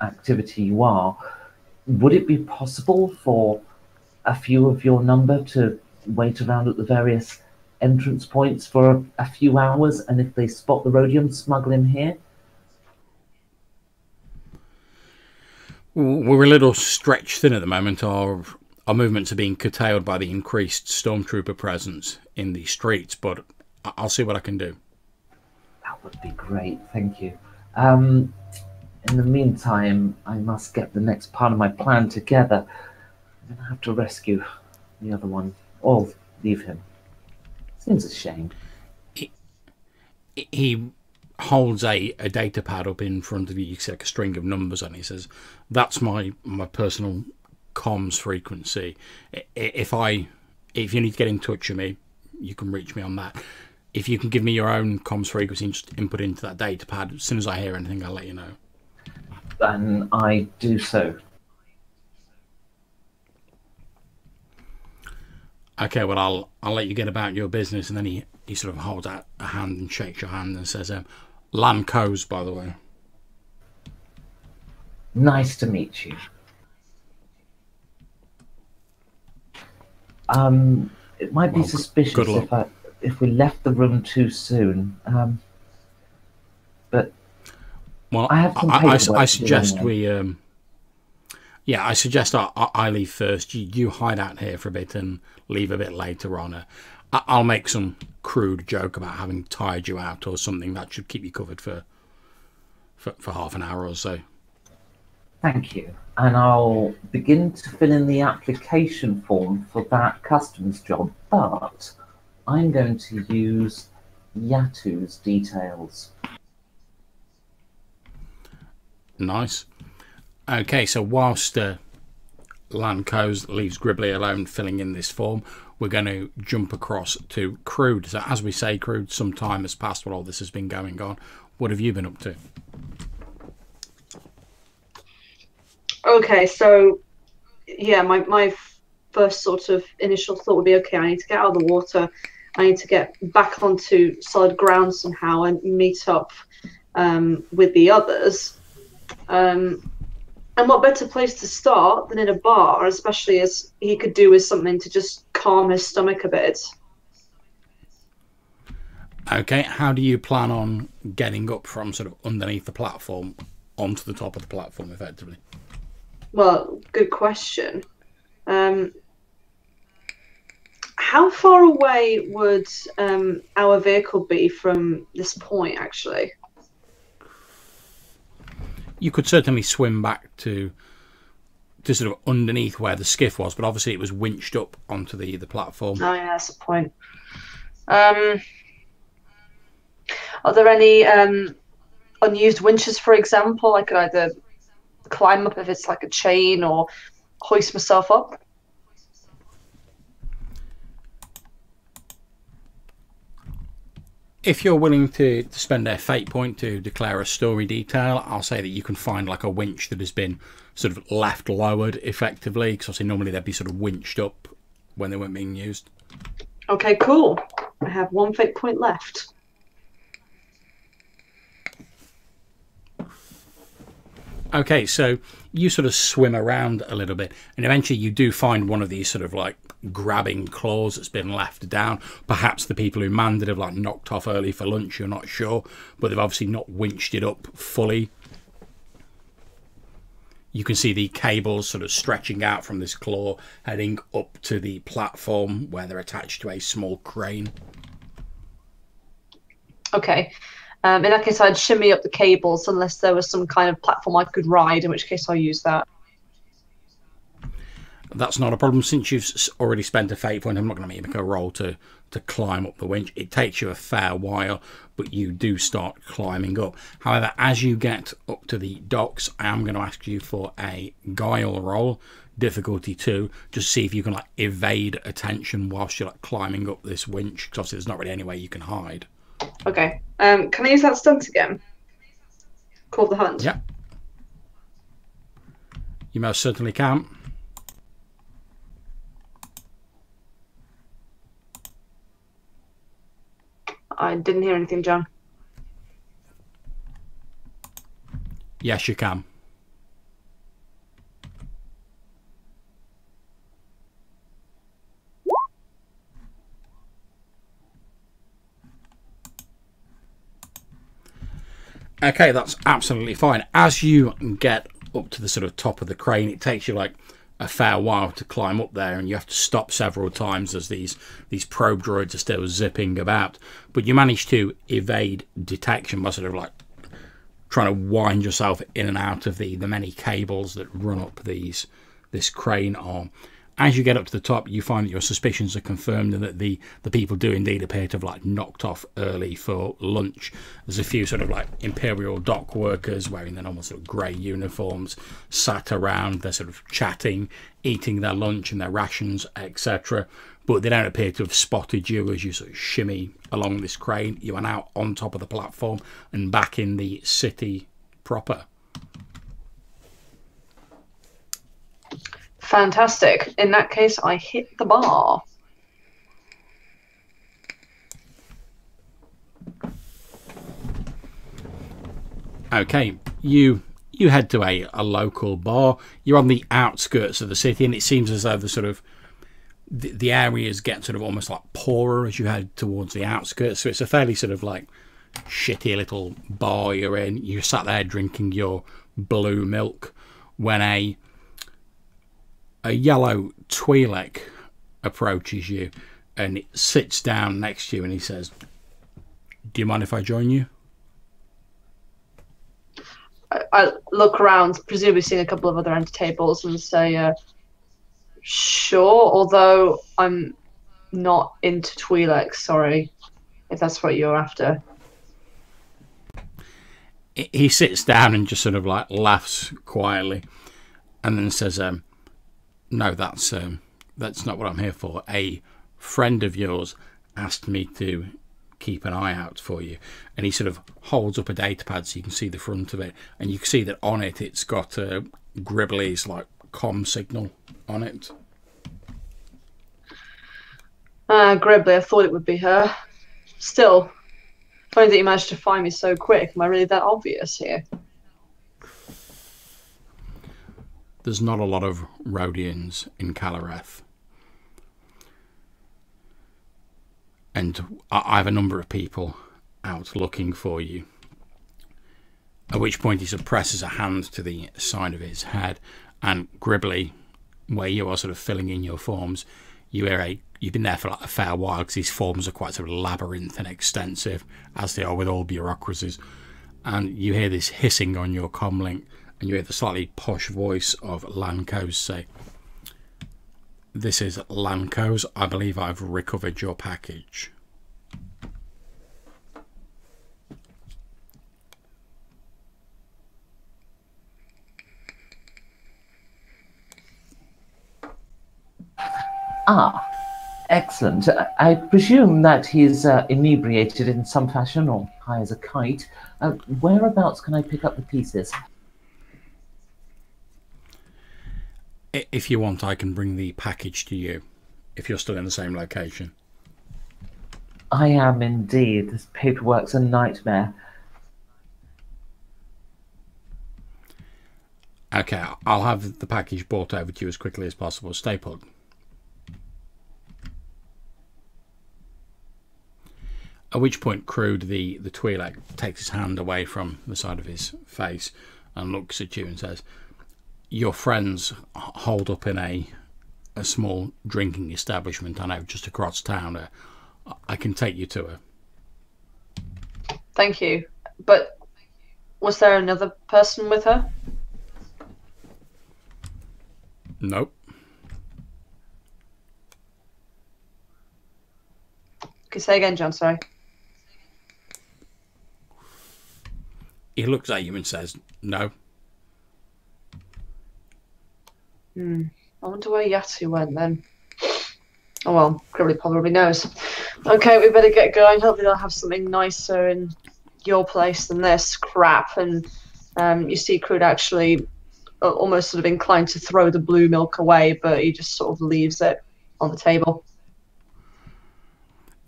activity you are, would it be possible for a few of your number to wait around at the various entrance points for a few hours, and if they spot the Rhodium, smuggle him here? We're a little stretched thin at the moment. Our movements are being curtailed by the increased stormtrooper presence in the streets, but I'll see what I can do. That would be great, thank you. In the meantime, I must get the next part of my plan together. I'm going to have to rescue the other one, or leave him. Seems a shame. He holds a data pad up in front of you. You see like a string of numbers on it. He says, "That's my personal comms frequency. If you need to get in touch with me, you can reach me on that. If you can give me your own comms frequency and just input into that data pad, as soon as I hear anything, I'll let you know." And I do so. Okay, well, I'll let you get about your business. And then he sort of holds out a hand and shakes your hand and says, "Lan Coes, by the way." Nice to meet you. It might be suspicious if we left the room too soon. But well, I have some I suggest I suggest I leave first. You hide out here for a bit and leave a bit later on. I'll make some crude joke about having tired you out or something that should keep you covered for half an hour or so. Thank you. And I'll begin to fill in the application form for that customs job, but I'm going to use Yatu's details. Nice. Okay, so whilst Lan Coes leaves Gribbly alone filling in this form, we're going to jump across to Crude. So as we say, Crude, some time has passed while all this has been going on. What have you been up to? Okay, so yeah, my first sort of initial thought would be, okay, I need to get out of the water. I need to get back onto solid ground somehow and meet up with the others. And what better place to start than in a bar, especially as he could do with something to just calm his stomach a bit. Okay, how do you plan on getting up from sort of underneath the platform onto the top of the platform effectively? Well, good question. How far away would our vehicle be from this point, actually? You could certainly swim back to sort of underneath where the skiff was, but obviously it was winched up onto the platform. Oh yeah, that's the point. Are there any unused winches, for example? I could either climb up if it's like a chain or hoist myself up. If you're willing to spend a fate point to declare a story detail, I'll say that you can find like a winch that has been sort of left lowered effectively, because obviously normally they'd be sort of winched up when they weren't being used. Okay, cool. I have 1 fate point left. Okay, so you sort of swim around a little bit, and eventually you do find one of these sort of like grabbing claws that's been left down. Perhaps the people who manned it have like knocked off early for lunch, you're not sure, but they've obviously not winched it up fully. You can see the cables sort of stretching out from this claw, heading up to the platform where they're attached to a small crane. Okay. In that case, I'd shimmy up the cables unless there was some kind of platform I could ride, in which case I'll use that. That's not a problem. Since you've already spent a fate point, I'm not going to make a roll to climb up the winch. It takes you a fair while, but you do start climbing up. However, as you get up to the docks, I am going to ask you for a guile roll, difficulty 2, just to see if you can like evade attention whilst you're like climbing up this winch, because obviously there's not really any way you can hide. Okay. Can I use that stunt again? Call the hunt. Yeah. You most certainly can. I didn't hear anything, John. Yes, you can. Okay, that's absolutely fine. As you get up to the sort of top of the crane, it takes you like a fair while to climb up there, and you have to stop several times as these probe droids are still zipping about. But you manage to evade detection by sort of like trying to wind yourself in and out of the many cables that run up this crane arm. As you get up to the top, you find that your suspicions are confirmed and that the people do indeed appear to have like knocked off early for lunch. There's a few sort of like Imperial dock workers wearing their normal sort of grey uniforms sat around. They're sort of chatting, eating their lunch and their rations, etc. But they don't appear to have spotted you as you sort of shimmy along this crane. You are now on top of the platform and back in the city proper. Fantastic. In that case, I hit the bar. Okay, you head to a local bar. You're on the outskirts of the city, and it seems as though the sort of the areas get sort of almost like poorer as you head towards the outskirts. So it's a fairly sort of like shitty little bar you're in. You're sat there drinking your blue milk when a yellow Twi'lek approaches you and it sits down next to you, and he says, "Do you mind if I join you?" I look around, presumably seeing a couple of other end tables, and say, sure, although I'm not into Twi'lek, sorry, if that's what you're after. He sits down and just sort of like laughs quietly and then says, "No, that's not what I'm here for. A friend of yours asked me to keep an eye out for you." And he sort of holds up a data pad so you can see the front of it, and you can see that on it it's got Gribbly's like comm signal on it. Gribbly, I thought it would be her. Still, funny that you managed to find me so quick. Am I really that obvious here? There's not a lot of Rhodians in Calareth. And I have a number of people out looking for you. At which point he sort of presses a hand to the side of his head, and Gribbly, where you are sort of filling in your forms, you've been there for like a fair while, because these forms are quite sort of labyrinth and extensive, as they are with all bureaucracies. And you hear this hissing on your comlink, and you hear the slightly posh voice of Lankos say, "This is Lankos. I believe I've recovered your package." Excellent. I presume that he's inebriated in some fashion or high as a kite. Whereabouts can I pick up the pieces? If you want, I can bring the package to you, if you're still in the same location. I am indeed. This paperwork's a nightmare. Okay, I'll have the package brought over to you as quickly as possible. Stay put. At which point, Crude, the Twi'lek, takes his hand away from the side of his face and looks at you and says, "Your friends hold up in a small drinking establishment I know just across town. I can take you to her." Thank you. But was there another person with her? Nope. Okay, say again, John, sorry. He looks at you and says, "No." I wonder where Yatu went then. Oh well, Gribbly probably knows. Okay, we better get going. Hopefully they'll have something nicer in your place than this crap. And you see Crude actually almost sort of inclined to throw the blue milk away, but he just sort of leaves it on the table.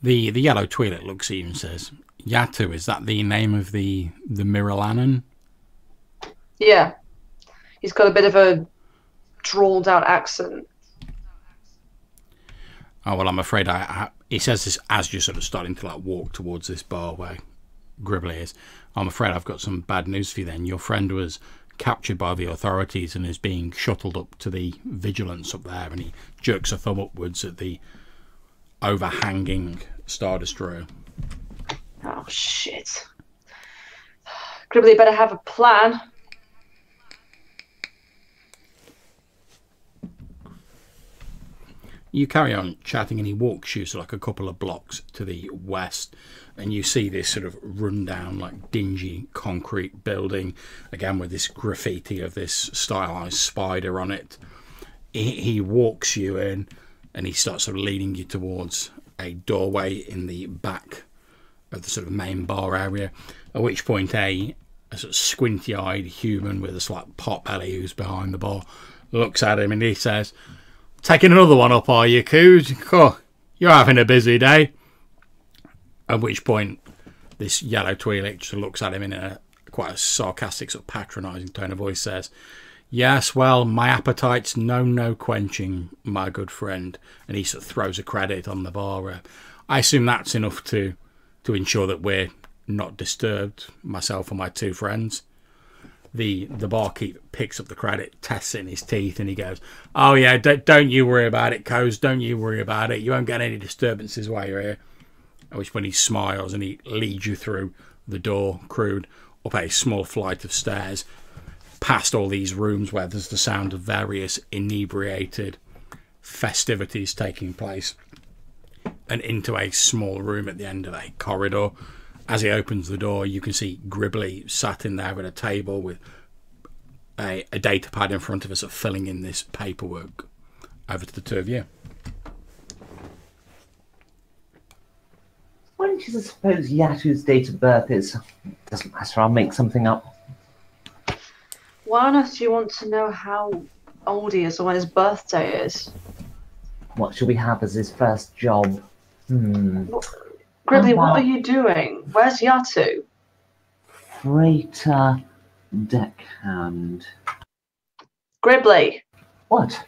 The yellow Twi'lek looks at you and says, "Yatu, is that the name of the Mirallanan?" Yeah. He's got a bit of a drawled out accent. Oh, well, I'm afraid he says this as you're sort of starting to like walk towards this bar where Gribbly is. "I'm afraid I've got some bad news for you then. Your friend was captured by the authorities and is being shuttled up to the vigilance up there," and he jerks a thumb upwards at the overhanging Star Destroyer. Oh, shit. Gribbly better have a plan. You carry on chatting and he walks you like a couple of blocks to the west, and you see this sort of rundown, like dingy concrete building, again with this graffiti of this stylized spider on it. He walks you in and he starts sort of leading you towards a doorway in the back of the sort of main bar area, at which point a sort of squinty-eyed human with a slight pot belly who's behind the bar looks at him and he says, "Taking another one up, are you, Coos? Oh, you're having a busy day." At which point this yellow Twi'lek just looks at him in a quite a sarcastic, sort of patronising tone of voice, says, "Yes, well, my appetite's no quenching, my good friend." And he sort of throws a credit on the bar. I assume that's enough to ensure that we're not disturbed, myself and my two friends. The barkeep picks up the credit, tests it in his teeth, and he goes, "Oh yeah, don't you worry about it, Coz. Don't you worry about it. You won't get any disturbances while you're here." At which point he smiles and he leads you through the door, Crude, up a small flight of stairs, past all these rooms where there's the sound of various inebriated festivities taking place, and into a small room at the end of a corridor. As he opens the door, you can see Gribbly sat in there at a table with a data pad in front of us, filling in this paperwork. Over to the two of you. Why don't you suppose Yatu's date of birth is? Doesn't matter, I'll make something up. Why on earth do you want to know how old he is or when his birthday is? What shall we have as his first job? Gribbly, what are you doing? Where's Yatu? Freighter deckhand. Gribbly, What?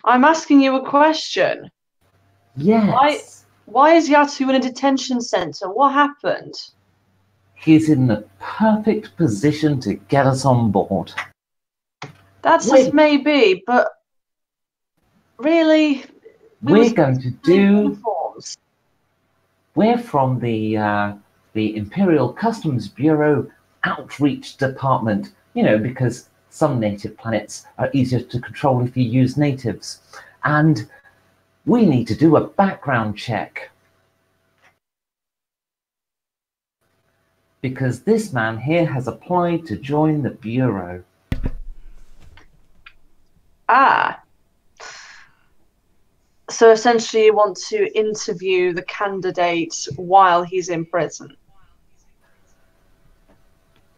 I'm asking you a question. Yes. Why is Yatu in a detention centre? What happened? He's in the perfect position to get us on board. That's Wait. as may be, but really, We're going to do. uniforms. We're from the Imperial Customs Bureau Outreach Department. You know, because some native planets are easier to control if you use natives. And we need to do a background check. Because this man here has applied to join the Bureau. So essentially you want to interview the candidate while he's in prison.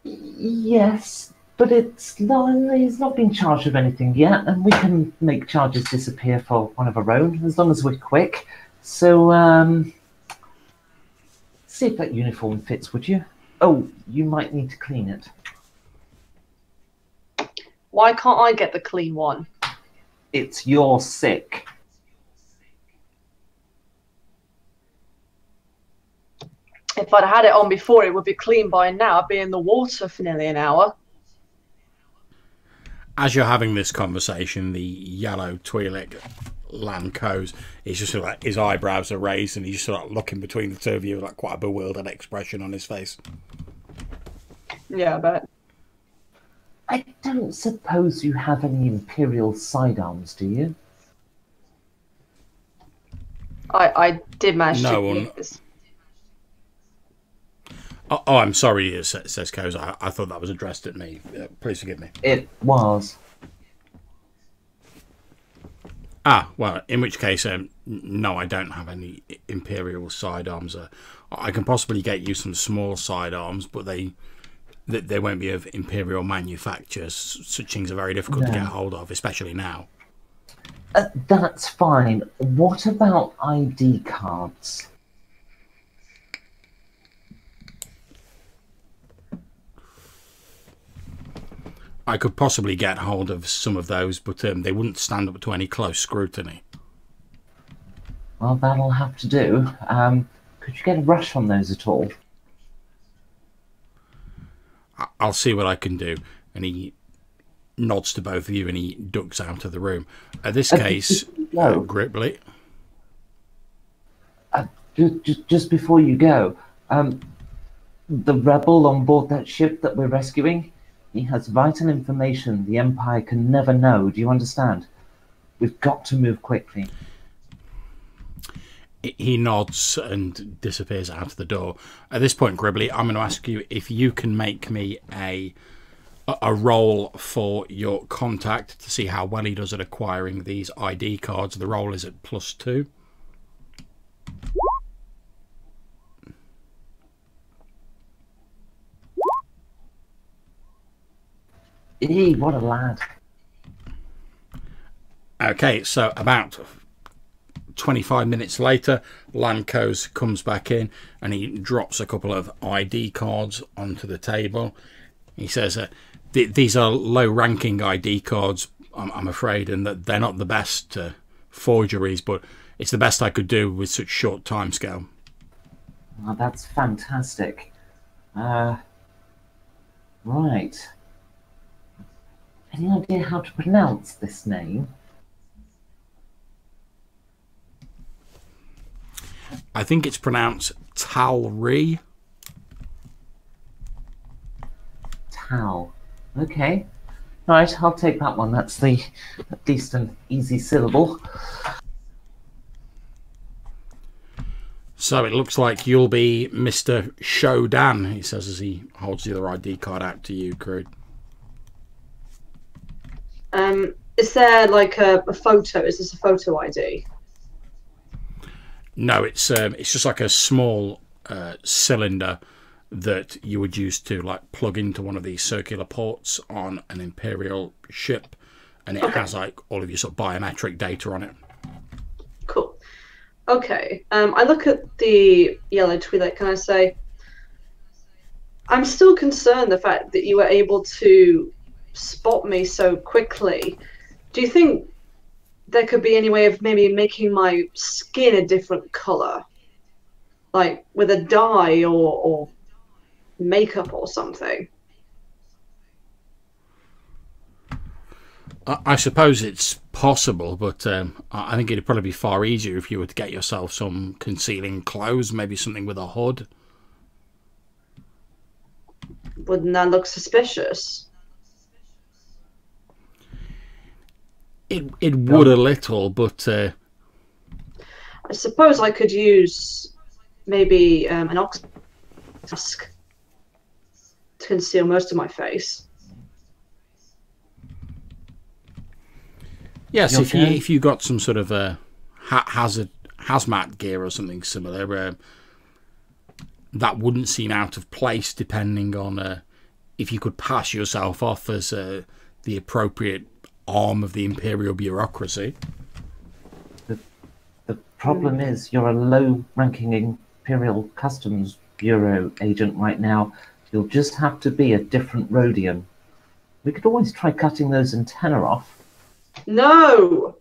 Yes, but he's not been charged with anything yet, and we can make charges disappear for one of our own, as long as we're quick. So, see if that uniform fits, would you? Oh, you might need to clean it. Why can't I get the clean one? It's your sick. If I'd had it on before, it would be clean by now. I'd be in the water for nearly an hour. As you're having this conversation, the yellow Twi'lek Lanco's, he's just sort of like, his eyebrows are raised and he's just sort of looking between the two of you with like quite a bewildered expression on his face. Yeah, I bet. I don't suppose you have any Imperial sidearms, do you? I did manage No to one. get this. Oh, I'm sorry, says Coz. I thought that was addressed at me. Please forgive me. It was. Ah, well, in which case, no, I don't have any Imperial sidearms. I can possibly get you some small sidearms, but they won't be of Imperial manufacture. Such things are very difficult to get hold of, especially now. That's fine. What about ID cards? I could possibly get hold of some of those, but they wouldn't stand up to any close scrutiny. Well, that'll have to do. Could you get a rush on those at all? I'll see what I can do. And he nods to both of you and he ducks out of the room. In this case, Gribbly. Just before you go, the rebel on board that ship that we're rescuing, he has vital information the Empire can never know. Do you understand? We've got to move quickly. He nods and disappears out of the door. At this point, Gribbly, I'm going to ask you if you can make me a roll for your contact to see how well he does at acquiring these ID cards. The roll is at +2. Eee, what a lad. Okay, so about 25 minutes later, Lancos comes back in and he drops a couple of ID cards onto the table. He says, these are low-ranking ID cards, I'm afraid, and that they're not the best forgeries, but it's the best I could do with such short timescale. Well, that's fantastic. Right. Any idea how to pronounce this name? I think it's pronounced Talri. Tal. Okay. Right, I'll take that one. That's at least an easy syllable. So it looks like you'll be Mr. Shodan, he says as he holds the other ID card out to you, Crude. Is there like a photo? Is this a photo ID? No, it's just like a small cylinder that you would use to like plug into one of these circular ports on an Imperial ship, and it has like all of your sort of biometric data on it. Cool. Okay. I look at the yellow Twi'lek and I say, I'm still concerned the fact that you were able to spot me so quickly. Do you think there could be any way of maybe making my skin a different color, like with a dye or makeup or something? I suppose it's possible, but I think it'd probably be far easier if you were to get yourself some concealing clothes, maybe something with a hood. Wouldn't that look suspicious? It would a little, but I suppose I could use maybe an ox tusk to conceal most of my face. yes, if you got some sort of hazmat gear or something similar, that wouldn't seem out of place, depending on if you could pass yourself off as the appropriate arm of the Imperial bureaucracy. The problem is you're a low-ranking Imperial Customs Bureau agent right now. You'll just have to be a different Rhodian. We could always try cutting those antennae off. No!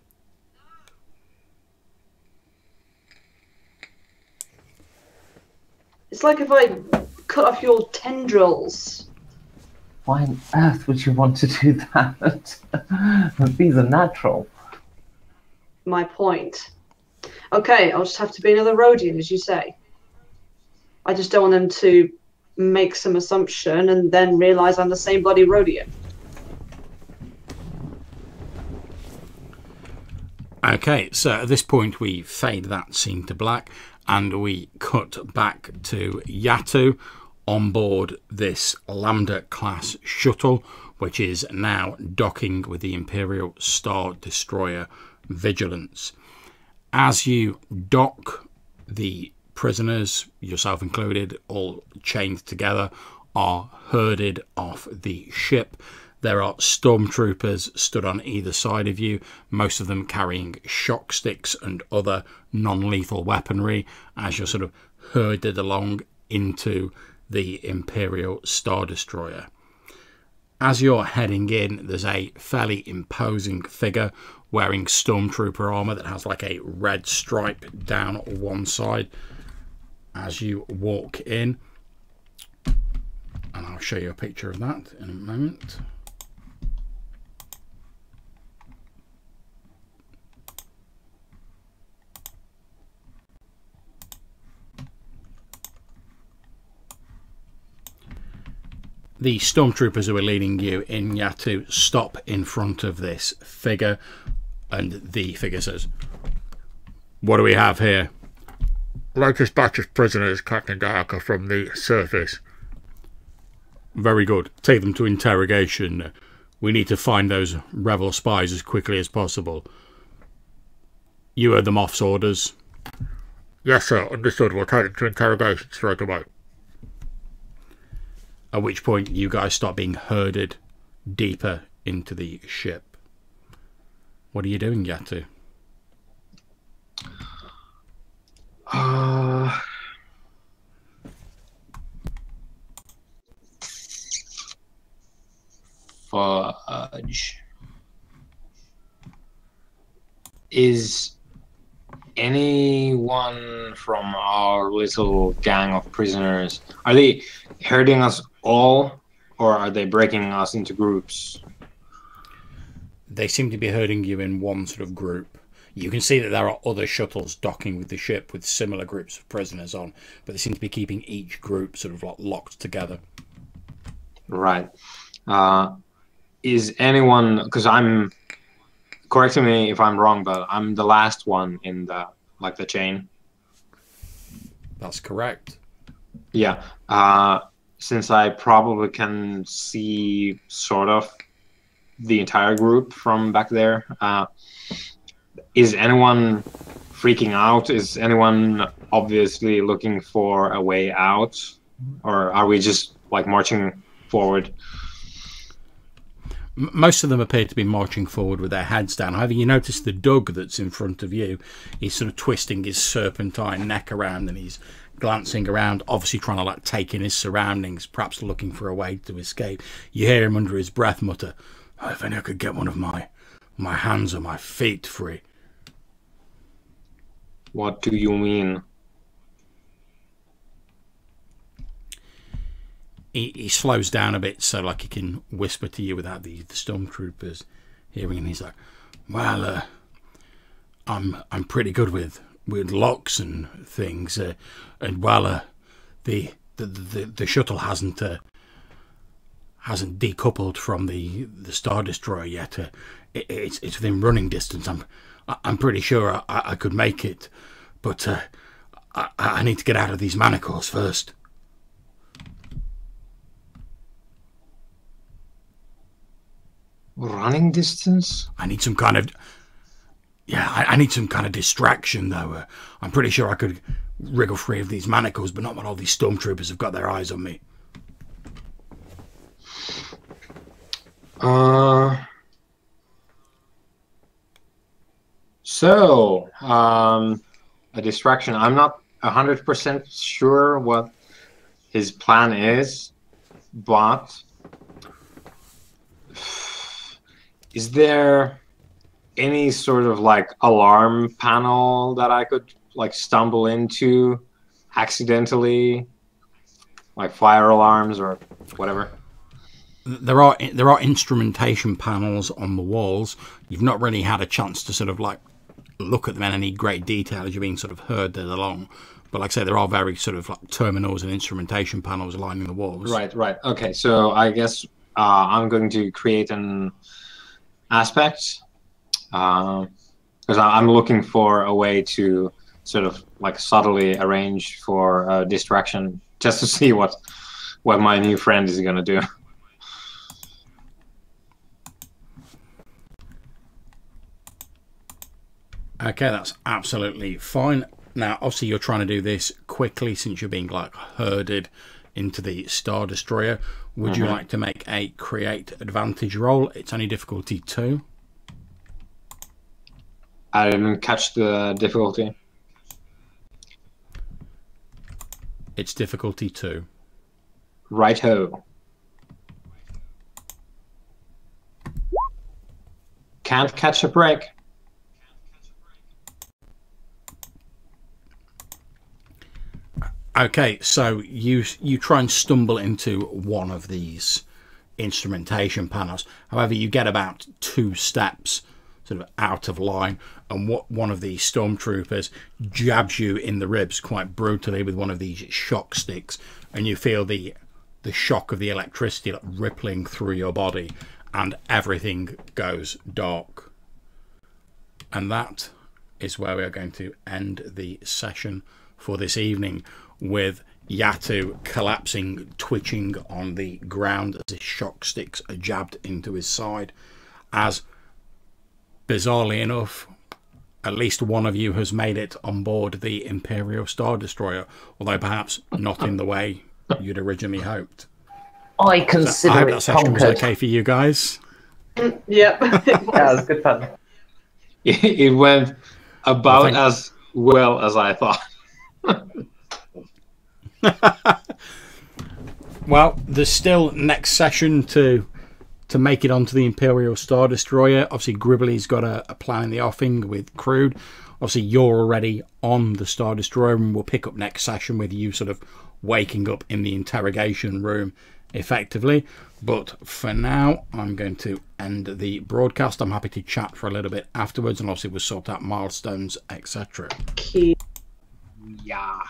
It's like if I cut off your tendrils. Why on earth would you want to do that? These are natural. My point. Okay, I'll just have to be another Rhodian, as you say. I just don't want them to make some assumption and then realise I'm the same bloody Rhodian. Okay, so at this point we fade that scene to black and we cut back to Yatu on board this Lambda class shuttle, which is now docking with the Imperial Star Destroyer Vigilance. As you dock, the prisoners, yourself included, all chained together, are herded off the ship. There are stormtroopers stood on either side of you, most of them carrying shock sticks and other non-lethal weaponry, as you're sort of herded along into the Imperial Star Destroyer. As you're heading in, there's a fairly imposing figure wearing stormtrooper armour that has like a red stripe down one side as you walk in. And I'll show you a picture of that in a moment. The stormtroopers who are leading you in, Yatu, stop in front of this figure, and the figure says, "What do we have here?" "Latest batch of prisoners, Captain Dayaka, from the surface." "Very good. Take them to interrogation. We need to find those rebel spies as quickly as possible." "You heard them off's orders?" "Yes, sir. Understood. We'll take them to interrogation straight away." At which point you guys start being herded deeper into the ship. What are you doing, Yatu? Fudge. Is anyone from our little gang of prisoners, are they herding us all, or are they breaking us into groups? They seem to be herding you in one sort of group. You can see that there are other shuttles docking with the ship with similar groups of prisoners on, but they seem to be keeping each group sort of like locked together. Right. Is anyone, because I'm, correct me if I'm wrong, but I'm the last one in the, like, the chain. That's correct. Yeah. Since I probably can see sort of the entire group from back there, is anyone freaking out? Is anyone obviously looking for a way out? Or are we just like marching forward? Most of them appear to be marching forward with their heads down. However, you notice the Doug that's in front of you, he's sort of twisting his serpentine neck around and he's glancing around, obviously trying to like take in his surroundings, perhaps looking for a way to escape. You hear him under his breath mutter, "Oh, if only I could get one of my hands or my feet free." What do you mean? He slows down a bit so like he can whisper to you without the stormtroopers hearing, and he's like, "Well, I'm pretty good with locks and things, and well, the shuttle hasn't decoupled from the Star Destroyer yet. It's within running distance. I'm pretty sure I could make it, but I need to get out of these manacles first." Running distance? I need some kind of... Yeah, I need some kind of distraction, though. I'm pretty sure I could wriggle free of these manacles, but not when all these stormtroopers have got their eyes on me. So, a distraction. I'm not 100% sure what his plan is, but is there any sort of like alarm panel that I could like stumble into accidentally, like fire alarms or whatever? There are instrumentation panels on the walls. You've not really had a chance to sort of like look at them in any great detail as you're being sort of herded along. But like I say, there are very sort of like terminals and instrumentation panels lining the walls. Right. Okay, so I guess I'm going to create an aspect because I'm looking for a way to sort of like subtly arrange for distraction, just to see what my new friend is going to do. Okay, that's absolutely fine. Now, obviously, you're trying to do this quickly since you're being like herded into the Star Destroyer. Would you like to make a create advantage roll? It's only difficulty 2. I didn't catch the difficulty. It's difficulty 2. Righto. Can't catch a break. Okay, so you try and stumble into one of these instrumentation panels. However, you get about 2 steps sort of out of line, and one of these stormtroopers jabs you in the ribs quite brutally with one of these shock sticks, and you feel the shock of the electricity like rippling through your body, and everything goes dark. And that is where we are going to end the session for this evening, with Yatu collapsing, twitching on the ground as his shock sticks are jabbed into his side. As, bizarrely enough, at least one of you has made it on board the Imperial Star Destroyer, although perhaps not in the way you'd originally hoped. I consider I hope it that session was conquered. okay for you guys. Yep. Yeah, it was good fun. It went about as well as I thought. Well, there's still next session to make it onto the Imperial Star Destroyer. Obviously, Gribbly's got a plan in the offing with Crude. Obviously, you're already on the Star Destroyer, and we'll pick up next session with you sort of waking up in the interrogation room effectively. But for now, I'm going to end the broadcast. I'm happy to chat for a little bit afterwards, and obviously we'll sort out milestones, etc. Key. Yeah.